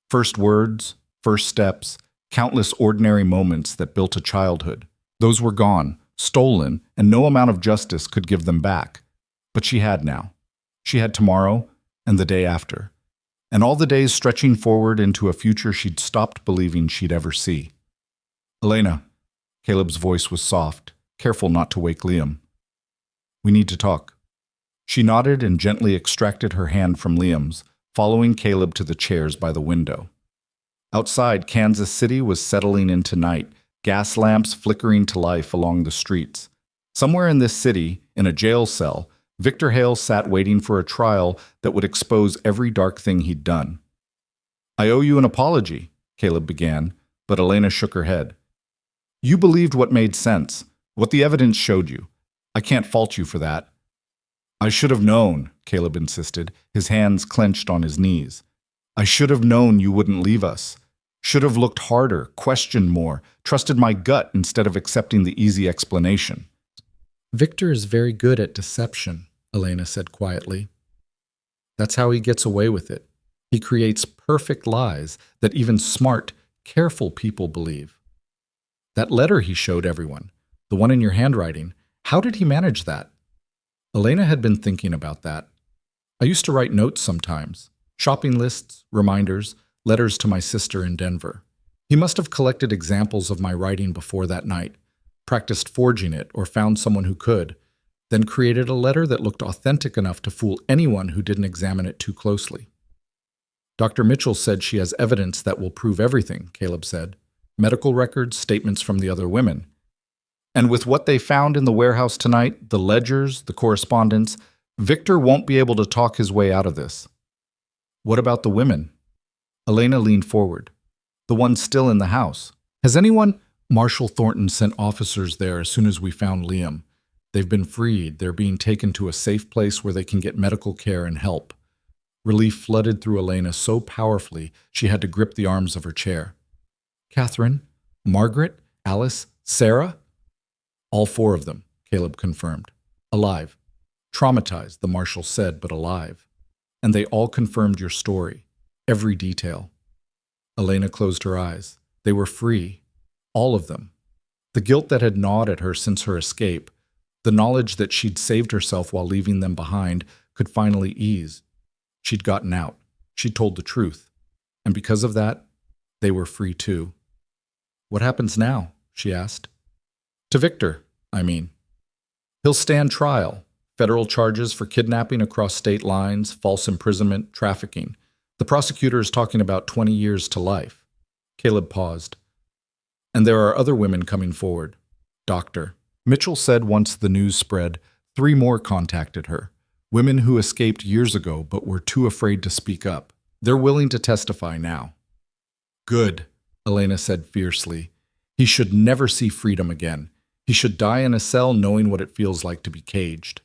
First words, first steps, countless ordinary moments that built a childhood. Those were gone, stolen, and no amount of justice could give them back. But she had now. She had tomorrow and the day after, and all the days stretching forward into a future she'd stopped believing she'd ever see. Elena, Caleb's voice was soft, careful not to wake Liam. We need to talk. She nodded and gently extracted her hand from Liam's, following Caleb to the chairs by the window. Outside, Kansas City was settling into night, gas lamps flickering to life along the streets. Somewhere in this city, in a jail cell, Victor Hale sat waiting for a trial that would expose every dark thing he'd done. I owe you an apology, Caleb began, but Elena shook her head. You believed what made sense, what the evidence showed you. I can't fault you for that. I should have known, Caleb insisted, his hands clenched on his knees. I should have known you wouldn't leave us. Should have looked harder, questioned more, trusted my gut instead of accepting the easy explanation. Victor is very good at deception, Elena said quietly. That's how he gets away with it. He creates perfect lies that even smart, careful people believe. That letter he showed everyone, the one in your handwriting, how did he manage that? Elena had been thinking about that. I used to write notes sometimes, shopping lists, reminders, letters to my sister in Denver. He must have collected examples of my writing before that night, practiced forging it or found someone who could, then created a letter that looked authentic enough to fool anyone who didn't examine it too closely. Dr. Mitchell said she has evidence that will prove everything, Caleb said. Medical records, statements from the other women. And with what they found in the warehouse tonight, the ledgers, the correspondence, Victor won't be able to talk his way out of this. What about the women? Elena leaned forward. The ones still in the house. Has anyone? Marshal Thornton sent officers there as soon as we found Liam. They've been freed. They're being taken to a safe place where they can get medical care and help. Relief flooded through Elena so powerfully she had to grip the arms of her chair. Catherine, Margaret, Alice, Sarah? All 4 of them, Caleb confirmed. Alive. Traumatized, the marshal said, but alive. And they all confirmed your story. Every detail. Elena closed her eyes. They were free. All of them. The guilt that had gnawed at her since her escape, the knowledge that she'd saved herself while leaving them behind, could finally ease. She'd gotten out. She'd told the truth. And because of that, they were free too. What happens now? She asked. To Victor, I mean. He'll stand trial. Federal charges for kidnapping across state lines, false imprisonment, trafficking. The prosecutor is talking about 20 years to life. Caleb paused. And there are other women coming forward. Doctor. Mitchell said once the news spread, 3 more contacted her. Women who escaped years ago but were too afraid to speak up. They're willing to testify now. Good, Elena said fiercely. He should never see freedom again. He should die in a cell knowing what it feels like to be caged.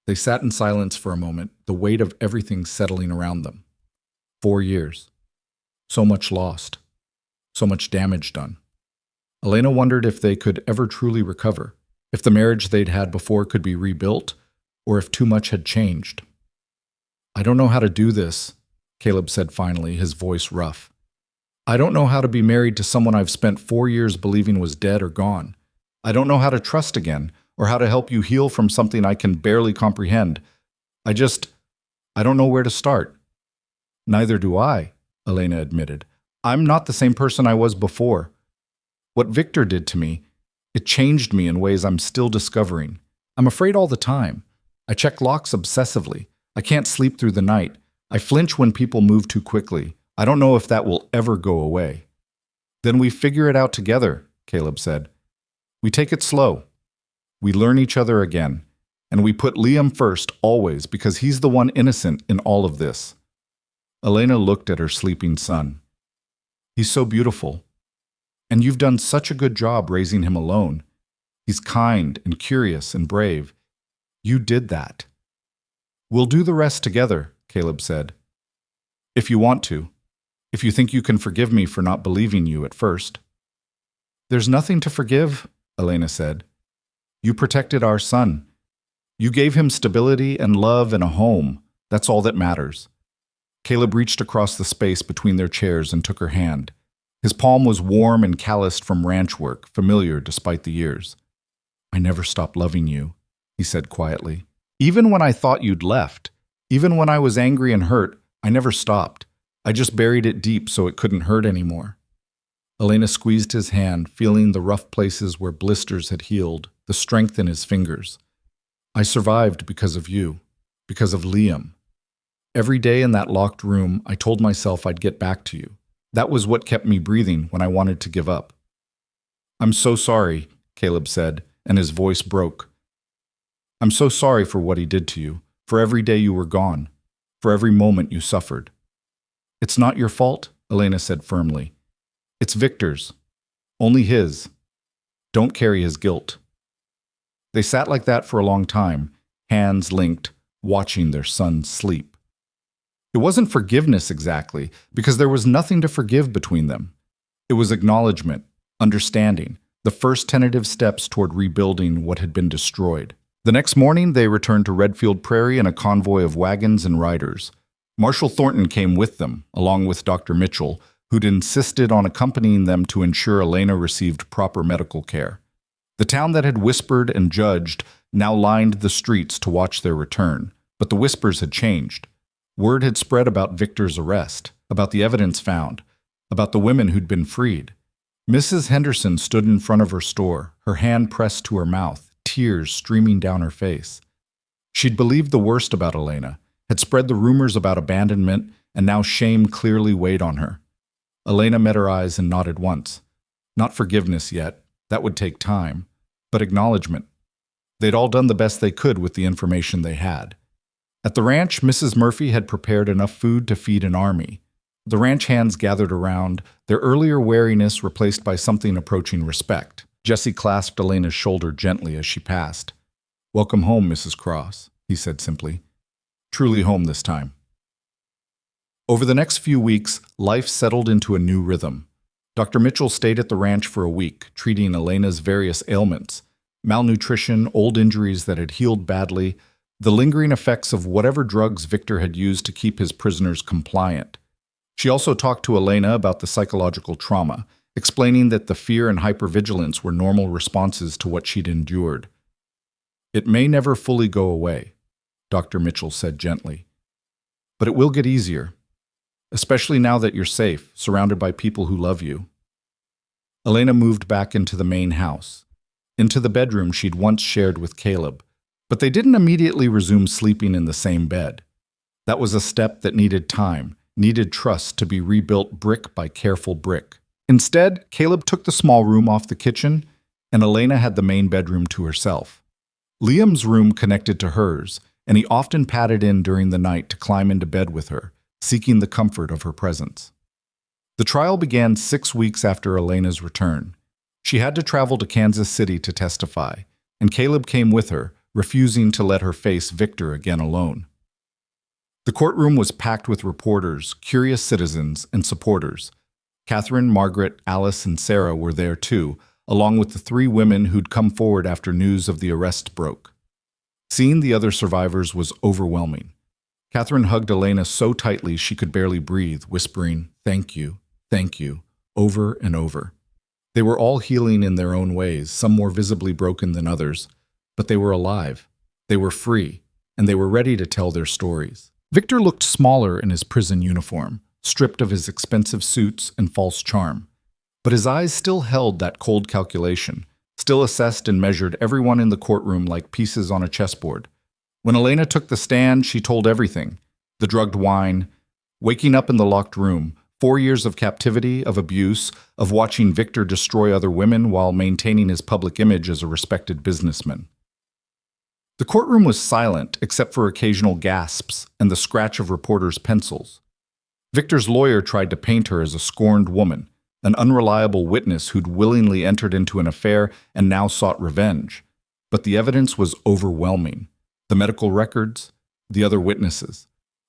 They sat in silence for a moment, the weight of everything settling around them. 4 years. So much lost. So much damage done. Elena wondered if they could ever truly recover, if the marriage they'd had before could be rebuilt, or if too much had changed. I don't know how to do this, Caleb said finally, his voice rough. I don't know how to be married to someone I've spent 4 years believing was dead or gone. I don't know how to trust again, or how to help you heal from something I can barely comprehend. I don't know where to start. Neither do I, Elena admitted. I'm not the same person I was before. What Victor did to me, it changed me in ways I'm still discovering. I'm afraid all the time. I check locks obsessively. I can't sleep through the night. I flinch when people move too quickly. I don't know if that will ever go away. Then we figure it out together, Caleb said. We take it slow. We learn each other again. And we put Liam first, always, because he's the one innocent in all of this. Elena looked at her sleeping son. He's so beautiful. And you've done such a good job raising him alone. He's kind and curious and brave. You did that. We'll do the rest together, Caleb said. If you want to. If you think you can forgive me for not believing you at first. There's nothing to forgive, Elena said. You protected our son. You gave him stability and love and a home. That's all that matters. Caleb reached across the space between their chairs and took her hand. His palm was warm and calloused from ranch work, familiar despite the years. I never stopped loving you, he said quietly. Even when I thought you'd left, even when I was angry and hurt, I never stopped. I just buried it deep so it couldn't hurt anymore. Elena squeezed his hand, feeling the rough places where blisters had healed, the strength in his fingers. I survived because of you, because of Liam. Every day in that locked room, I told myself I'd get back to you. That was what kept me breathing when I wanted to give up. I'm so sorry, Caleb said, and his voice broke. I'm so sorry for what he did to you, for every day you were gone, for every moment you suffered. It's not your fault, Elena said firmly. It's Victor's. Only his. Don't carry his guilt. They sat like that for a long time, hands linked, watching their son sleep. It wasn't forgiveness exactly, because there was nothing to forgive between them. It was acknowledgement, understanding, the first tentative steps toward rebuilding what had been destroyed. The next morning, they returned to Redfield Prairie in a convoy of wagons and riders. Marshal Thornton came with them, along with Dr. Mitchell, who'd insisted on accompanying them to ensure Elena received proper medical care. The town that had whispered and judged now lined the streets to watch their return, but the whispers had changed. Word had spread about Victor's arrest, about the evidence found, about the women who'd been freed. Mrs. Henderson stood in front of her store, her hand pressed to her mouth, tears streaming down her face. She'd believed the worst about Elena, had spread the rumors about abandonment, and now shame clearly weighed on her. Elena met her eyes and nodded once. Not forgiveness yet, that would take time, but acknowledgement. They'd all done the best they could with the information they had. At the ranch, Mrs. Murphy had prepared enough food to feed an army. The ranch hands gathered around, their earlier wariness replaced by something approaching respect. Jesse clasped Elena's shoulder gently as she passed. "Welcome home, Mrs. Cross," he said simply. "Truly home this time." Over the next few weeks, life settled into a new rhythm. Dr. Mitchell stayed at the ranch for a week, treating Elena's various ailments, malnutrition, old injuries that had healed badly, the lingering effects of whatever drugs Victor had used to keep his prisoners compliant. She also talked to Elena about the psychological trauma, explaining that the fear and hypervigilance were normal responses to what she'd endured. "It may never fully go away," Dr. Mitchell said gently, "but it will get easier, especially now that you're safe, surrounded by people who love you." Elena moved back into the main house, into the bedroom she'd once shared with Caleb, but they didn't immediately resume sleeping in the same bed. That was a step that needed time, needed trust to be rebuilt brick by careful brick. Instead, Caleb took the small room off the kitchen, and Elena had the main bedroom to herself. Liam's room connected to hers, and he often padded in during the night to climb into bed with her, seeking the comfort of her presence. The trial began 6 weeks after Elena's return. She had to travel to Kansas City to testify, and Caleb came with her, refusing to let her face Victor again alone. The courtroom was packed with reporters, curious citizens, and supporters. Catherine, Margaret, Alice, and Sarah were there too, along with the 3 women who'd come forward after news of the arrest broke. Seeing the other survivors was overwhelming. Catherine hugged Elena so tightly she could barely breathe, whispering, thank you," over and over. They were all healing in their own ways, some more visibly broken than others, but they were alive, they were free, and they were ready to tell their stories. Victor looked smaller in his prison uniform, stripped of his expensive suits and false charm. But his eyes still held that cold calculation, still assessed and measured everyone in the courtroom like pieces on a chessboard. When Elena took the stand, she told everything. The drugged wine, waking up in the locked room, 4 years of captivity, of abuse, of watching Victor destroy other women while maintaining his public image as a respected businessman. The courtroom was silent except for occasional gasps and the scratch of reporters' pencils. Victor's lawyer tried to paint her as a scorned woman, an unreliable witness who'd willingly entered into an affair and now sought revenge. But the evidence was overwhelming. The medical records, the other witnesses,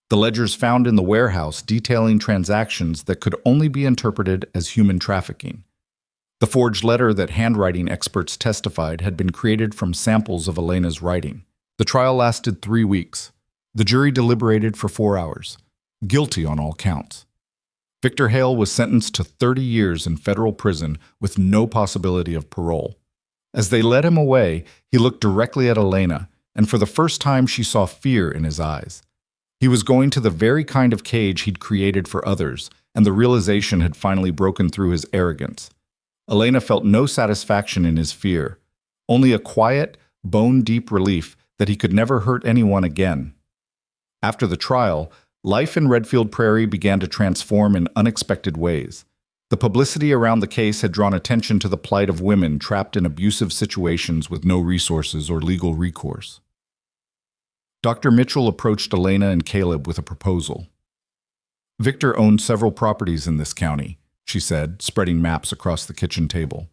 the ledgers found in the warehouse detailing transactions that could only be interpreted as human trafficking. The forged letter that handwriting experts testified had been created from samples of Elena's writing. The trial lasted 3 weeks. The jury deliberated for 4 hours. Guilty on all counts. Victor Hale was sentenced to 30 years in federal prison with no possibility of parole. As they led him away, he looked directly at Elena, and for the first time she saw fear in his eyes. He was going to the very kind of cage he'd created for others, and the realization had finally broken through his arrogance. Elena felt no satisfaction in his fear, only a quiet, bone-deep relief that he could never hurt anyone again. After the trial, life in Redfield Prairie began to transform in unexpected ways. The publicity around the case had drawn attention to the plight of women trapped in abusive situations with no resources or legal recourse. Dr. Mitchell approached Elena and Caleb with a proposal. Victor owned several properties in this county, she said, spreading maps across the kitchen table.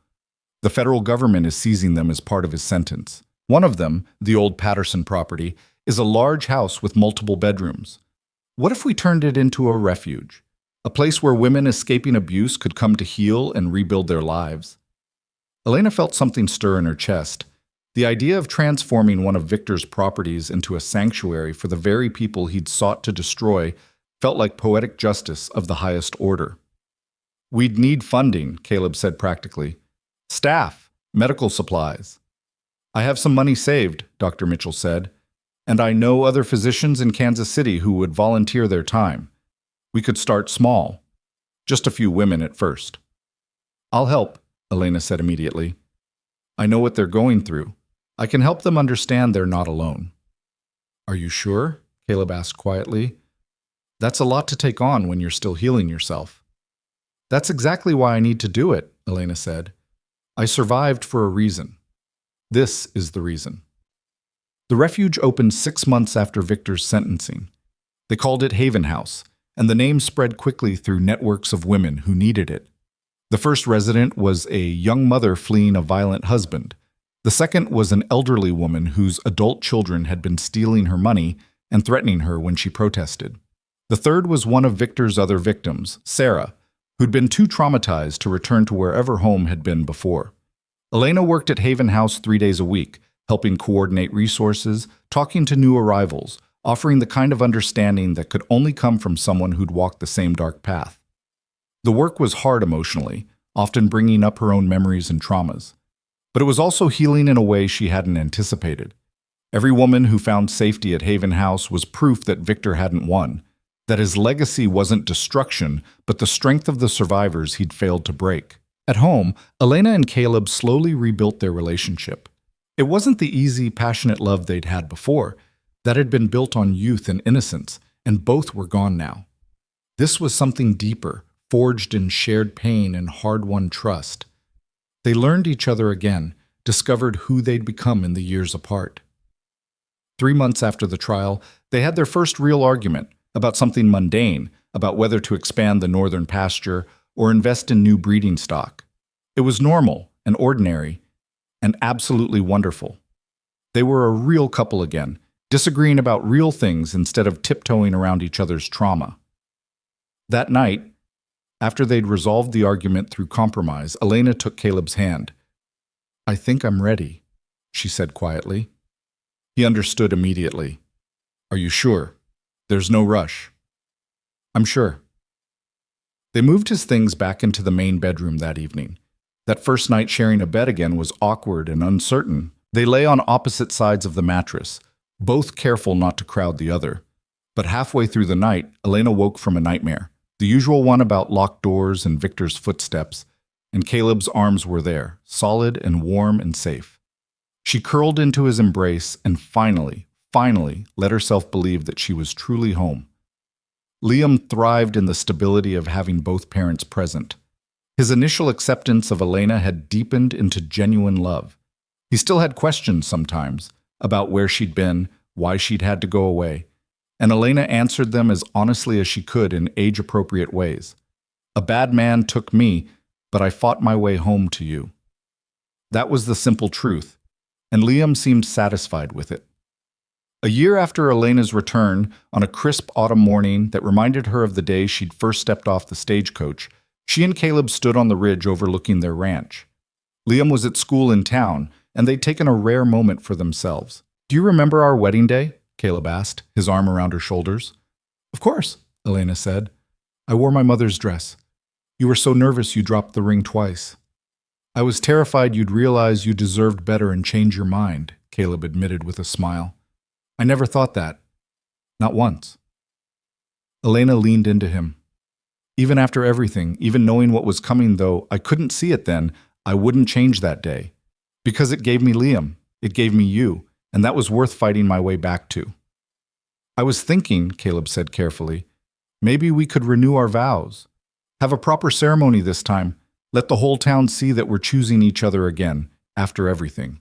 The federal government is seizing them as part of his sentence. One of them, the old Patterson property, is a large house with multiple bedrooms. What if we turned it into a refuge? A place where women escaping abuse could come to heal and rebuild their lives. Elena felt something stir in her chest. The idea of transforming one of Victor's properties into a sanctuary for the very people he'd sought to destroy felt like poetic justice of the highest order. We'd need funding, Caleb said practically. Staff, medical supplies. I have some money saved, Dr. Mitchell said, and I know other physicians in Kansas City who would volunteer their time. We could start small, just a few women at first. I'll help, Elena said immediately. I know what they're going through. I can help them understand they're not alone. Are you sure? Caleb asked quietly. That's a lot to take on when you're still healing yourself. That's exactly why I need to do it, Elena said. I survived for a reason. This is the reason. The refuge opened 6 months after Victor's sentencing. They called it Haven House, and the name spread quickly through networks of women who needed it. The first resident was a young mother fleeing a violent husband. The second was an elderly woman whose adult children had been stealing her money and threatening her when she protested. The third was one of Victor's other victims, Sarah, who'd been too traumatized to return to wherever home had been before. Elena worked at Haven House 3 days a week, helping coordinate resources, talking to new arrivals, offering the kind of understanding that could only come from someone who'd walked the same dark path. The work was hard emotionally, often bringing up her own memories and traumas. But it was also healing in a way she hadn't anticipated. Every woman who found safety at Haven House was proof that Victor hadn't won, that his legacy wasn't destruction, but the strength of the survivors he'd failed to break. At home, Elena and Caleb slowly rebuilt their relationship. It wasn't the easy, passionate love they'd had before. That had been built on youth and innocence, and both were gone now. This was something deeper, forged in shared pain and hard-won trust. They learned each other again, discovered who they'd become in the years apart. 3 months after the trial, they had their first real argument about something mundane, about whether to expand the northern pasture or invest in new breeding stock. It was normal and ordinary and absolutely wonderful. They were a real couple again, disagreeing about real things instead of tiptoeing around each other's trauma. That night, after they'd resolved the argument through compromise, Elena took Caleb's hand. I think I'm ready, she said quietly. He understood immediately. Are you sure? There's no rush. I'm sure. They moved his things back into the main bedroom that evening. That first night sharing a bed again was awkward and uncertain. They lay on opposite sides of the mattress, both careful not to crowd the other. But halfway through the night, Elena woke from a nightmare, the usual one about locked doors and Victor's footsteps, and Caleb's arms were there, solid and warm and safe. She curled into his embrace and finally let herself believe that she was truly home. Liam thrived in the stability of having both parents present. His initial acceptance of Elena had deepened into genuine love. He still had questions sometimes about where she'd been, why she'd had to go away, and Elena answered them as honestly as she could in age-appropriate ways. A bad man took me, but I fought my way home to you. That was the simple truth, and Liam seemed satisfied with it. A year after Elena's return, on a crisp autumn morning that reminded her of the day she'd first stepped off the stagecoach, she and Caleb stood on the ridge overlooking their ranch. Liam was at school in town, and they'd taken a rare moment for themselves. "Do you remember our wedding day?" Caleb asked, his arm around her shoulders. "Of course," Elena said. "I wore my mother's dress. You were so nervous you dropped the ring twice." "I was terrified you'd realize you deserved better and change your mind," Caleb admitted with a smile. "I never thought that. Not once." Elena leaned into him. "Even after everything, even knowing what was coming, though I couldn't see it then, I wouldn't change that day. Because it gave me Liam, it gave me you, and that was worth fighting my way back to." "I was thinking," Caleb said carefully, "maybe we could renew our vows. Have a proper ceremony this time. Let the whole town see that we're choosing each other again, after everything."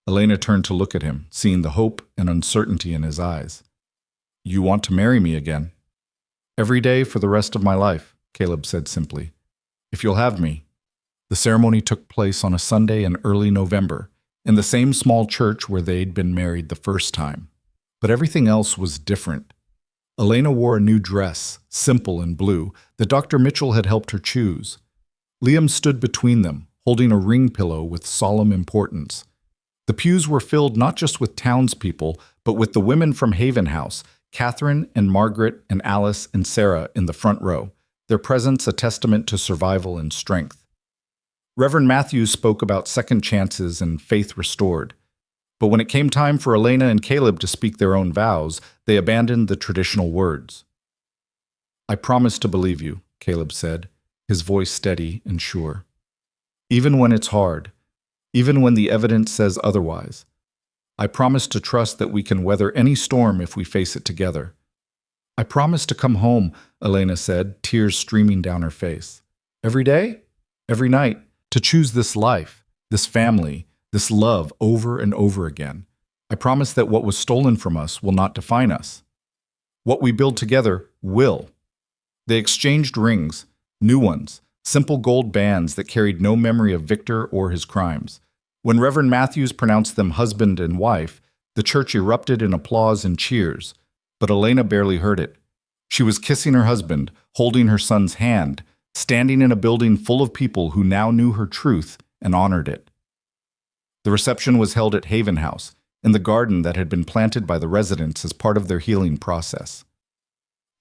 Elena turned to look at him, seeing the hope and uncertainty in his eyes. "You want to marry me again?" "Every day for the rest of my life," Caleb said simply. "If you'll have me." The ceremony took place on a Sunday in early November, in the same small church where they'd been married the first time. But everything else was different. Elena wore a new dress, simple and blue, that Dr. Mitchell had helped her choose. Liam stood between them, holding a ring pillow with solemn importance. The pews were filled not just with townspeople, but with the women from Haven House, Catherine and Margaret and Alice and Sarah in the front row, their presence a testament to survival and strength. Reverend Matthews spoke about second chances and faith restored. But when it came time for Elena and Caleb to speak their own vows, they abandoned the traditional words. "I promise to believe you," Caleb said, his voice steady and sure. "Even when it's hard, even when the evidence says otherwise. I promise to trust that we can weather any storm if we face it together." "I promise to come home," Elena said, tears streaming down her face. "Every day? Every night, to choose this life, this family, this love over and over again. I promise that what was stolen from us will not define us. What we build together will." They exchanged rings, new ones, simple gold bands that carried no memory of Victor or his crimes. When Reverend Matthews pronounced them husband and wife, the church erupted in applause and cheers, but Elena barely heard it. She was kissing her husband, holding her son's hand, standing in a building full of people who now knew her truth and honored it. The reception was held at Haven House, in the garden that had been planted by the residents as part of their healing process.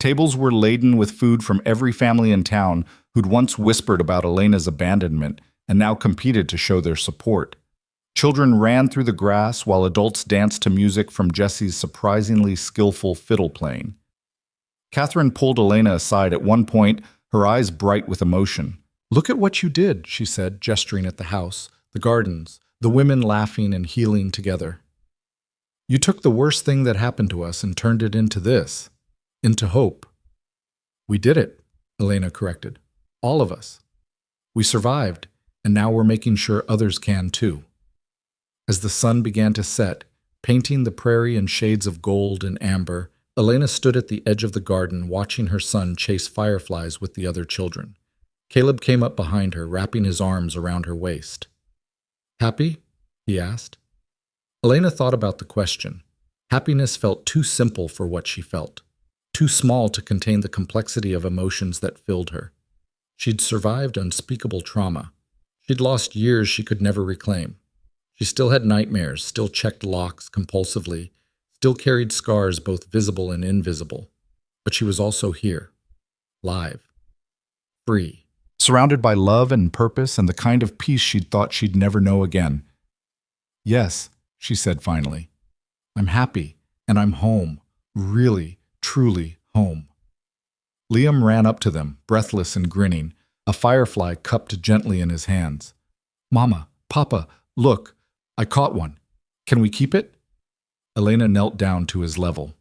Tables were laden with food from every family in town who'd once whispered about Elena's abandonment and now competed to show their support. Children ran through the grass while adults danced to music from Jesse's surprisingly skillful fiddle playing. Catherine pulled Elena aside at one point, her eyes bright with emotion. "Look at what you did," she said, gesturing at the house, the gardens, the women laughing and healing together. "You took the worst thing that happened to us and turned it into this, into hope." "We did it," Elena corrected. "All of us. We survived, and now we're making sure others can too." As the sun began to set, painting the prairie in shades of gold and amber, Elena stood at the edge of the garden watching her son chase fireflies with the other children. Caleb came up behind her, wrapping his arms around her waist. "Happy?" he asked. Elena thought about the question. Happiness felt too simple for what she felt, too small to contain the complexity of emotions that filled her. She'd survived unspeakable trauma. She'd lost years she could never reclaim. She still had nightmares, still checked locks compulsively, still carried scars both visible and invisible. But she was also here, live, free, surrounded by love and purpose and the kind of peace she'd thought she'd never know again. "Yes," she said finally. "I'm happy, and I'm home, really, truly home." Liam ran up to them, breathless and grinning, a firefly cupped gently in his hands. "Mama, Papa, look, I caught one. Can we keep it?" Elena knelt down to his level.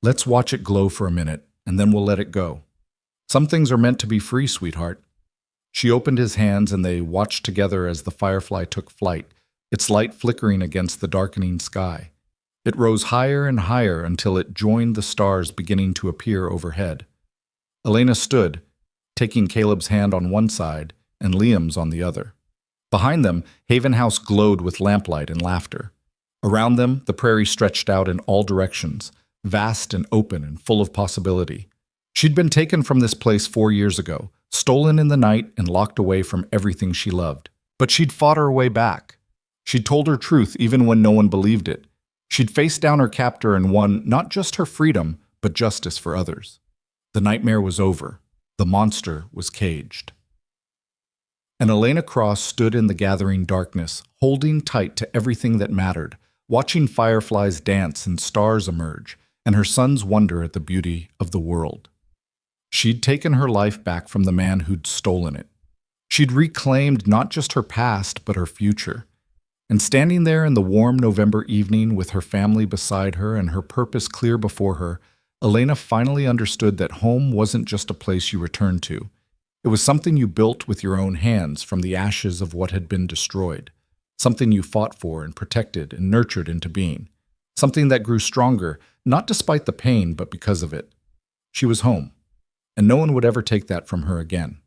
"Let's watch it glow for a minute," and then we'll let it go. Some things are meant to be free, sweetheart." She opened his hands and they watched together as the firefly took flight, its light flickering against the darkening sky. It rose higher and higher until it joined the stars beginning to appear overhead. Elena stood, taking Caleb's hand on one side and Liam's on the other. Behind them, Haven House glowed with lamplight and laughter. Around them, the prairie stretched out in all directions, vast and open and full of possibility. She'd been taken from this place 4 years ago, stolen in the night and locked away from everything she loved. But she'd fought her way back. She'd told her truth even when no one believed it. She'd faced down her captor and won not just her freedom, but justice for others. The nightmare was over. The monster was caged. And Elena Cross stood in the gathering darkness, holding tight to everything that mattered, watching fireflies dance and stars emerge, and her sons wonder at the beauty of the world. She'd taken her life back from the man who'd stolen it. She'd reclaimed not just her past, but her future. And standing there in the warm November evening with her family beside her and her purpose clear before her, Elena finally understood that home wasn't just a place you returned to. It was something you built with your own hands from the ashes of what had been destroyed, something you fought for and protected and nurtured into being, something that grew stronger, not despite the pain, but because of it. She was home, and no one would ever take that from her again.